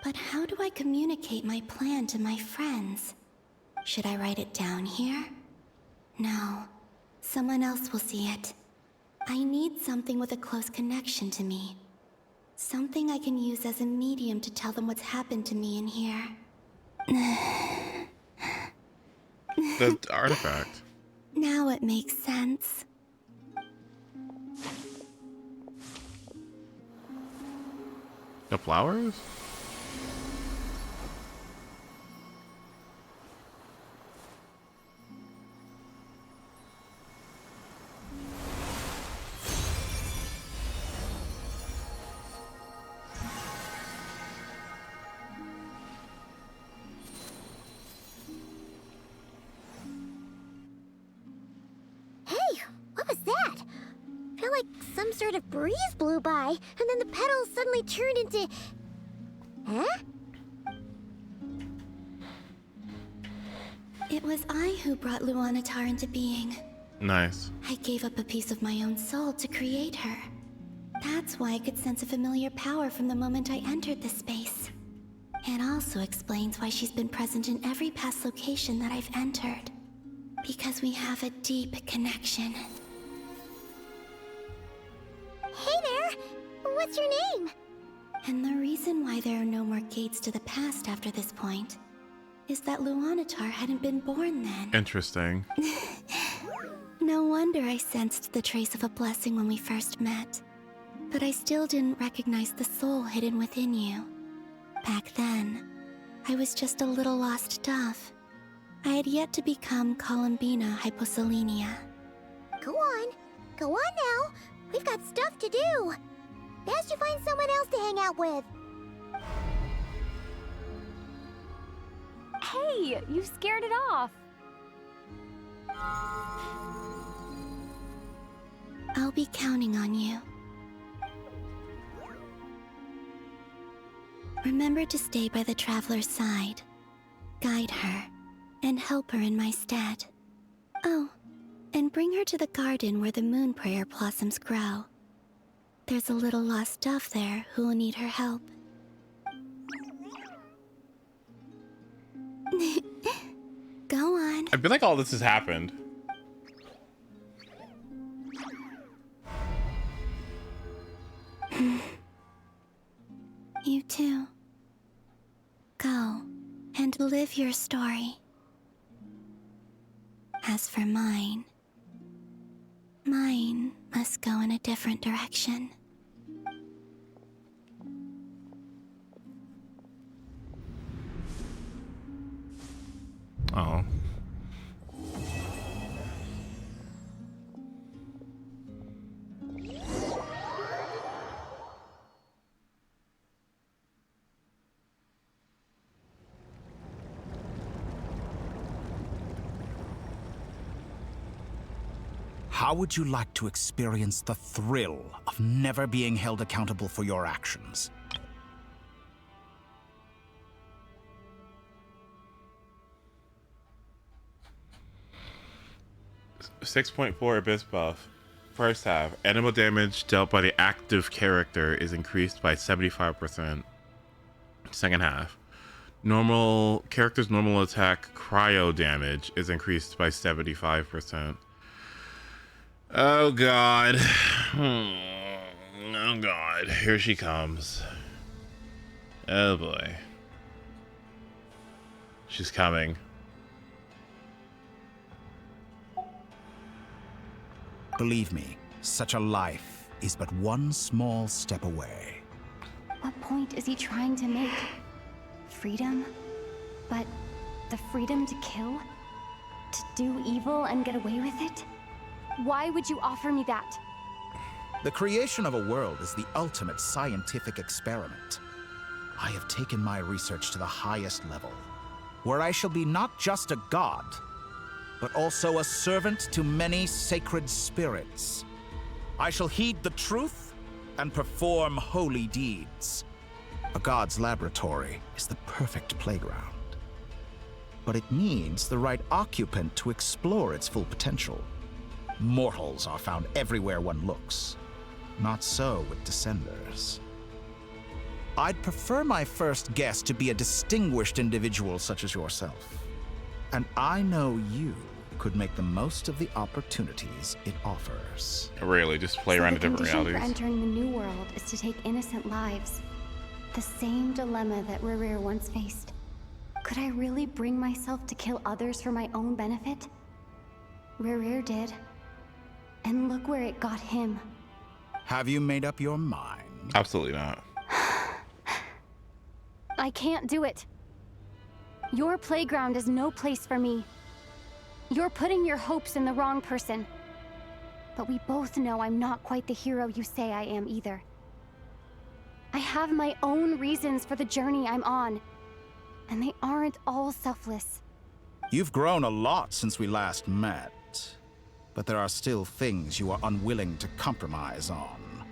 But how do I communicate my plan to my friends? Should I write it down here? No. Someone else will see it. I need something with a close connection to me. Something I can use as a medium to tell them what's happened to me in here. The artifact. Now it makes sense. The flowers? Some sort of breeze blew by, and then the petals suddenly turned into... Huh? It was I who brought Luanatar into being. Nice. I gave up a piece of my own soul to create her. That's why I could sense a familiar power from the moment I entered this space. It also explains why she's been present in every past location that I've entered. Because we have a deep connection. Hey there! What's your name? And the reason why there are no more gates to the past after this point is that Luanatar hadn't been born then. Interesting. No wonder I sensed the trace of a blessing when we first met. But I still didn't recognize the soul hidden within you. Back then, I was just a little lost dove. I had yet to become Columbina Hyposelenia. Go on now. We've got stuff to do. Best you find someone else to hang out with. Hey, you scared it off. I'll be counting on you. Remember to stay by the traveler's side, guide her, and help her in my stead. Oh, and bring her to the garden where the Moonprayer blossoms grow. There's a little lost dove there who will need her help. Go on. I feel like all this has happened. You too. Go and live your story. As for mine must go in a different direction. Oh. How would you like to experience the thrill of never being held accountable for your actions? 6.4 Abyss buff. First half, animal damage dealt by the active character is increased by 75%. Second half, character's normal attack cryo damage is increased by 75%. Oh god. Oh god, here she comes. Oh boy. She's coming. Believe me, such a life is but one small step away. What point is he trying to make? Freedom? But the freedom to kill? To do evil and get away with it? Why would you offer me that? The creation of a world is the ultimate scientific experiment. I have taken my research to the highest level, where I shall be not just a god, but also a servant to many sacred spirits. I shall heed the truth and perform holy deeds. A god's laboratory is the perfect playground. But it needs the right occupant to explore its full potential. Mortals are found everywhere one looks. Not so with Descenders. I'd prefer my first guest to be a distinguished individual such as yourself. And I know you could make the most of the opportunities it offers. Really, just play around in different realities. The condition for entering the new world is to take innocent lives. The same dilemma that Rerir once faced. Could I really bring myself to kill others for my own benefit? Rerir did. And look where it got him. Have you made up your mind? Absolutely not. I can't do it. Your playground is no place for me. You're putting your hopes in the wrong person. But we both know I'm not quite the hero you say I am either. I have my own reasons for the journey I'm on. And they aren't all selfless. You've grown a lot since we last met. But there are still things you are unwilling to compromise on.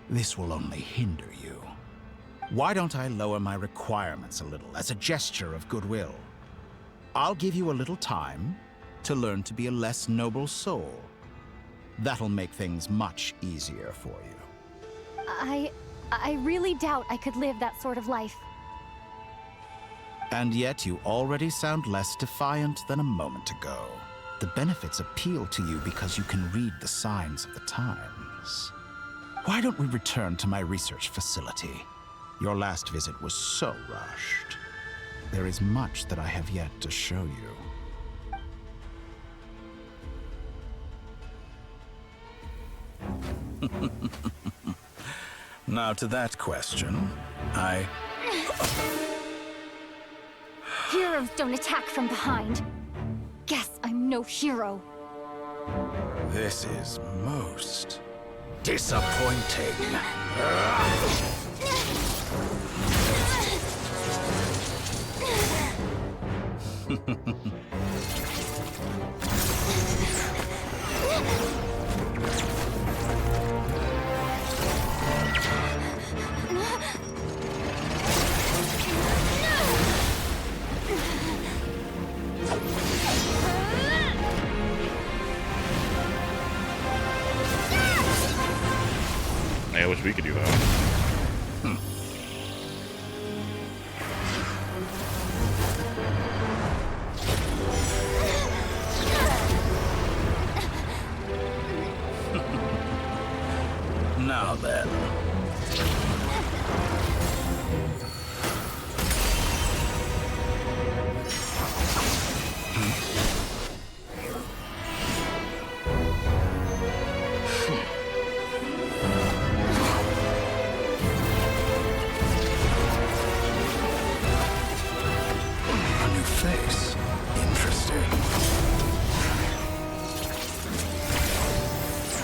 This will only hinder you. Why don't I lower my requirements a little as a gesture of goodwill? I'll give you a little time to learn to be a less noble soul. That'll make things much easier for you. I really doubt I could live that sort of life. And yet you already sound less defiant than a moment ago. The benefits appeal to you because you can read the signs of the times. Why don't we return to my research facility? Your last visit was so rushed. There is much that I have yet to show you. Now to that question, Heroes don't attack from behind. Guess I'm no hero. This is most disappointing. I wish we could do that. Now then.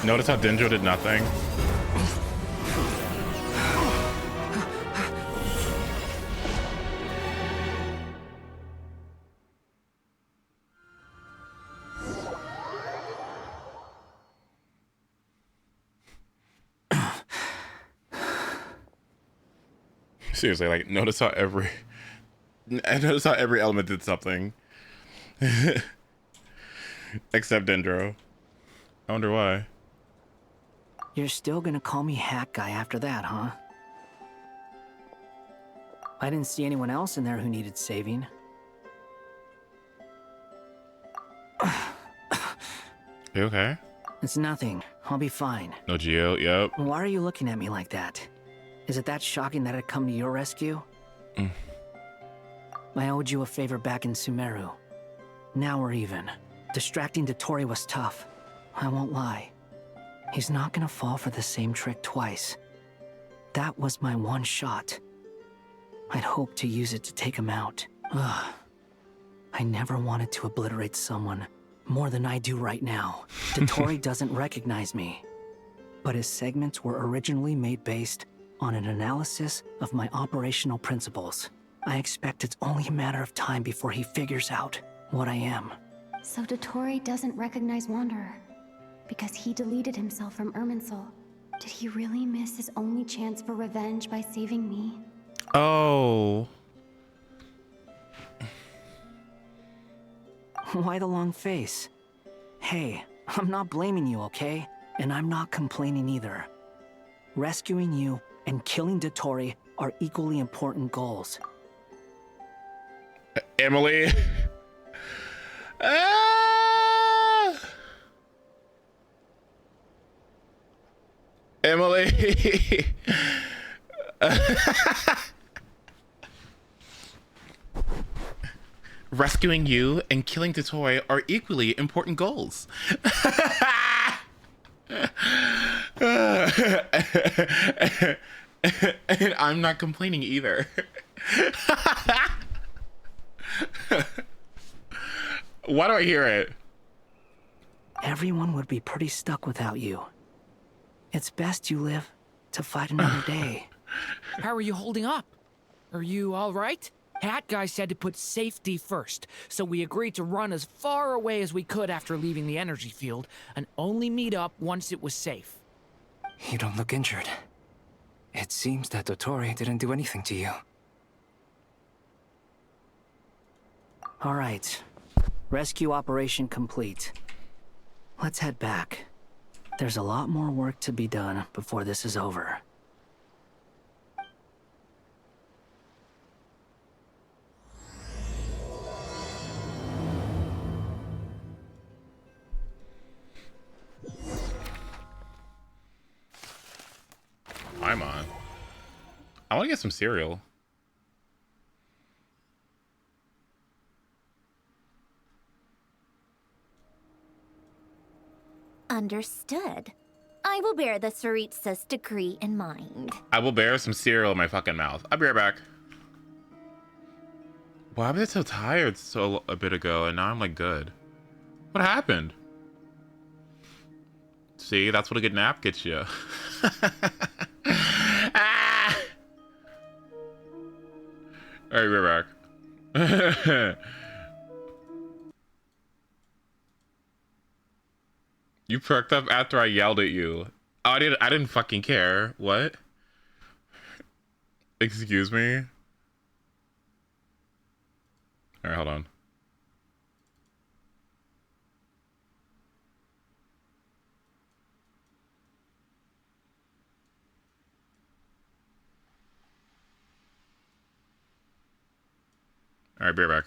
Notice how Dendro did nothing? Seriously, like, notice how every element did something. Except Dendro. I wonder why. You're still gonna call me Hat Guy after that, huh? I didn't see anyone else in there who needed saving. You okay? It's nothing. I'll be fine. No Geo, yep. Why are you looking at me like that? Is it that shocking that I'd come to your rescue? I owed you a favor back in Sumeru. Now we're even. Distracting Dotori was tough. I won't lie. He's not gonna fall for the same trick twice. That was my one shot. I'd hoped to use it to take him out. Ugh. I never wanted to obliterate someone more than I do right now. Dotori doesn't recognize me. But his segments were originally made based on an analysis of my operational principles. I expect it's only a matter of time before he figures out what I am. So Dotori doesn't recognize Wanderer because he deleted himself from Irminsul. Did he really miss his only chance for revenge by saving me? Oh. Why the long face? Hey, I'm not blaming you, okay? And I'm not complaining either. Rescuing you and killing Dotori are equally important goals. Emily. Emily. Rescuing you and killing Dotori are equally important goals. And I'm not complaining either. Why do I hear it? Everyone would be pretty stuck without you. It's best you live to fight another day. How are you holding up? Are you all right? Hat Guy said to put safety first, so we agreed to run as far away as we could after leaving the energy field and only meet up once it was safe. You don't look injured. It seems that Dotori didn't do anything to you. All right. Rescue operation complete. Let's head back. There's a lot more work to be done before this is over. I'm on. I want to get some cereal. Understood. I will bear the Tsaritsa's decree in mind. I will bear some cereal in my fucking mouth. I'll be right back. Why was I so tired a bit ago and now I'm like good? What happened? See, that's what a good nap gets you. Ah! Alright, we're back. You perked up after I yelled at you. Oh, I didn't fucking care. What? Excuse me? Alright, hold on. Alright, be right back.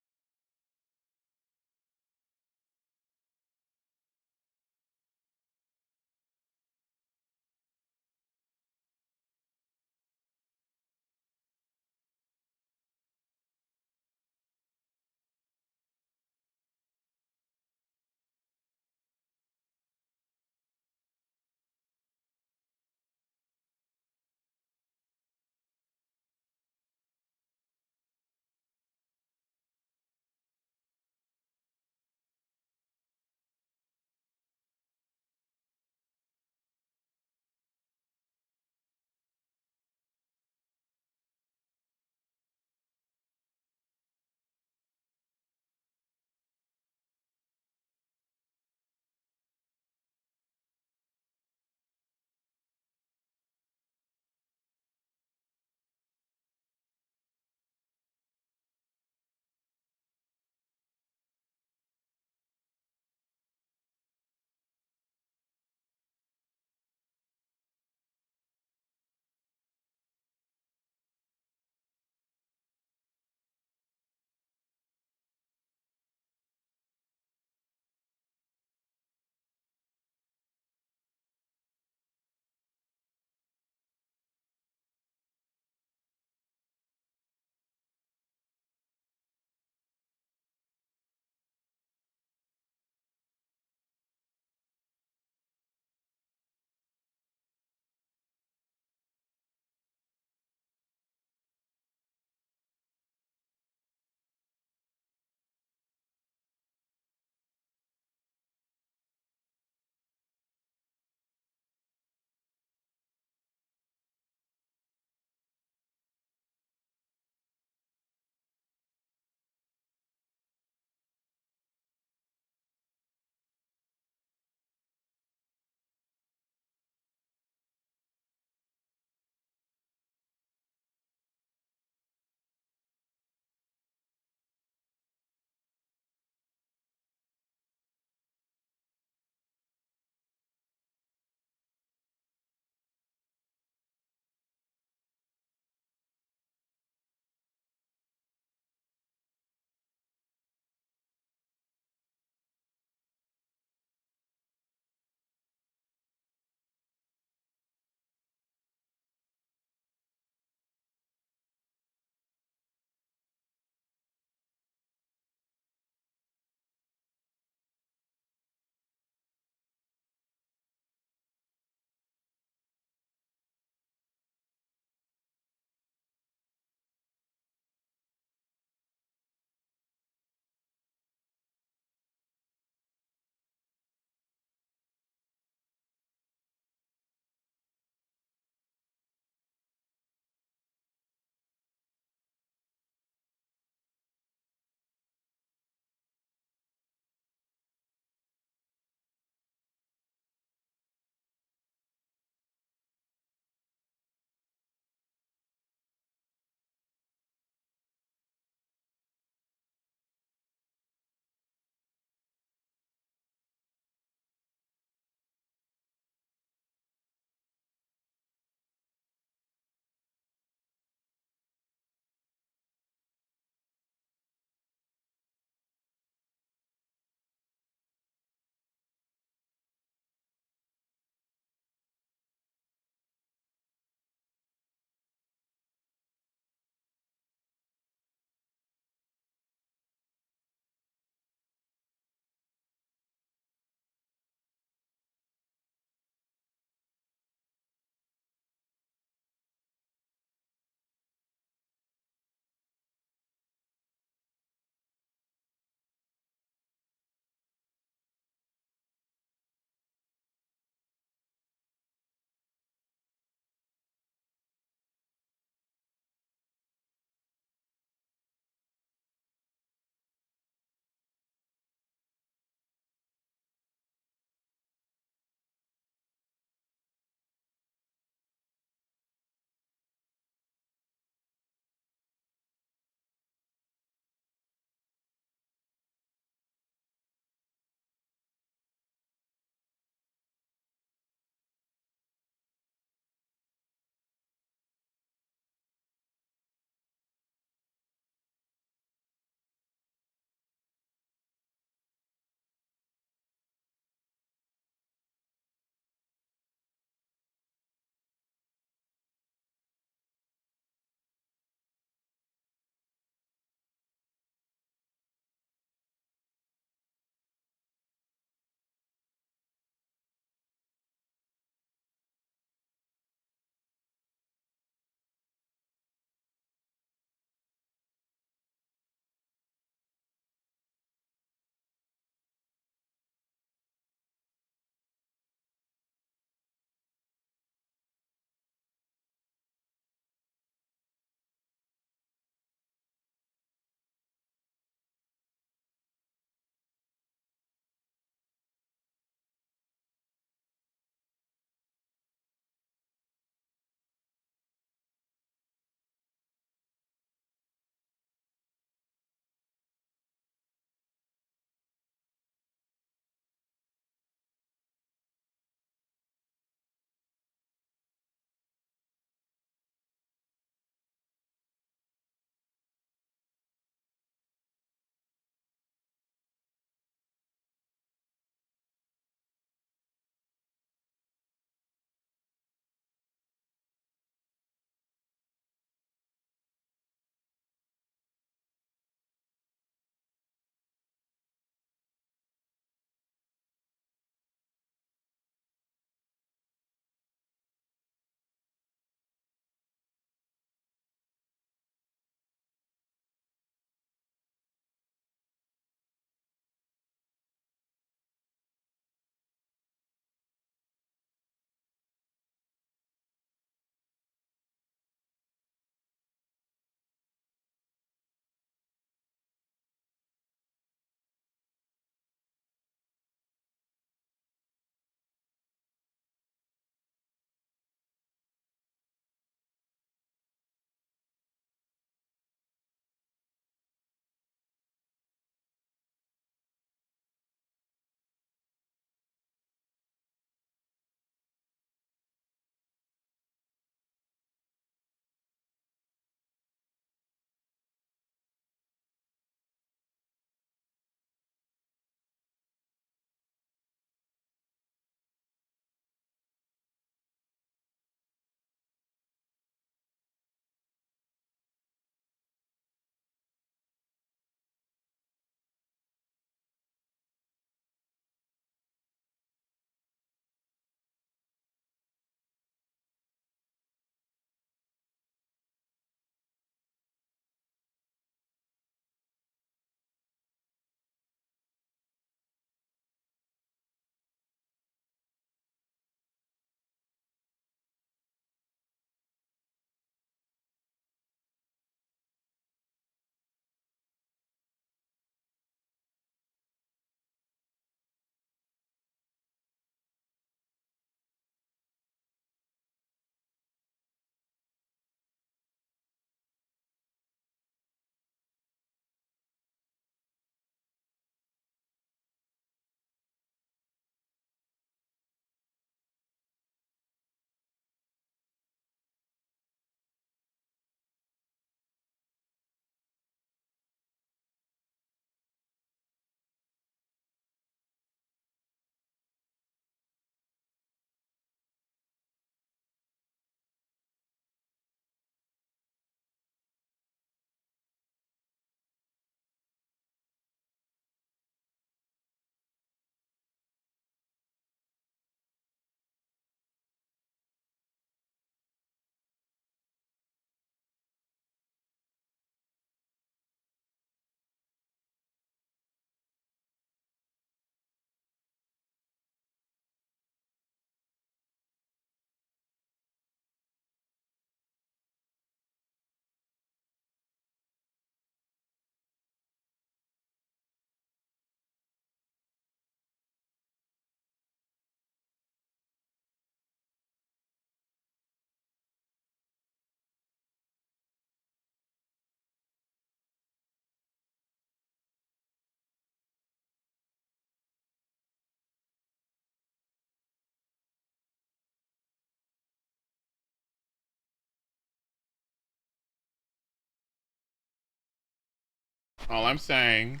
All I'm saying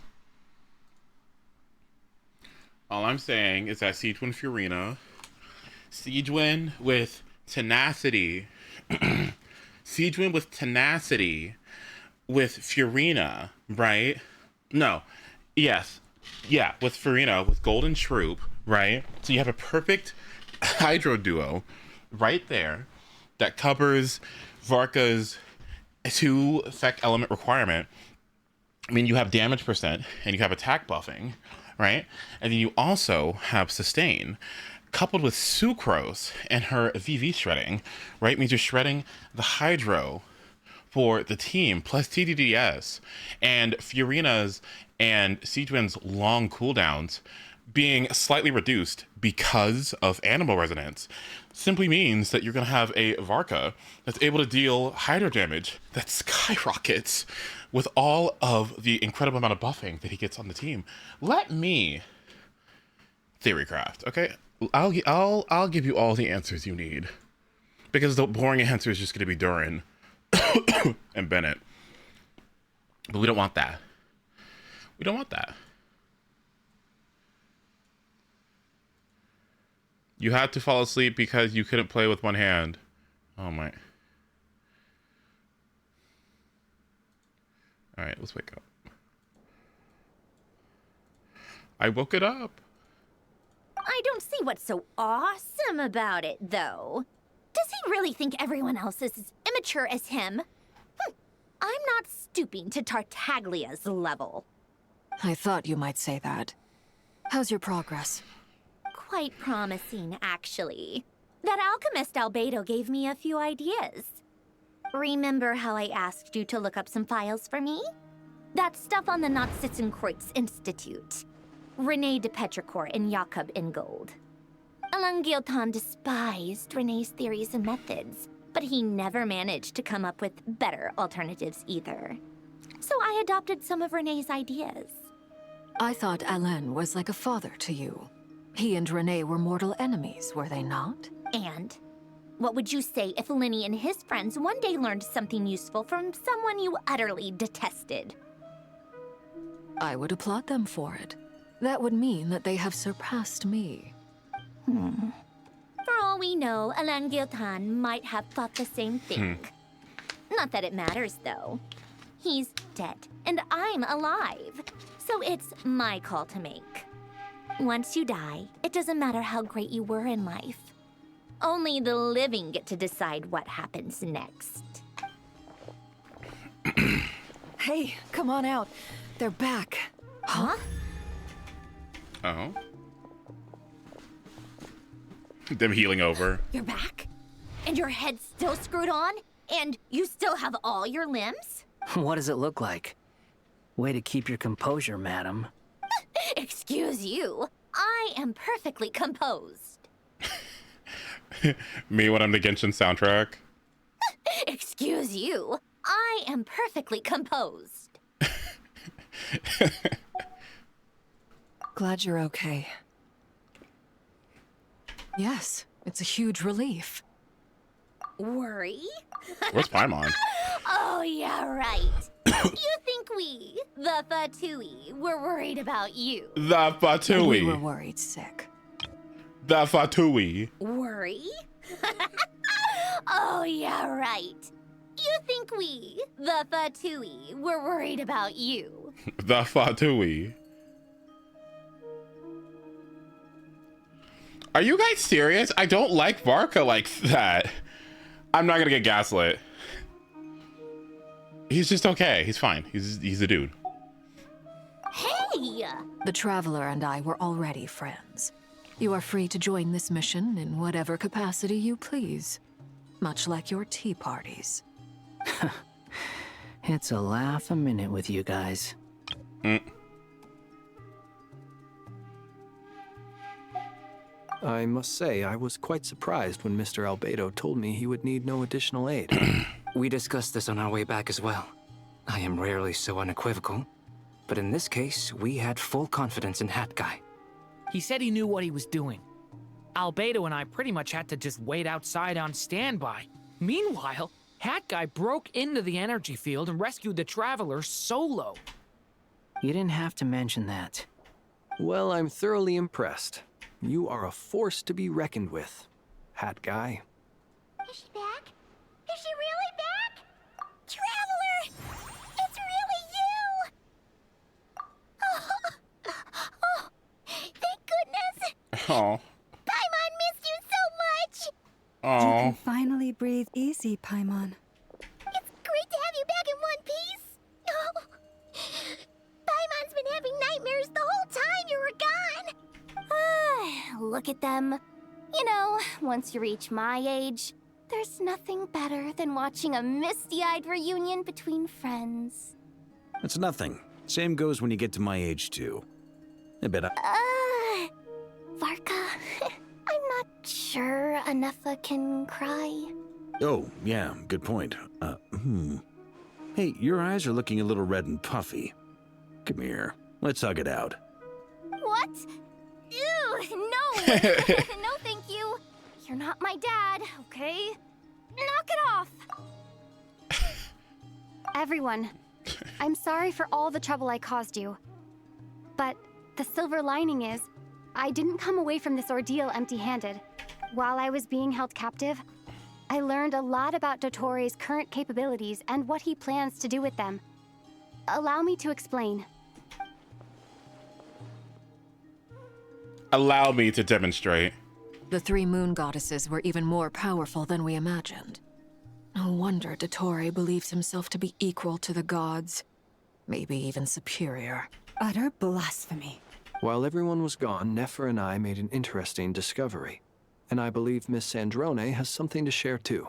is that Siegewin Furina, Siegewin with tenacity, Siegewin with tenacity, with Furina, right? No, yes, yeah, with Furina, with Golden Troop, right? So you have a perfect Hydro duo right there that covers Varka's 2 effect element requirement. I mean, you have damage percent and you have attack buffing, right? And then you also have sustain, coupled with Sucrose and her VV shredding, right? Means you're shredding the Hydro for the team, plus TDDS, and Furina's and Siegewin's long cooldowns being slightly reduced because of Animal Resonance simply means that you're going to have a Varka that's able to deal Hydro damage that skyrockets with all of the incredible amount of buffing that he gets on the team. Let me theorycraft, okay? I'll give you all the answers you need, because the boring answer is just going to be Durin and Bennett. But we don't want that. We don't want that. You had to fall asleep because you couldn't play with one hand. Oh my. All right, let's wake up. I woke it up. I don't see what's so awesome about it, though. Does he really think everyone else is as immature as him? I'm not stooping to Tartaglia's level. I thought you might say that. How's your progress? Quite promising, actually. That alchemist Albedo gave me a few ideas. Remember how I asked you to look up some files for me? That stuff on the Nazi-Kreuz Institute. René de Petrichor and Jakob Ingold. Alain Guillotin despised René's theories and methods, but he never managed to come up with better alternatives either. So I adopted some of René's ideas. I thought Alain was like a father to you. He and René were mortal enemies, were they not? And what would you say if Linny and his friends one day learned something useful from someone you utterly detested? I would applaud them for it. That would mean that they have surpassed me. For all we know, Alain Guillotin might have thought the same thing. Not that it matters, though. He's dead, and I'm alive. So it's my call to make. Once you die, it doesn't matter how great you were in life. Only the living get to decide what happens next. Hey, come on out. They're back. Huh? Oh. Them healing over. You're back? And your head's still screwed on? And you still have all your limbs? What does it look like? Way to keep your composure, madam. Excuse you. I am perfectly composed. Me when I'm the Genshin soundtrack. Excuse you. I am perfectly composed. Glad you're okay. Yes, it's a huge relief. Worry? Where's Paimon? Oh, yeah, right. You think we, the Fatui, were worried about you? The Fatui. We were worried sick. The Fatui. Worry? Oh, yeah, right. You think we, the Fatui, were worried about you? The Fatui. Are you guys serious? I don't like Varka like that. I'm not gonna get gaslit. He's just okay. He's fine. He's a dude. Hey! The Traveler and I were already friends. You are free to join this mission in whatever capacity you please. Much like your tea parties. It's a laugh a minute with you guys. I must say, I was quite surprised when Mr. Albedo told me he would need no additional aid. We discussed this on our way back as well. I am rarely so unequivocal, but in this case, we had full confidence in Hat Guy. He said he knew what he was doing. Albedo and I pretty much had to just wait outside on standby. Meanwhile, Hat Guy broke into the energy field and rescued the Traveler solo. You didn't have to mention that. Well, I'm thoroughly impressed. You are a force to be reckoned with, Hat Guy. Is she back? Is she really back? Traveler! It's really you! Oh, thank goodness! Oh. Paimon missed you so much! You Oh. can finally breathe easy, Paimon. It's great to have you back in one piece! Oh. Paimon's been having nightmares the whole time you were gone! Look at them. You know, once you reach my age, there's nothing better than watching a misty-eyed reunion between friends. It's nothing. Same goes when you get to my age, too. I bet Varka, I'm not sure INEFFA can cry. Oh, yeah, good point. Hey, your eyes are looking a little red and puffy. Come here. Let's hug it out. What? Ew, no! No, thank you. You're not my dad, okay? Knock it off! Everyone, I'm sorry for all the trouble I caused you. But the silver lining is, I didn't come away from this ordeal empty-handed. While I was being held captive, I learned a lot about Dottoro's current capabilities and what he plans to do with them. Allow me to explain. Allow me to demonstrate. The 3 moon goddesses were even more powerful than we imagined. No wonder Dottore believes himself to be equal to the gods. Maybe even superior. Utter blasphemy. While everyone was gone, Nefer and I made an interesting discovery. And I believe Miss Sandrone has something to share too.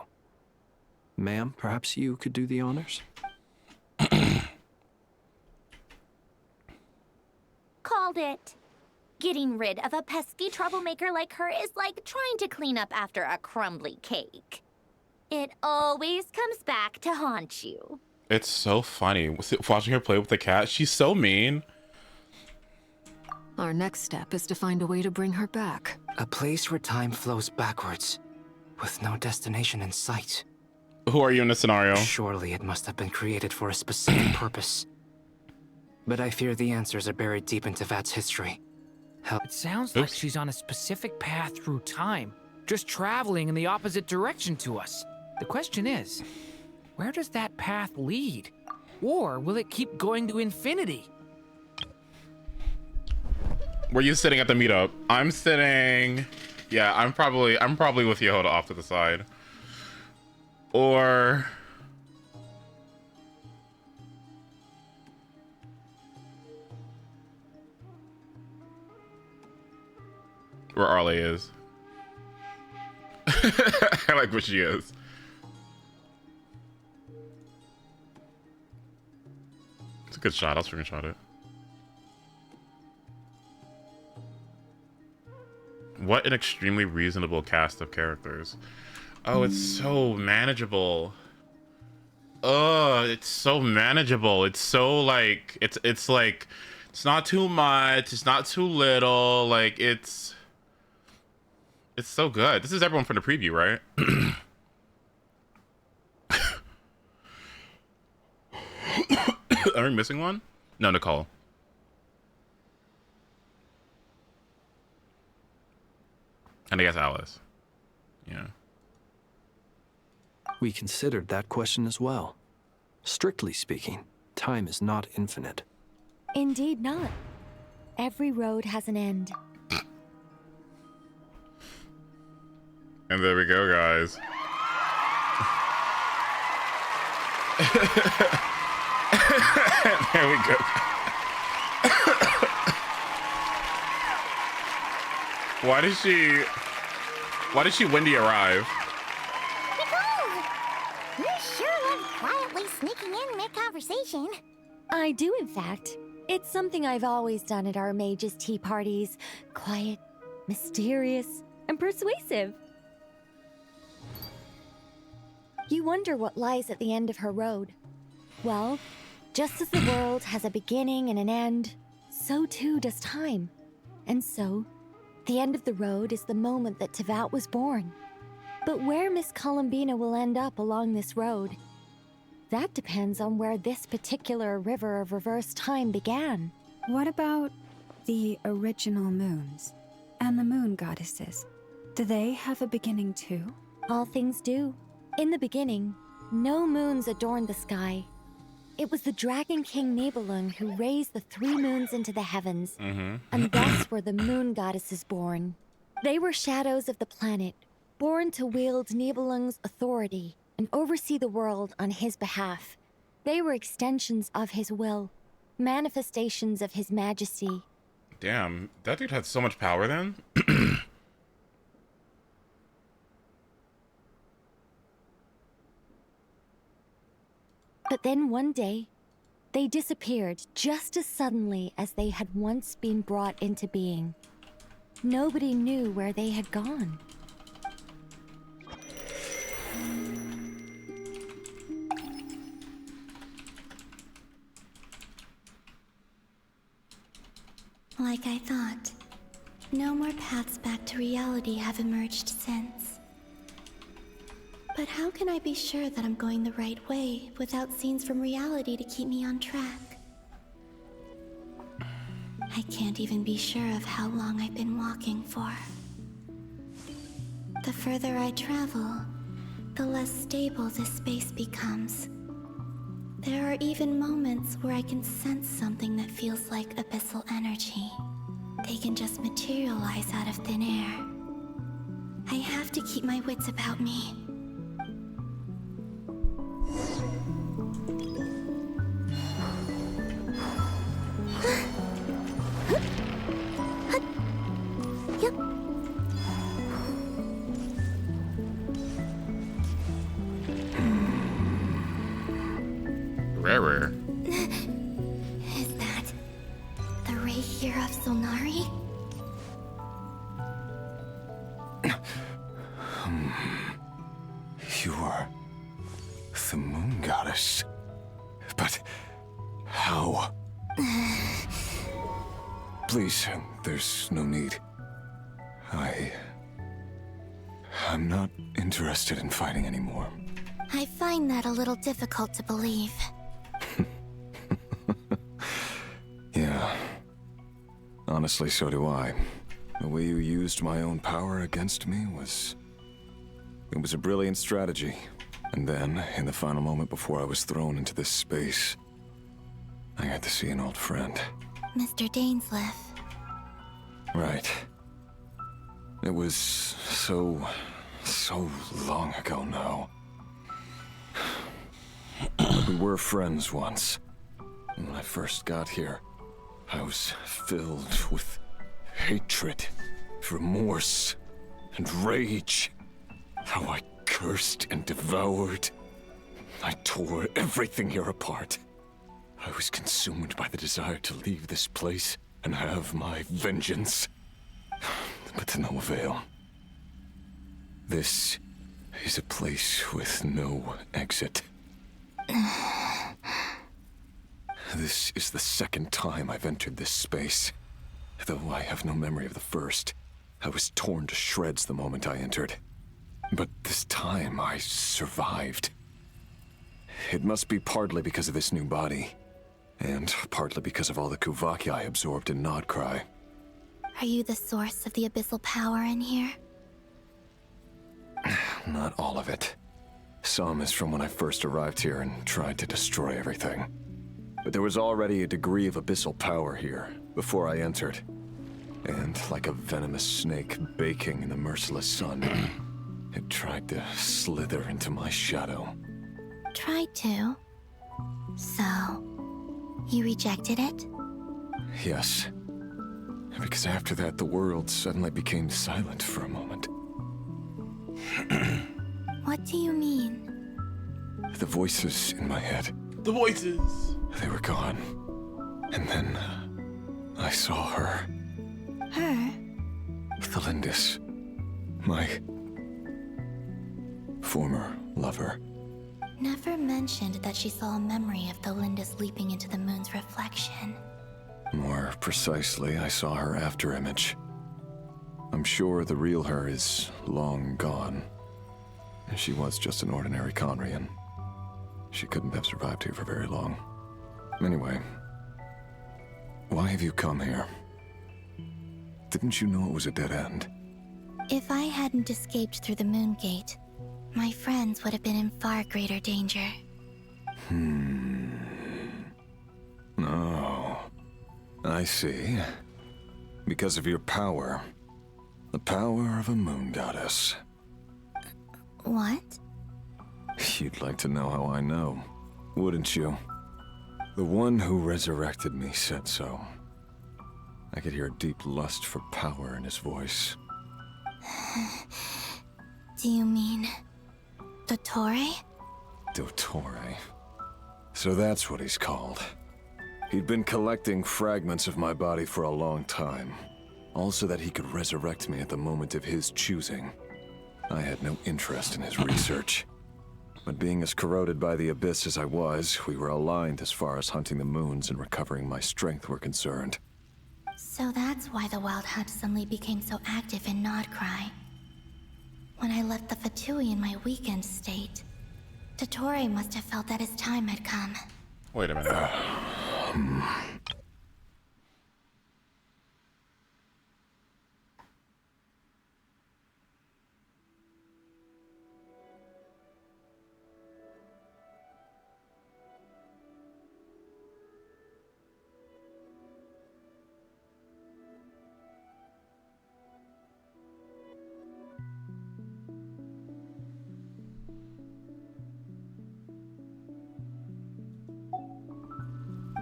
Ma'am, perhaps you could do the honors? Called it. Getting rid of a pesky troublemaker like her is like trying to clean up after a crumbly cake. It always comes back to haunt you. It's so funny. Watching her play with the cat, she's so mean. Our next step is to find a way to bring her back. A place where time flows backwards, with no destination in sight. Who are you in this scenario? Surely it must have been created for a specific purpose. But I fear the answers are buried deep into Vat's history. It sounds like she's on a specific path through time, just traveling in the opposite direction to us. The question is, where does that path lead? Or will it keep going to infinity? Were you sitting at the meetup? I'm sitting... Yeah, I'm probably with Yehoda off to the side. Or... where Arle is. I like where she is. It's a good shot. I'll screenshot it. What an extremely reasonable cast of characters. Oh, it's so manageable. Oh, it's so manageable. It's so like it's like it's not too much, it's not too little, like it's so good. This is everyone from the preview, right? Are we missing one? No, Nicole. And I guess Alice. Yeah. We considered that question as well. Strictly speaking, time is not infinite. Indeed not. Every road has an end. And there we go, guys. There we go. Why did she Wendy arrive? Nicole! You sure love quietly sneaking in mid-conversation. I do, in fact. It's something I've always done at our mages' tea parties. Quiet, mysterious, and persuasive. You wonder what lies at the end of her road. Well, just as the world has a beginning and an end, so too does time. And so, the end of the road is the moment that Tevat was born. But where Miss Columbina will end up along this road, That depends on where this particular river of reverse time began. What about the original moons and the moon goddesses? Do they have a beginning too? All things do. In the beginning, no moons adorned the sky. It was the Dragon King Nibelung who raised the 3 moons into the heavens, and thus were the moon goddesses born. They were shadows of the planet, born to wield Nibelung's authority and oversee the world on his behalf. They were extensions of his will, manifestations of his majesty. Damn, that dude had so much power then? But then one day, they disappeared just as suddenly as they had once been brought into being. Nobody knew where they had gone. Like I thought, no more paths back to reality have emerged since. But how can I be sure that I'm going the right way without scenes from reality to keep me on track? I can't even be sure of how long I've been walking for. The further I travel, the less stable this space becomes. There are even moments where I can sense something that feels like abyssal energy. They can just materialize out of thin air. I have to keep my wits about me. Rarer. Is that the ray here of Solnari? You are the moon goddess. But how? Please, there's no need. I'm not interested in fighting anymore. I find that a little difficult to believe. Yeah. Honestly, so do I. The way you used my own power against me was... It was a brilliant strategy. And then, in the final moment before I was thrown into this space, I got to see an old friend. Mr. Dainsleif. Right. It was so long ago now. But we were friends once. And when I first got here, I was filled with hatred, remorse, and rage. How I cursed and devoured. I tore everything here apart. I was consumed by the desire to leave this place and have my vengeance. But to no avail. This is a place with no exit. This is the second time I've entered this space. Though I have no memory of the first. I was torn to shreds the moment I entered. But this time I survived. It must be partly because of this new body. And partly because of all the Kuvaki I absorbed in Nodcry. Are you the source of the abyssal power in here? Not all of it. Some is from when I first arrived here and tried to destroy everything. But there was already a degree of abyssal power here, before I entered. And like a venomous snake baking in the merciless sun, it tried to slither into my shadow. Tried to? So, you rejected it? Yes. Because after that, the world suddenly became silent for a moment. What do you mean? The voices in my head. The voices! They were gone. And then, I saw her. Her? Thelindis. My... former lover. Never mentioned that she saw a memory of Thelindis leaping into the moon's reflection. More precisely, I saw her afterimage. I'm sure the real her is long gone. She was just an ordinary Conrian. She couldn't have survived here for very long. Anyway, why have you come here? Didn't you know it was a dead end? If I hadn't escaped through the moon gate, my friends would have been in far greater danger. Oh, I see. Because of your power. The power of a moon goddess. What? You'd like to know how I know, wouldn't you? The one who resurrected me said so. I could hear a deep lust for power in his voice. Do you mean... Dottore? Dottore. So that's what he's called. He'd been collecting fragments of my body for a long time. All so that he could resurrect me at the moment of his choosing. I had no interest in his research. But being as corroded by the abyss as I was, we were aligned as far as hunting the moons and recovering my strength were concerned. So that's why the Wild Hunt suddenly became so active in Nodcry. When I left the Fatui in my weakened state, Dottore must have felt that his time had come. Wait a minute.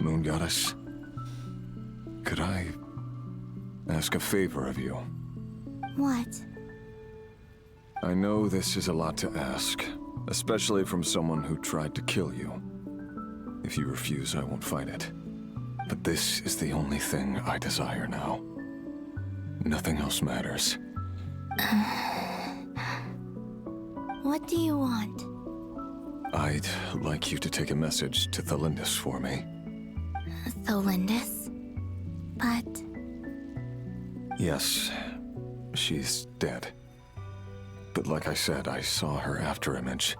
Moon Goddess, could I ask a favor of you? What? I know this is a lot to ask, especially from someone who tried to kill you. If you refuse, I won't fight it. But this is the only thing I desire now. Nothing else matters. What do you want? I'd like you to take a message to Thalindis for me. Thalindis? But... Yes, she's dead. But like I said, I saw her afterimage.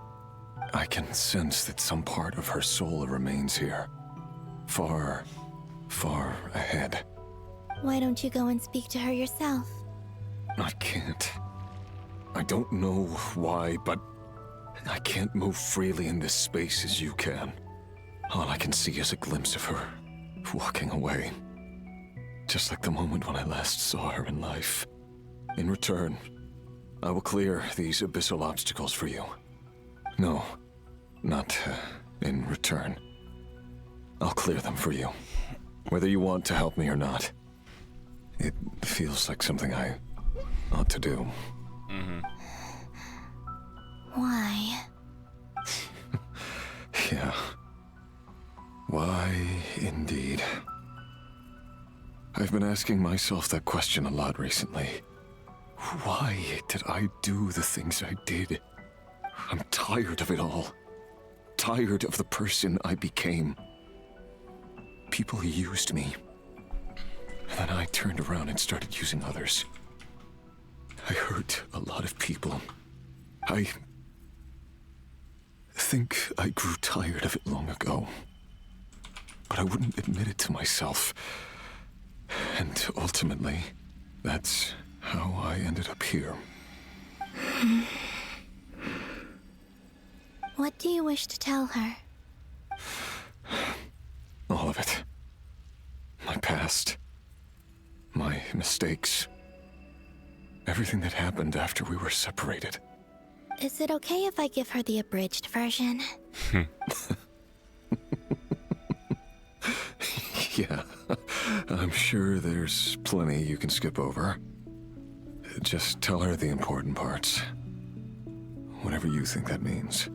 I can sense that some part of her soul remains here. Far, far ahead. Why don't you go and speak to her yourself? I can't. I don't know why, but I can't move freely in this space as you can. All I can see is a glimpse of her, walking away. Just like the moment when I last saw her in life. In return, I will clear these abyssal obstacles for you. No, not in return. I'll clear them for you, whether you want to help me or not. It feels like something I ought to do. Why? Yeah. Why, indeed. I've been asking myself that question a lot recently. Why did I do the things I did? I'm tired of it all. Tired of the person I became. People used me. And then I turned around and started using others. I hurt a lot of people. I think I grew tired of it long ago. But I wouldn't admit it to myself. And ultimately, that's how I ended up here. What do you wish to tell her? All of it. My past. My mistakes. Everything that happened after we were separated. Is it okay if I give her the abridged version? Yeah, I'm sure there's plenty you can skip over. Just tell her the important parts. Whatever you think that means.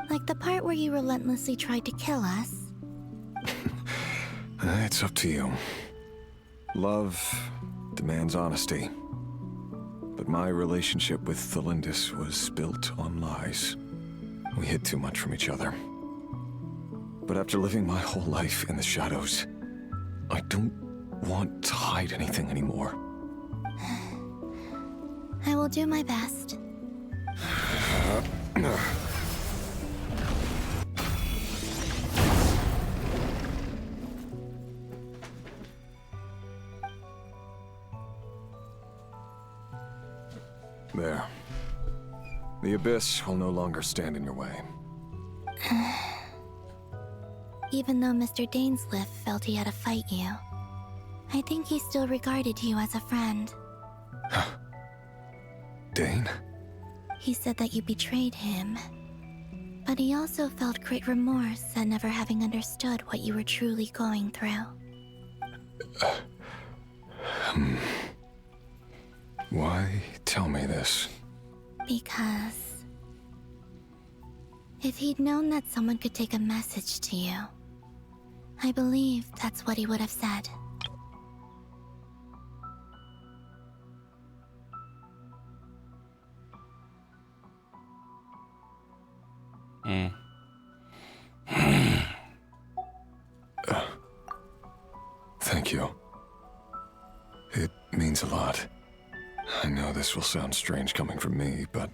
Like the part where you relentlessly tried to kill us? It's up to you. Love demands honesty. But my relationship with Thalindis was built on lies. We hid too much from each other. But after living my whole life in the shadows, I don't want to hide anything anymore. I will do my best. There. The Abyss will no longer stand in your way. Even though Mr. Dainsleif felt he had to fight you, I think he still regarded you as a friend. Dane? He said that you betrayed him, but he also felt great remorse at never having understood what you were truly going through. Why tell me this? Because if he'd known that someone could take a message to you, I believe that's what he would have said. Thank you. It means a lot. I know this will sound strange coming from me, but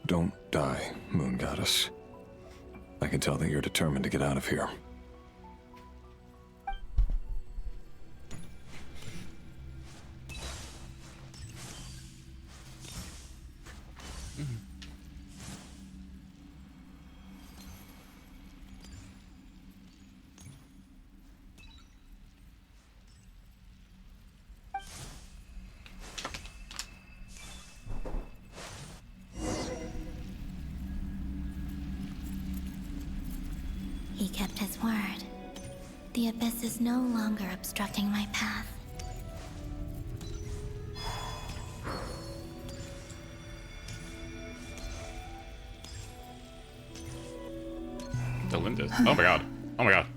don't die, Moon Goddess. I can tell that you're determined to get out of here. He kept his word. The Abyss is no longer obstructing my path. Delindis. Oh my god. Oh my god.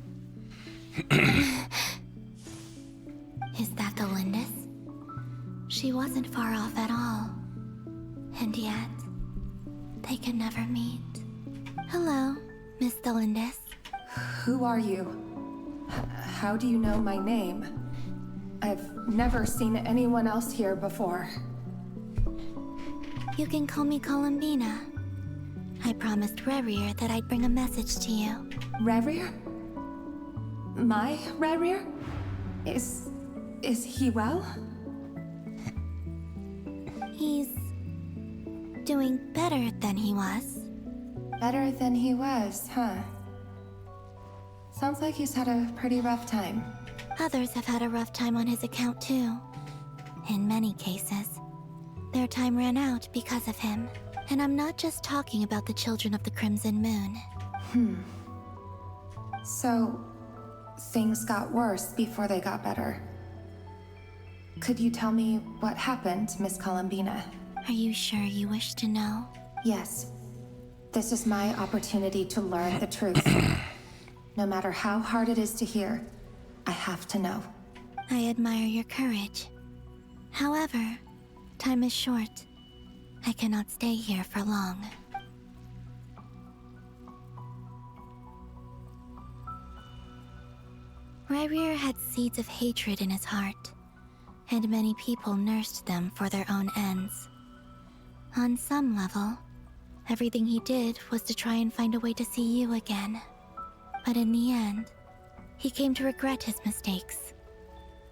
Is that the Lindis? She wasn't far off at all. And yet, they can never meet. Hello, Miss Delindis. Who are you? How do you know my name? I've never seen anyone else here before. You can call me Columbina. I promised Rerir that I'd bring a message to you. Rerir? My Rerir? Is he well? He's doing better than he was. Better than he was, huh? Sounds like he's had a pretty rough time. Others have had a rough time on his account too. In many cases, their time ran out because of him. And I'm not just talking about the children of the Crimson Moon. So, things got worse before they got better. Could you tell me what happened, Miss Columbina? Are you sure you wish to know? Yes. This is my opportunity to learn the truth. No matter how hard it is to hear, I have to know. I admire your courage. However, time is short. I cannot stay here for long. Rerir had seeds of hatred in his heart, and many people nursed them for their own ends. On some level, everything he did was to try and find a way to see you again. But in the end, he came to regret his mistakes.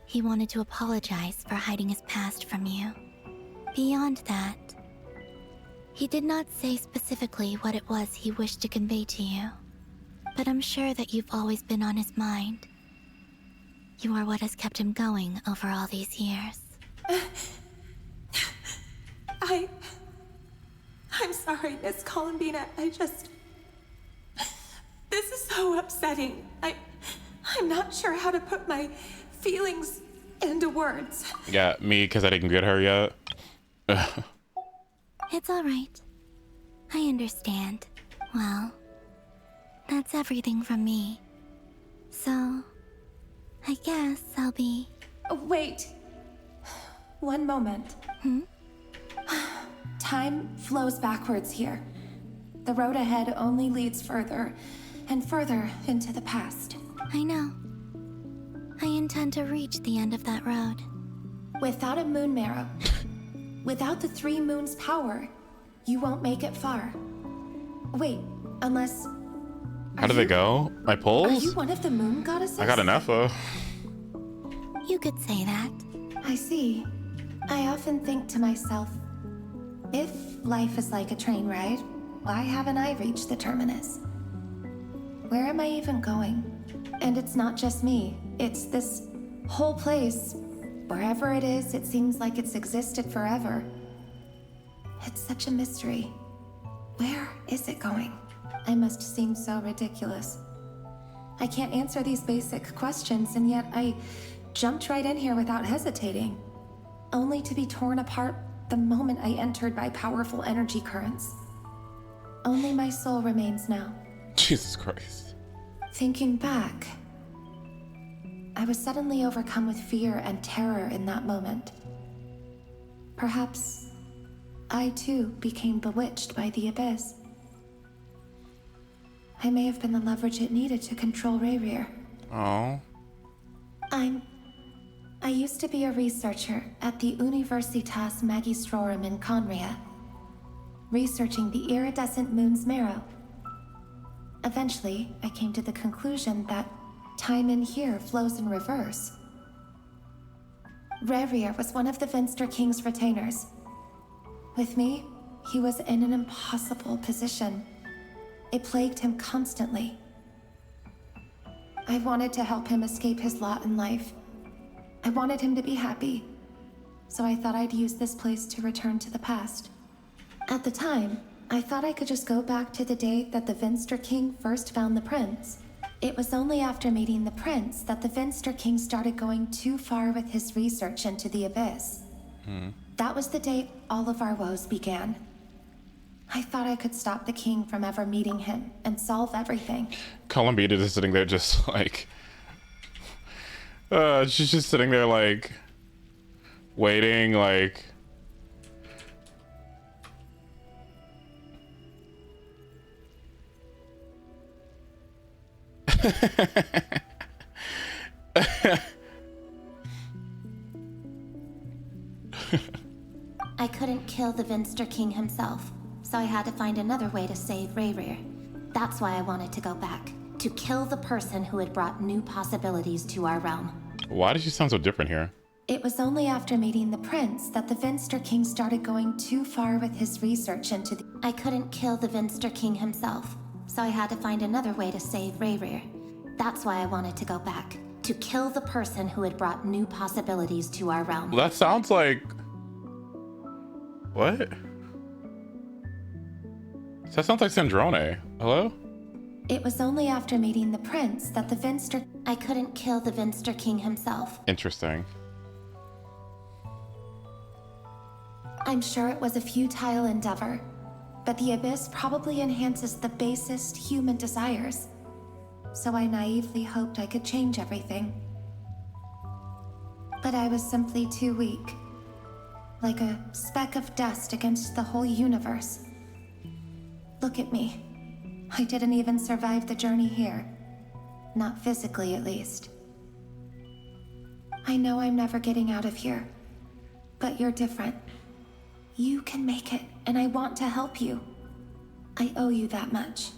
He wanted to apologize for hiding his past from you. Beyond that, he did not say specifically what it was he wished to convey to you, but I'm sure that you've always been on his mind. You are what has kept him going over all these years. I'm sorry, Miss Columbina. This is so upsetting. I'm not sure how to put my feelings into words. Yeah, me, because I didn't get her yet. It's all right. I understand. Well, that's everything from me. So, I guess I'll be... Wait. One moment. Time flows backwards here. The road ahead only leads further and further into the past. I know. I intend to reach the end of that road. Without a moon marrow, without the 3 moons' power, you won't make it far. Wait, unless... How do they go? My Are pulls? you one of the moon goddesses? I got INEFFA. You could say that. I see. I often think to myself, If life is like a train ride, why haven't I reached the terminus? Where am I even going? And it's not just me, it's this whole place. Wherever it is, it seems like it's existed forever. It's such a mystery. Where is it going? I must seem so ridiculous. I can't answer these basic questions, and yet I jumped right in here without hesitating, only to be torn apart the moment I entered by powerful energy currents. Only my soul remains now. Jesus Christ. Thinking back, I was suddenly overcome with fear and terror in that moment. Perhaps I too became bewitched by the abyss. I may have been the leverage it needed to control Rayrir. Oh. I used to be a researcher at the Universitas Magistrorum in Conria, researching the iridescent moon's marrow. Eventually, I came to the conclusion that time in here flows in reverse. Rayrir was one of the Venster King's retainers. With me, he was in an impossible position. It plagued him constantly. I wanted to help him escape his lot in life. I wanted him to be happy, so I thought I'd use this place to return to the past. At the time, I thought I could just go back to the day that the Venster King first found the prince. It was only after meeting the prince that the Venster King started going too far with his research into the abyss. That was the day all of our woes began. I thought I could stop the king from ever meeting him and solve everything. Columbina is sitting there just like... she's just sitting there like... waiting, like... I couldn't kill the Venster King himself, so I had to find another way to save Rayrir. That's why I wanted to go back, to kill the person who had brought new possibilities to our realm. Why does she sound so different here? It was only after meeting the prince that the Venster King started going too far with his research into the... I couldn't kill the Venster King himself, so I had to find another way to save Rayrir. That's why I wanted to go back, to kill the person who had brought new possibilities to our realm. That sounds like... What? That sounds like Sandrone. Hello? It was only after meeting the prince that the Venster... I couldn't kill the Venster King himself. Interesting. I'm sure it was a futile endeavor, but the abyss probably enhances the basest human desires. So I naively hoped I could change everything. But I was simply too weak. Like a speck of dust against the whole universe. Look at me. I didn't even survive the journey here. Not physically, at least. I know I'm never getting out of here. But you're different. You can make it, and I want to help you. I owe you that much.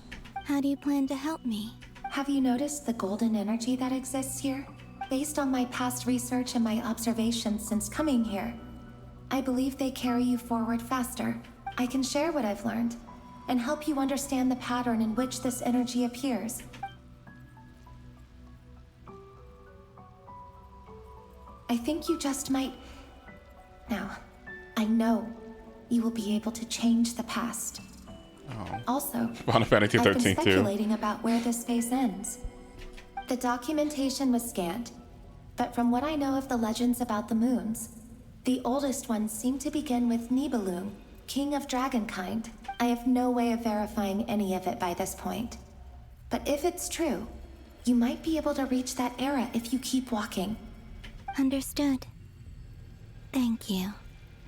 How do you plan to help me? Have you noticed the golden energy that exists here? Based on my past research and my observations since coming here, I believe they carry you forward faster. I can share what I've learned, and help you understand the pattern in which this energy appears. I think you just might... Now, I know you will be able to change the past. Oh. Also, Final Fantasy 13 I've been too. speculating about where this space ends. The documentation was scanned, but from what I know of the legends about the moons, the oldest ones seem to begin with Nibelung, king of dragonkind. I have no way of verifying any of it by this point. But if it's true, you might be able to reach that era if you keep walking. Understood. Thank you,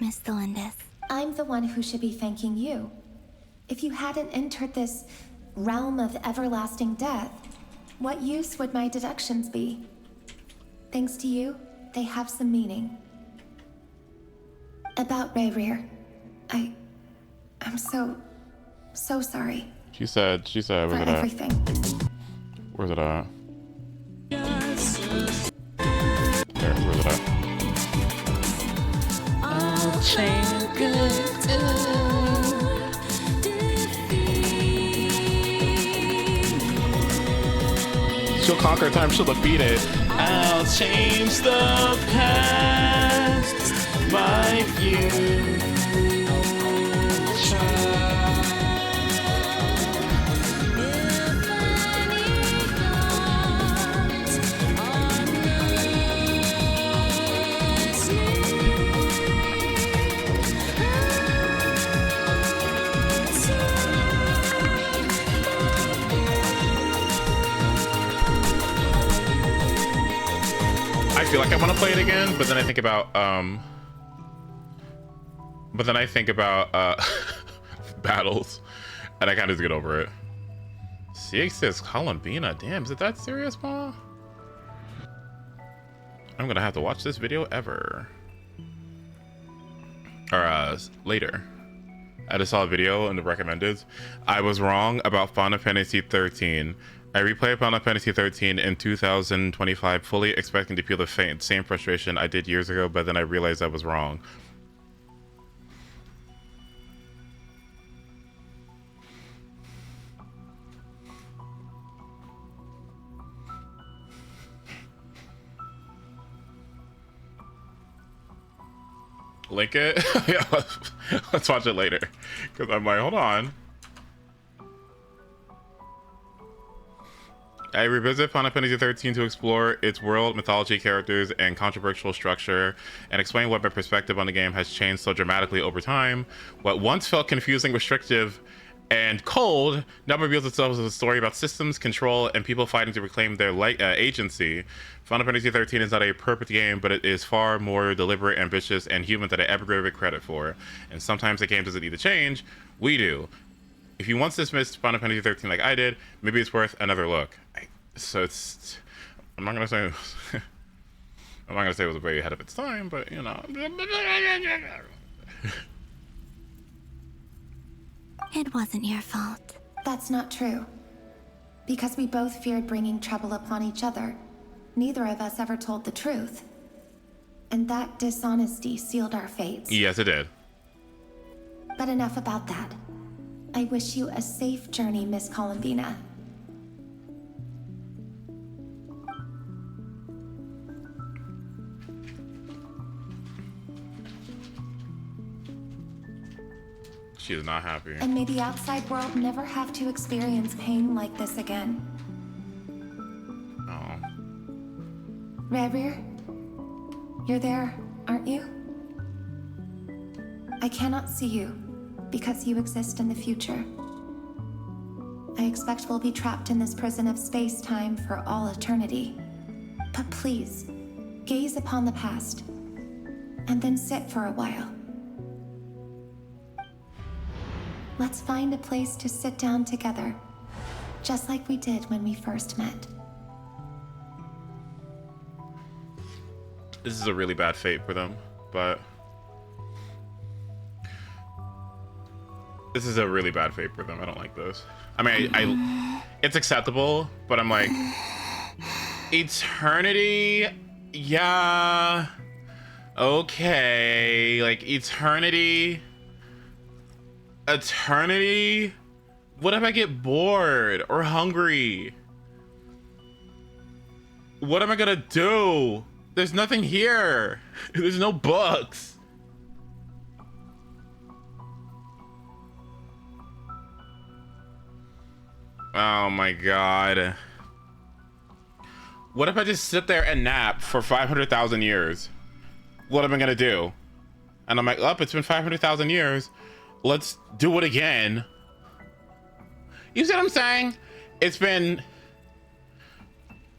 Miss Thelindis. I'm the one who should be thanking you. If you hadn't entered this realm of everlasting death, what use would my deductions be? Thanks to you, they have some meaning. About Rayrir, I'm so sorry. She said, For where's it at? everything. Where's it at? There, where's it at? All good. She'll conquer time, she'll defeat it. I'll change the past, my future. I feel like I want to play it again, but then I think about battles, and I kind of just get over it. CX says Columbina. Damn, is it that serious, Ma? I'm gonna have to watch this video ever. Or later. I just saw a video in the recommended. I was wrong about Final Fantasy 13. I replayed Final Fantasy 13 in 2025, fully expecting to feel the same frustration I did years ago, but then I realized I was wrong. Link it? Yeah, let's watch it later. Because I'm like, hold on. I revisit Final Fantasy 13 to explore its world, mythology, characters, and controversial structure, and explain what my perspective on the game has changed so dramatically over time. What once felt confusing, restrictive, and cold now reveals itself as a story about systems, control, and people fighting to reclaim their agency. Final Fantasy 13 is not a perfect game, but it is far more deliberate, ambitious, and human than I ever gave it credit for. And sometimes the game doesn't need to change. We do. If you once dismissed Final Fantasy 13 like I did, maybe it's worth another look. So it's, I'm not gonna say it was way ahead of its time, but you know. It wasn't your fault. That's not true. Because we both feared bringing trouble upon each other, neither of us ever told the truth. And that dishonesty sealed our fates. Yes, it did. But enough about that. I wish you a safe journey, Miss Columbina. She is not happy. And may the outside world never have to experience pain like this again. Oh. Rerir, you're there, aren't you? I cannot see you because you exist in the future. I expect we'll be trapped in this prison of space-time for all eternity. But please, gaze upon the past and then sit for a while. Let's find a place to sit down together, just like we did when we first met. This is a really bad fate for them, but this is a really bad fate for them. I don't like this. I mean, I it's acceptable, but I'm like, eternity, yeah, okay, like eternity. What if I get bored or hungry? What am I gonna do? There's nothing here. There's no books. Oh my god. What if I just sit there and nap for 500,000 years? What am I gonna do? And I'm like, oh, it's been 500,000 years. Let's do it again. You see what I'm saying? It's been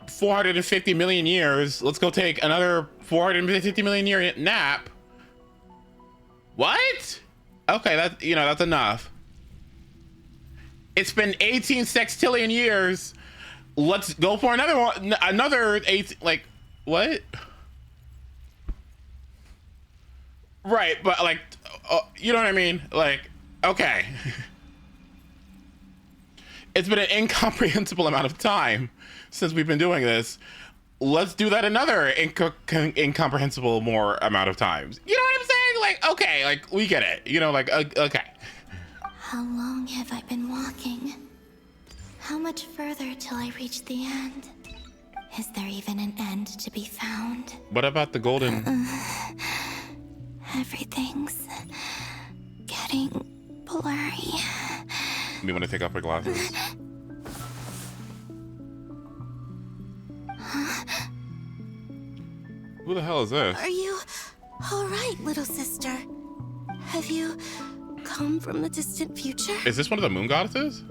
450 million years. Let's go take another 450 million year nap. What? Okay, that's enough. It's been 18 sextillion years. Let's go for another one. Another 8. Like, what? Right, but like, you know what I mean? Like, okay. It's been an incomprehensible amount of time since we've been doing this. Let's do that another incomprehensible more amount of times. You know what I'm saying? Like, okay, like, we get it. You know, like, okay. How long have I been walking? How much further till I reach the end? Is there even an end to be found? What about the golden? Everything's getting blurry. Me want to take off my glasses. Who the hell is this? Are you all right, little sister? Have you come from the distant future? Is this one of the moon goddesses?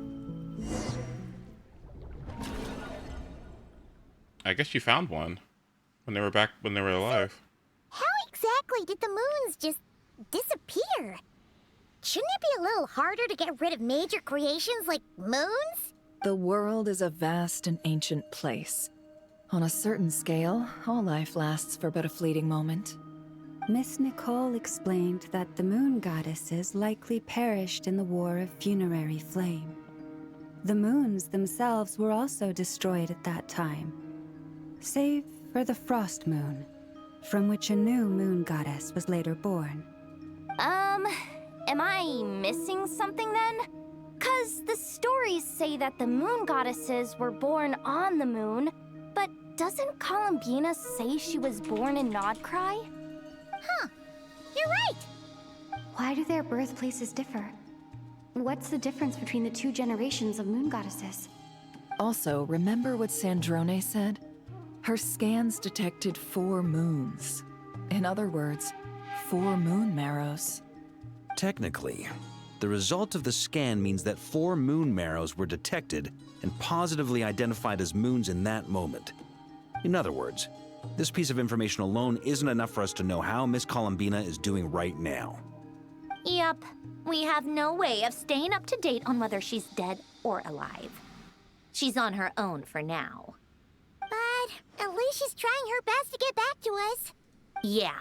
I guess you found one when they were alive. How exactly did the moons just disappear? Shouldn't it be a little harder to get rid of major creations like moons? The world is a vast and ancient place. On a certain scale, all life lasts for but a fleeting moment. Miss Nicole explained that the moon goddesses likely perished in the War of Funerary Flame. The moons themselves were also destroyed at that time, save for the Frost Moon, from which a new moon goddess was later born. Am I missing something then? 'Cause the stories say that the moon goddesses were born on the moon, but doesn't Columbina say she was born in Nodcry? Huh, you're right. Why do their birthplaces differ? What's the difference between the two generations of moon goddesses? Also, remember what Sandrone said? Her scans detected 4 moons. In other words, 4 moon marrows. Technically, the result of the scan means that 4 moon marrows were detected and positively identified as moons in that moment. In other words, this piece of information alone isn't enough for us to know how Miss Columbina is doing right now. Yep, we have no way of staying up to date on whether she's dead or alive. She's on her own for now. But at least she's trying her best to get back to us. Yeah,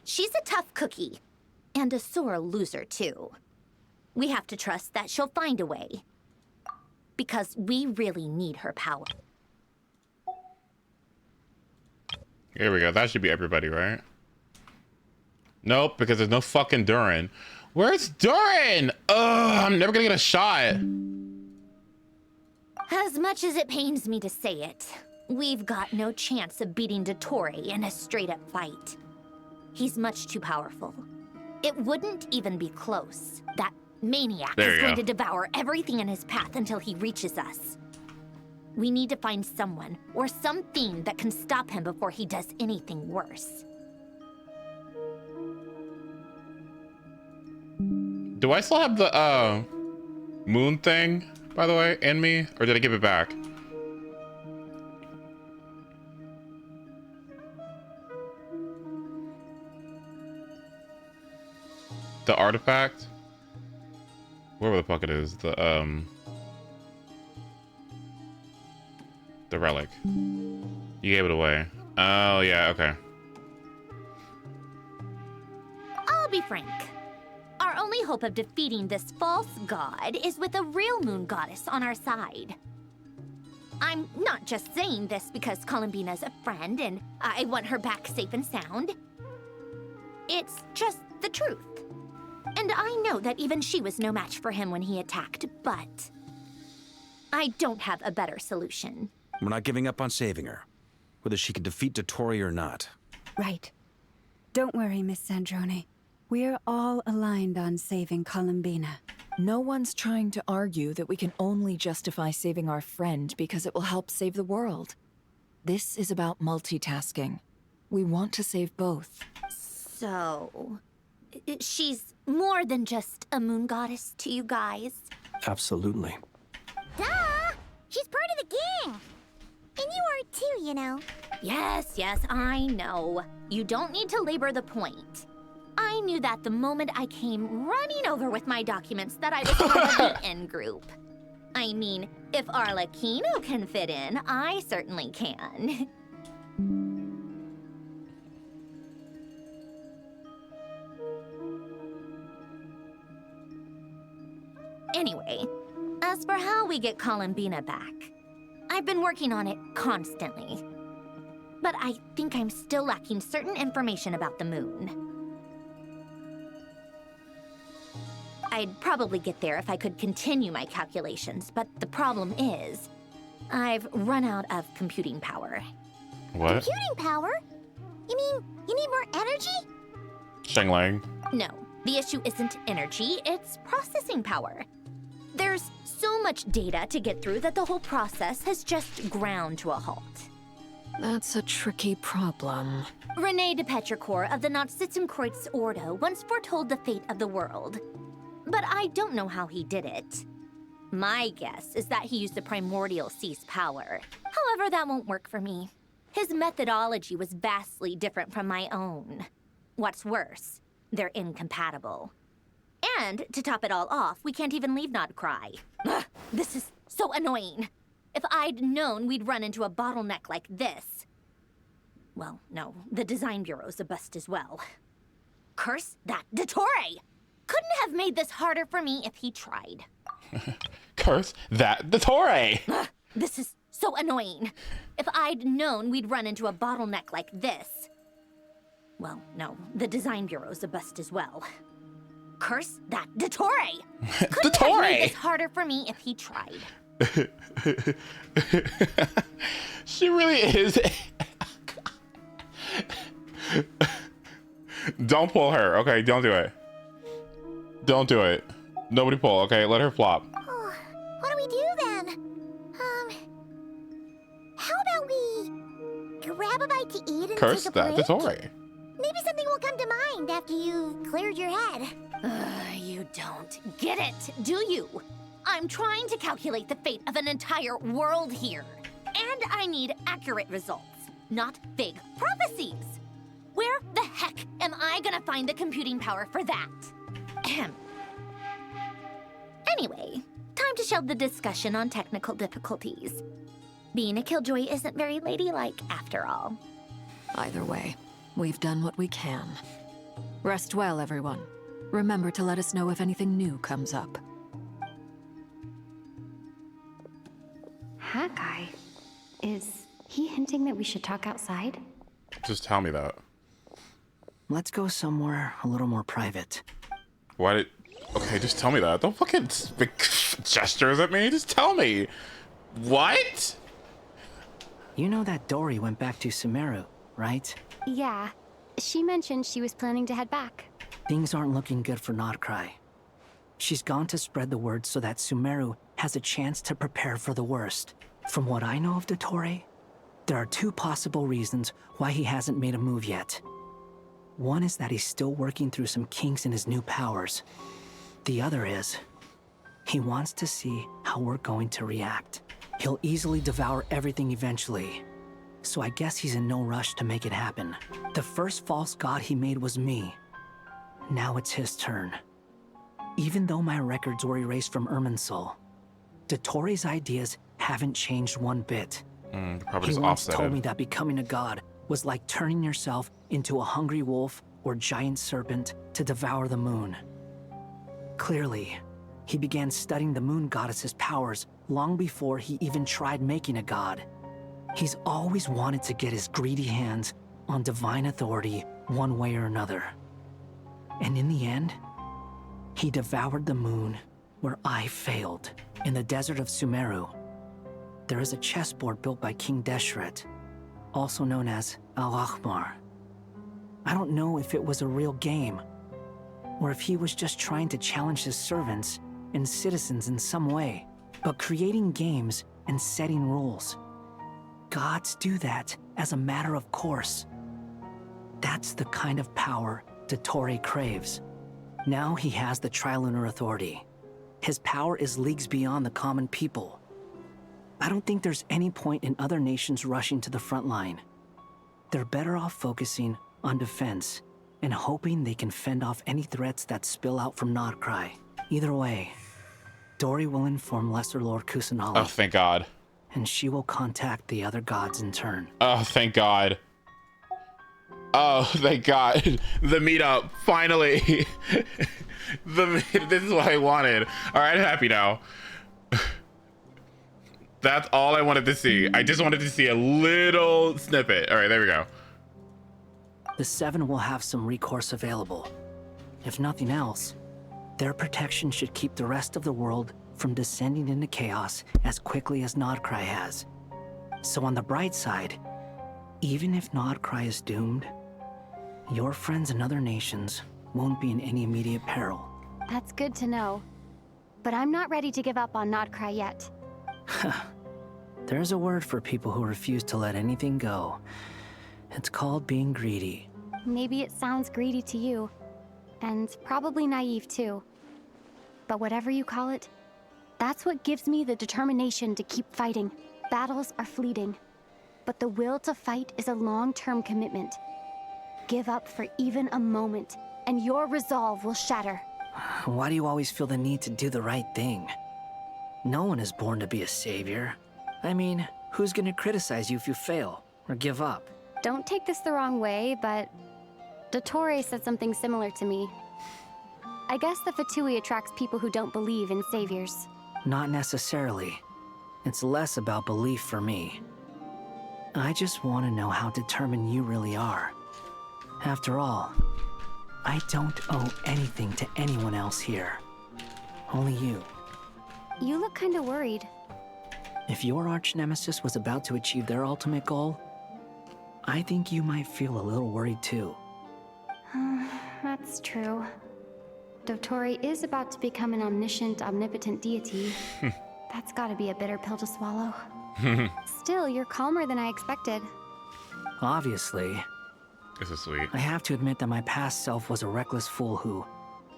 she's a tough cookie. And a sore loser, too. We have to trust that she'll find a way. Because we really need her power. Here we go. That should be everybody, right? Nope, because there's no fucking Durin. Where's Durin? Ugh, I'm never gonna get a shot. As much as it pains me to say it, we've got no chance of beating Dottore in a straight-up fight. He's much too powerful. It wouldn't even be close. That maniac is going to devour everything in his path until he reaches us. We need to find someone or something that can stop him before he does anything worse. Do I still have the moon thing, by the way, in me? Or did I give it back? The artifact? Wherever the fuck it is. The relic. You gave it away. Oh, yeah, okay. I'll be frank. Our only hope of defeating this false god is with a real moon goddess on our side. I'm not just saying this because Columbina's a friend and I want her back safe and sound. It's just the truth. And I know that even she was no match for him when he attacked, but I don't have a better solution. We're not giving up on saving her, whether she can defeat Dottore or not. Right. Don't worry, Miss Sandrone. We're all aligned on saving Columbina. No one's trying to argue that we can only justify saving our friend because it will help save the world. This is about multitasking. We want to save both. So, she's more than just a moon goddess to you guys? Absolutely. Duh! She's part of the gang! And you are too, you know. Yes, I know. You don't need to labor the point. I knew that the moment I came running over with my documents that I was part of the in-group. I mean, if Arlecchino can fit in, I certainly can. Anyway, as for how we get Columbina back, I've been working on it constantly. But I think I'm still lacking certain information about the moon. I'd probably get there if I could continue my calculations, but the problem is, I've run out of computing power. What? Computing power? You mean you need more energy? Shang Lang. No, the issue isn't energy, it's processing power. There's so much data to get through that the whole process has just ground to a halt. That's a tricky problem. René de Petrichor of the Nazissenkreuz Ordo once foretold the fate of the world. But I don't know how he did it. My guess is that he used the primordial sea's power. However, that won't work for me. His methodology was vastly different from my own. What's worse, they're incompatible. And to top it all off, we can't even leave Nodcry. Ugh, this is so annoying. If I'd known we'd run into a bottleneck like this... Well, no, the design bureau's a bust as well. Curse that Dottore! Couldn't have made this harder for me if he tried. Curse that Dottore! Ugh, this is so annoying. If I'd known we'd run into a bottleneck like this... Well, no, the design bureau's a bust as well. Curse that Dottore! Couldn't have made this harder for me if he tried. She really is. Don't pull her, okay? Don't do it. Don't do it. Nobody pull, okay? Let her flop. Oh, what do we do then? How about we grab a bite to eat and Curse take a that break? Dottore. Maybe something will come to mind after you've cleared your head. You don't get it, do you? I'm trying to calculate the fate of an entire world here. And I need accurate results, not vague prophecies. Where the heck am I gonna find the computing power for that? Ahem. Anyway, time to shelve the discussion on technical difficulties. Being a killjoy isn't very ladylike after all. Either way, we've done what we can. Rest well, everyone. Remember to let us know if anything new comes up. Hawkeye? Is he hinting that we should talk outside? Just tell me that. Let's go somewhere a little more private. Why did... Okay, just tell me that. Don't fucking gestures at me. Just tell me. What? You know that Dory went back to Sumeru, right? Yeah. She mentioned she was planning to head back. Things aren't looking good for Nodcry. She's gone to spread the word so that Sumeru has a chance to prepare for the worst. From what I know of Dottore, there are two possible reasons why he hasn't made a move yet. One is that he's still working through some kinks in his new powers. The other is, he wants to see how we're going to react. He'll easily devour everything eventually, so I guess he's in no rush to make it happen. The first false god he made was me. Now it's his turn. Even though my records were erased from Irminsul, Dottore's ideas haven't changed one bit. Probably He once told me that becoming a god was like turning yourself into a hungry wolf or giant serpent to devour the moon. Clearly, he began studying the moon goddess's powers long before he even tried making a god. He's always wanted to get his greedy hands on divine authority one way or another. And in the end, he devoured the moon where I failed. In the desert of Sumeru, there is a chessboard built by King Deshret, also known as Al-Ahmar. I don't know if it was a real game, or if he was just trying to challenge his servants and citizens in some way. But creating games and setting rules, gods do that as a matter of course. That's the kind of power Dottore craves. Now he has the Trilunar Authority. His power is leagues beyond the common people. I don't think there's any point in other nations rushing to the front line. They're better off focusing on defense and hoping they can fend off any threats that spill out from Nodcry. Either way, Dory will inform Lesser Lord Kusanali. Oh, thank God. And she will contact the other gods in turn. Oh, thank God. Oh, thank God. The meetup, finally. This is what I wanted. All right, I'm happy now. That's all I wanted to see. I just wanted to see a little snippet. All right, there we go. The Seven will have some recourse available. If nothing else, their protection should keep the rest of the world from descending into chaos as quickly as Nodcry has. So on the bright side, even if Nodcry is doomed, your friends in other nations won't be in any immediate peril. That's good to know. But I'm not ready to give up on Nodcry yet. There's a word for people who refuse to let anything go. It's called being greedy. Maybe it sounds greedy to you, and probably naive too. But whatever you call it, that's what gives me the determination to keep fighting. Battles are fleeting, but the will to fight is a long-term commitment. Give up for even a moment, and your resolve will shatter. Why do you always feel the need to do the right thing? No one is born to be a savior. I mean, who's gonna criticize you if you fail or give up? Don't take this the wrong way, but Dottore said something similar to me. I guess the Fatui attracts people who don't believe in saviors. Not necessarily. It's less about belief for me. I just want to know how determined you really are. After all, I don't owe anything to anyone else here. Only you. You look kinda worried. If your arch-nemesis was about to achieve their ultimate goal, I think you might feel a little worried too. That's true. Dottore is about to become an omniscient, omnipotent deity. That's gotta be a bitter pill to swallow. Still, you're calmer than I expected. Obviously. This is sweet. I have to admit that my past self was a reckless fool who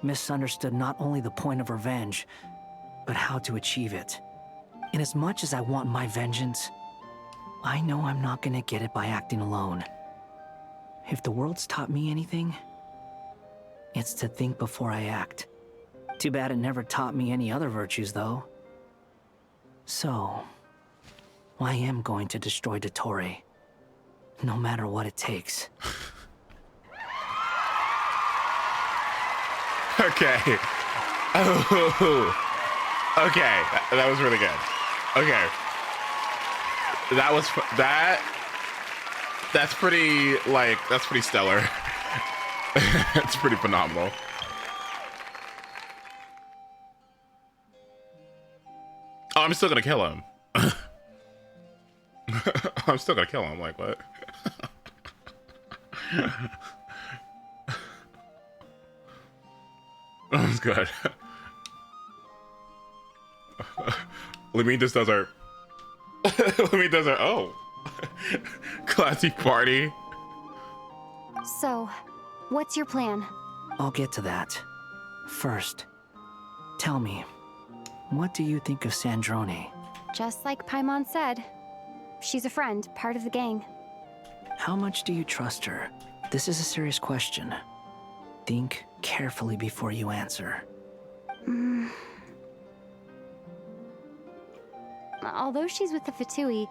misunderstood not only the point of revenge, but how to achieve it. And as much as I want my vengeance, I know I'm not gonna get it by acting alone. If the world's taught me anything, it's to think before I act. Too bad it never taught me any other virtues, though. So, I am going to destroy Dottore, no matter what it takes. Okay. Oh. Okay. That was really good. Okay. That's pretty, like, that's pretty stellar. It's pretty phenomenal. Oh, I'm still gonna kill him. I'm still gonna kill him. Like, what? That was good. Lemine just does our... Lemine does our... Oh. Classy party. So, what's your plan? I'll get to that. First, tell me, what do you think of Sandrone? Just like Paimon said, she's a friend, part of the gang. How much do you trust her? This is a serious question. Think carefully before you answer. Although she's with the Fatui,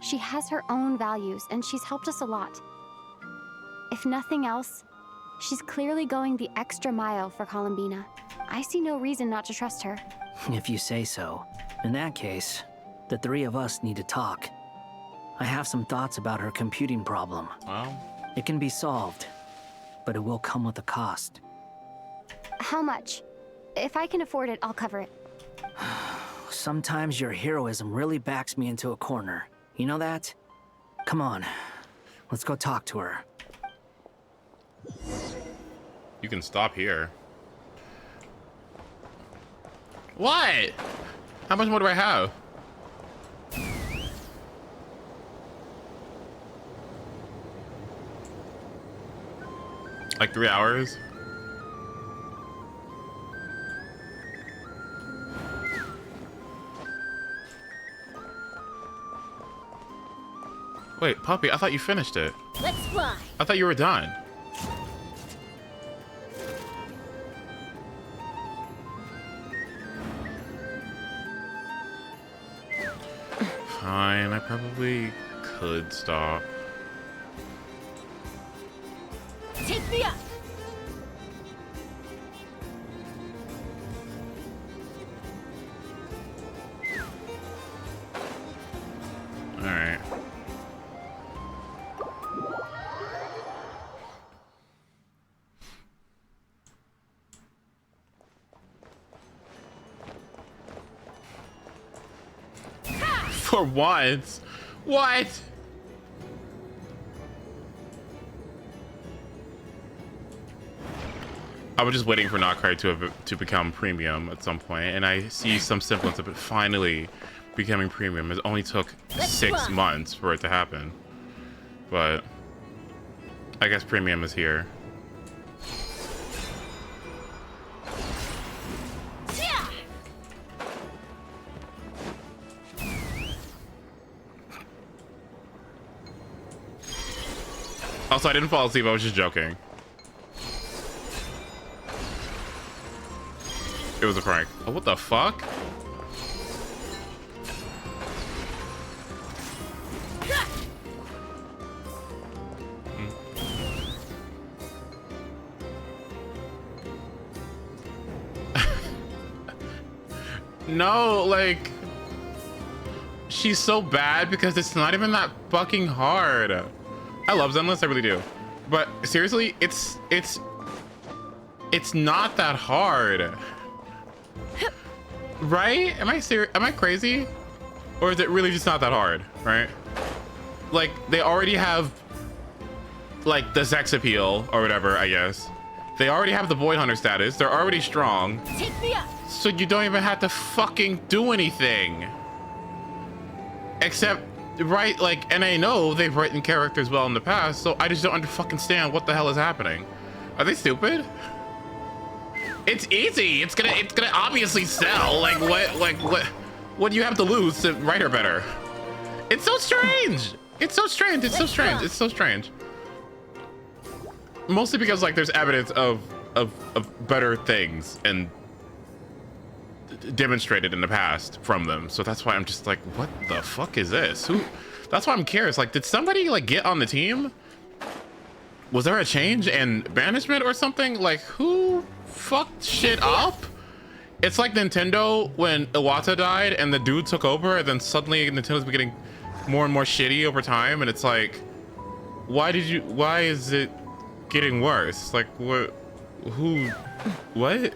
she has her own values, and she's helped us a lot. If nothing else, she's clearly going the extra mile for Columbina. I see no reason not to trust her. If you say so. In that case, the three of us need to talk. I have some thoughts about her computing problem. Wow. It can be solved, but it will come with a cost. How much? If I can afford it, I'll cover it. Sometimes your heroism really backs me into a corner. You know that? Come on, let's go talk to her. You can stop here. What? How much more do I have? Like 3 hours? Wait, Puppy, I thought you finished it. Let's fly. I thought you were done. Fine, I probably could stop. Take me up. All right. For once? What? I was just waiting for Notcry to become premium at some point, and I see some semblance of it finally becoming premium. It only took 6 months for it to happen, but I guess premium is here. Also, I didn't fall asleep. I was just joking. It was a prank. Oh, what the fuck? No, like, she's so bad because it's not even that fucking hard. I love Zenless, I really do. But seriously, it's not that hard. Right? Am I serious? Am I crazy? Or is it really just not that hard, right? Like, they already have, like, the sex appeal or whatever, I guess. They already have the boy hunter status. They're already strong. Take me up. So you don't even have to fucking do anything. Except, right, like, and I know they've written characters well in the past, so I just don't understand what the hell is happening. Are they stupid? It's easy. It's gonna obviously sell. Like what do you have to lose to write her better? It's so strange. It's so strange. It's so strange. It's so strange. Mostly because like there's evidence of better things and demonstrated in the past from them. So that's why I'm just like, what the fuck is this? Who? That's why I'm curious. Like, did somebody like get on the team? Was there a change in banishment or something? Like, who fucked shit up? It's like Nintendo when Iwata died and the dude took over, and then suddenly Nintendo's been getting more and more shitty over time, and it's like, why is it getting worse? Like, what? Who? What?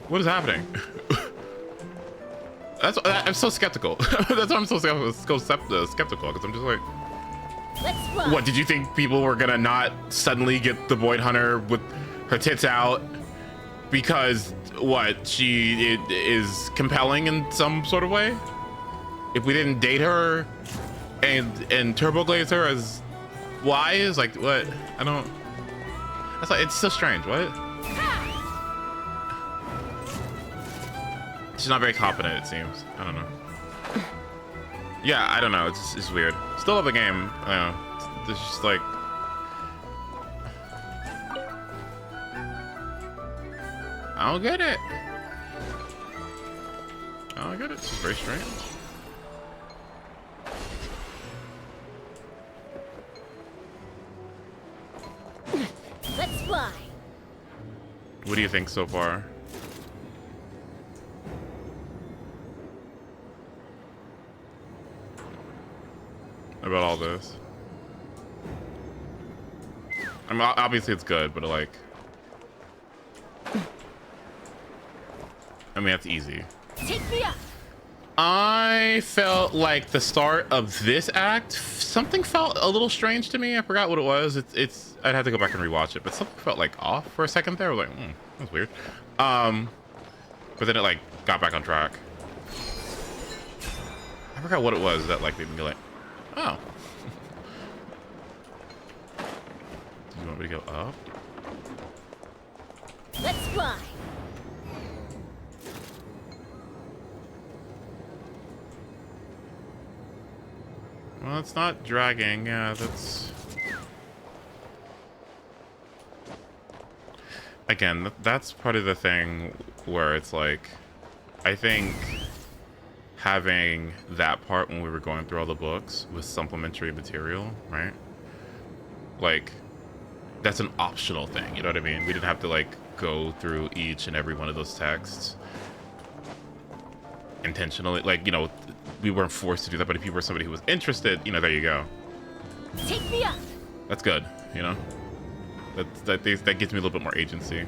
What is happening? I'm so skeptical. That's why I'm so skeptical, because I'm just like, what, did you think people were gonna not suddenly get the Void Hunter with her tits out because, what, she is compelling in some sort of way? If we didn't date her and turbo glaze her as wise, like, what? I don't, that's like, it's so strange, what? She's not very competent, it seems. I don't know. Yeah, I don't know. It's weird. Still love the game. I don't know. It's just like, I don't get it. I don't get it. It's just very strange. Let's fly. What do you think so far? About all this? I mean, obviously it's good, but like, I mean, that's easy. Take me up. I felt like the start of this act, something felt a little strange to me. I forgot what it was. I'd have to go back and rewatch it, but something felt like off for a second there. I was like, that's weird. But then it like got back on track. I forgot what it was that like made me like, oh. Do you want me to go up? Let's fly. Well, it's not dragging. Yeah, that's... Again, that's part of the thing where it's like, I think having that part when we were going through all the books was supplementary material, right? Like, that's an optional thing, you know what I mean? We didn't have to like go through each and every one of those texts intentionally. Like, you know, we weren't forced to do that, but if you were somebody who was interested, you know, there you go. Take me up. That's good, you know? That gives me a little bit more agency.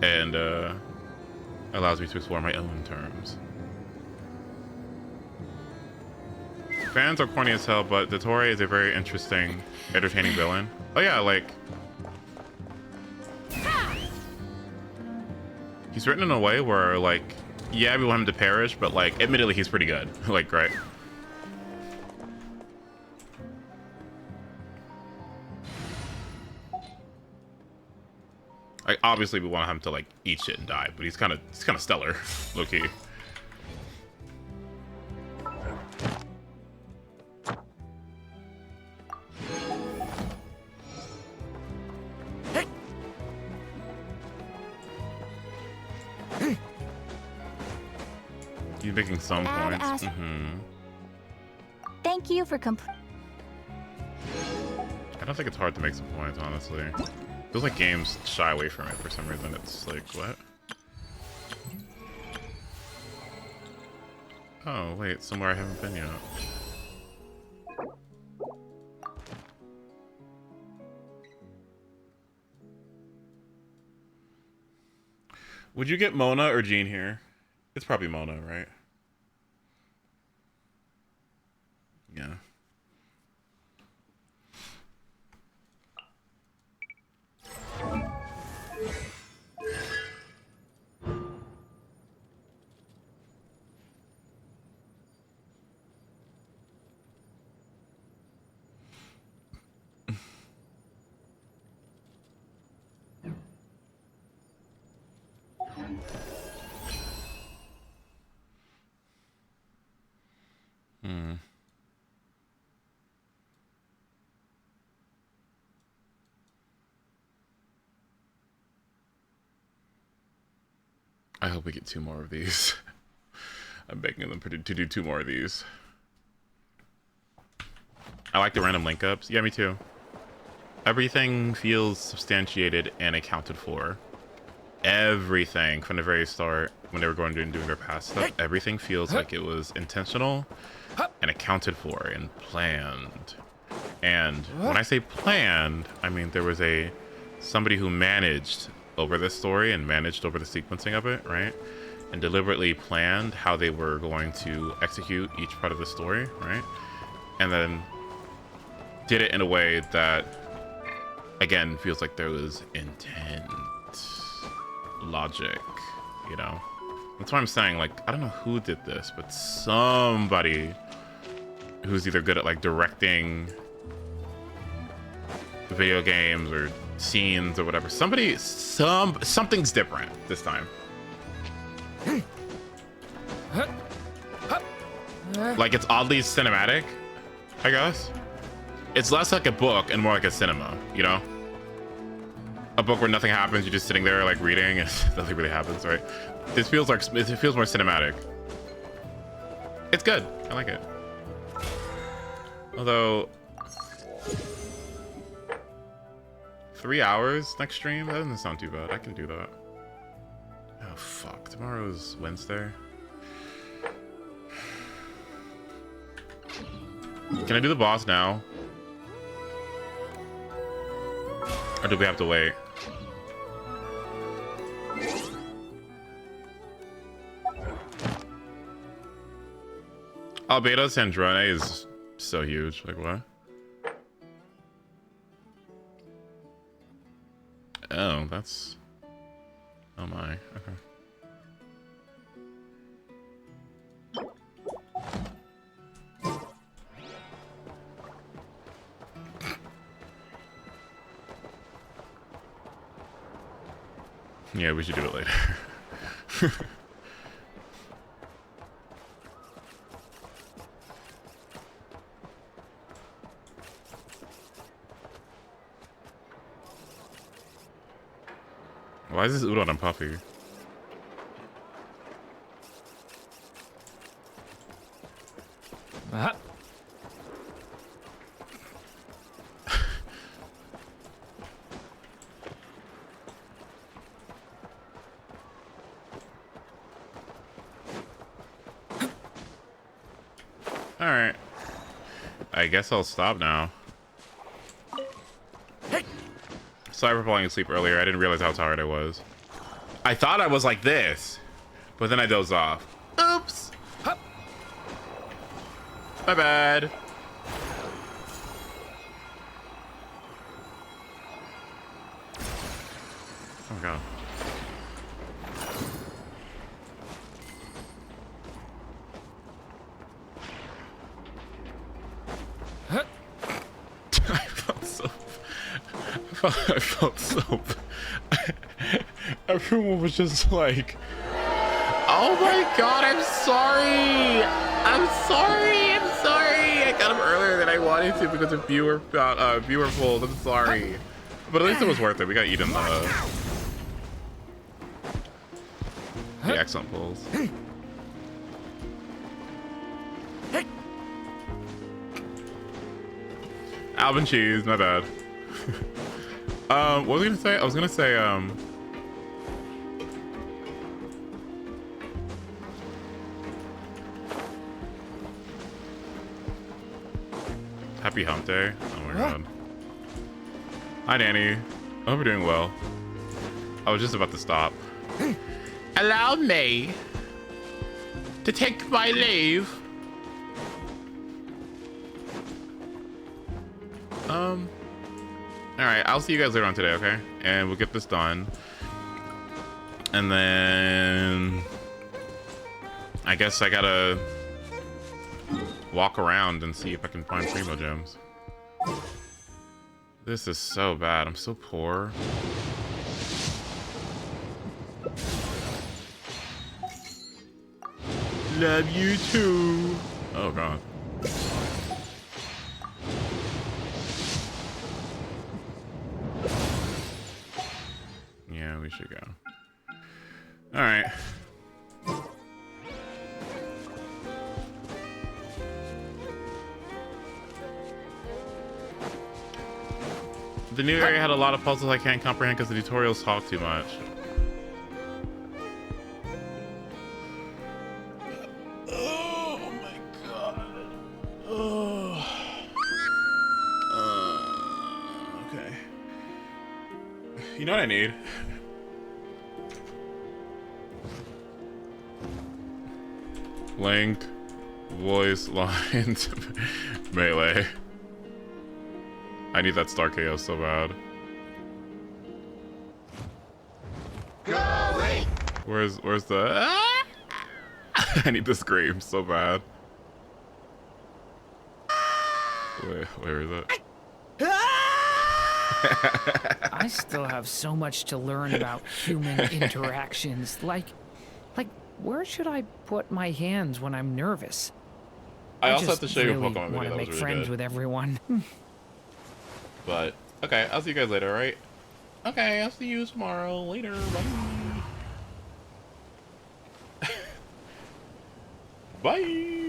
And Allows me to explore my own terms. Fans are corny as hell, but Dottore is a very interesting, entertaining villain. Oh yeah, like... he's written in a way where, like, yeah, we want him to perish, but, like, admittedly, he's pretty good. Like, right? Like, obviously, we want him to, like, eat shit and die, but he's kind of stellar, low-key. He's making some points. Thank you for I don't think it's hard to make some points, honestly. Feels like games shy away from it for some reason. It's like, what? Oh, wait, somewhere I haven't been yet. Would you get Mona or Jean here? It's probably Mona, right? Yeah. I hope we get 2 more of these. I'm begging them to do 2 more of these. I like the random link ups. Yeah, me too. Everything feels substantiated and accounted for. Everything from the very start, when they were going and doing their past stuff, everything feels like it was intentional and accounted for and planned. And when I say planned, I mean there was somebody who managed over this story and managed over the sequencing of it, right? And deliberately planned how they were going to execute each part of the story, right? And then did it in a way that, again, feels like there was intent, logic, you know? That's why I'm saying, like, I don't know who did this, but somebody who's either good at, like, directing video games or scenes or whatever. Something's different this time. Like, it's oddly cinematic, I guess. It's less like a book and more like a cinema, you know? A book where nothing happens, you're just sitting there like reading and nothing really happens, right? This feels like, it feels more cinematic. It's good, I like it. Although 3 hours next stream? That doesn't sound too bad. I can do that. Oh, fuck. Tomorrow's Wednesday. Can I do the boss now? Or do we have to wait? Albedo Sandrone is so huge. Like, what? Oh, that's... Oh my, okay. Yeah, we should do it later. Why is this udon and puffy? Alright. I guess I'll stop now. Sorry for falling asleep earlier. I didn't realize how tired I was. I thought I was like this. But then I dozed off. Oops. My bad. Oh my god. I felt so everyone was just like, oh my god, I'm sorry, I'm sorry, I got up earlier than I wanted to because of viewer polls. I'm sorry, but at least it was worth it. We got eaten the excellent polls. Alvin cheese, my bad. What was I gonna say? I was gonna say, happy hump day. Oh my god. Hi, Danny. I hope you're doing well. I was just about to stop. Allow me to take my leave. Alright, I'll see you guys later on today, okay? And we'll get this done. And then I guess I gotta walk around and see if I can find Primo Gems. This is so bad. I'm so poor. Love you too. Oh god. Yeah, we should go. All right. The new area had a lot of puzzles I can't comprehend because the tutorials talk too much. Oh my god. Oh. Okay. You know what I need? Link, voice lines, melee. I need that Star KO so bad. Where's the? I need the scream so bad. Wait, where is it? I still have so much to learn about human interactions. Like, where should I put my hands when I'm nervous? I also have to show you a really Pokemon video want to that was make really friends good. with everyone. But okay, I'll see you guys later, alright? Okay, I'll see you tomorrow. Later, bye. Bye.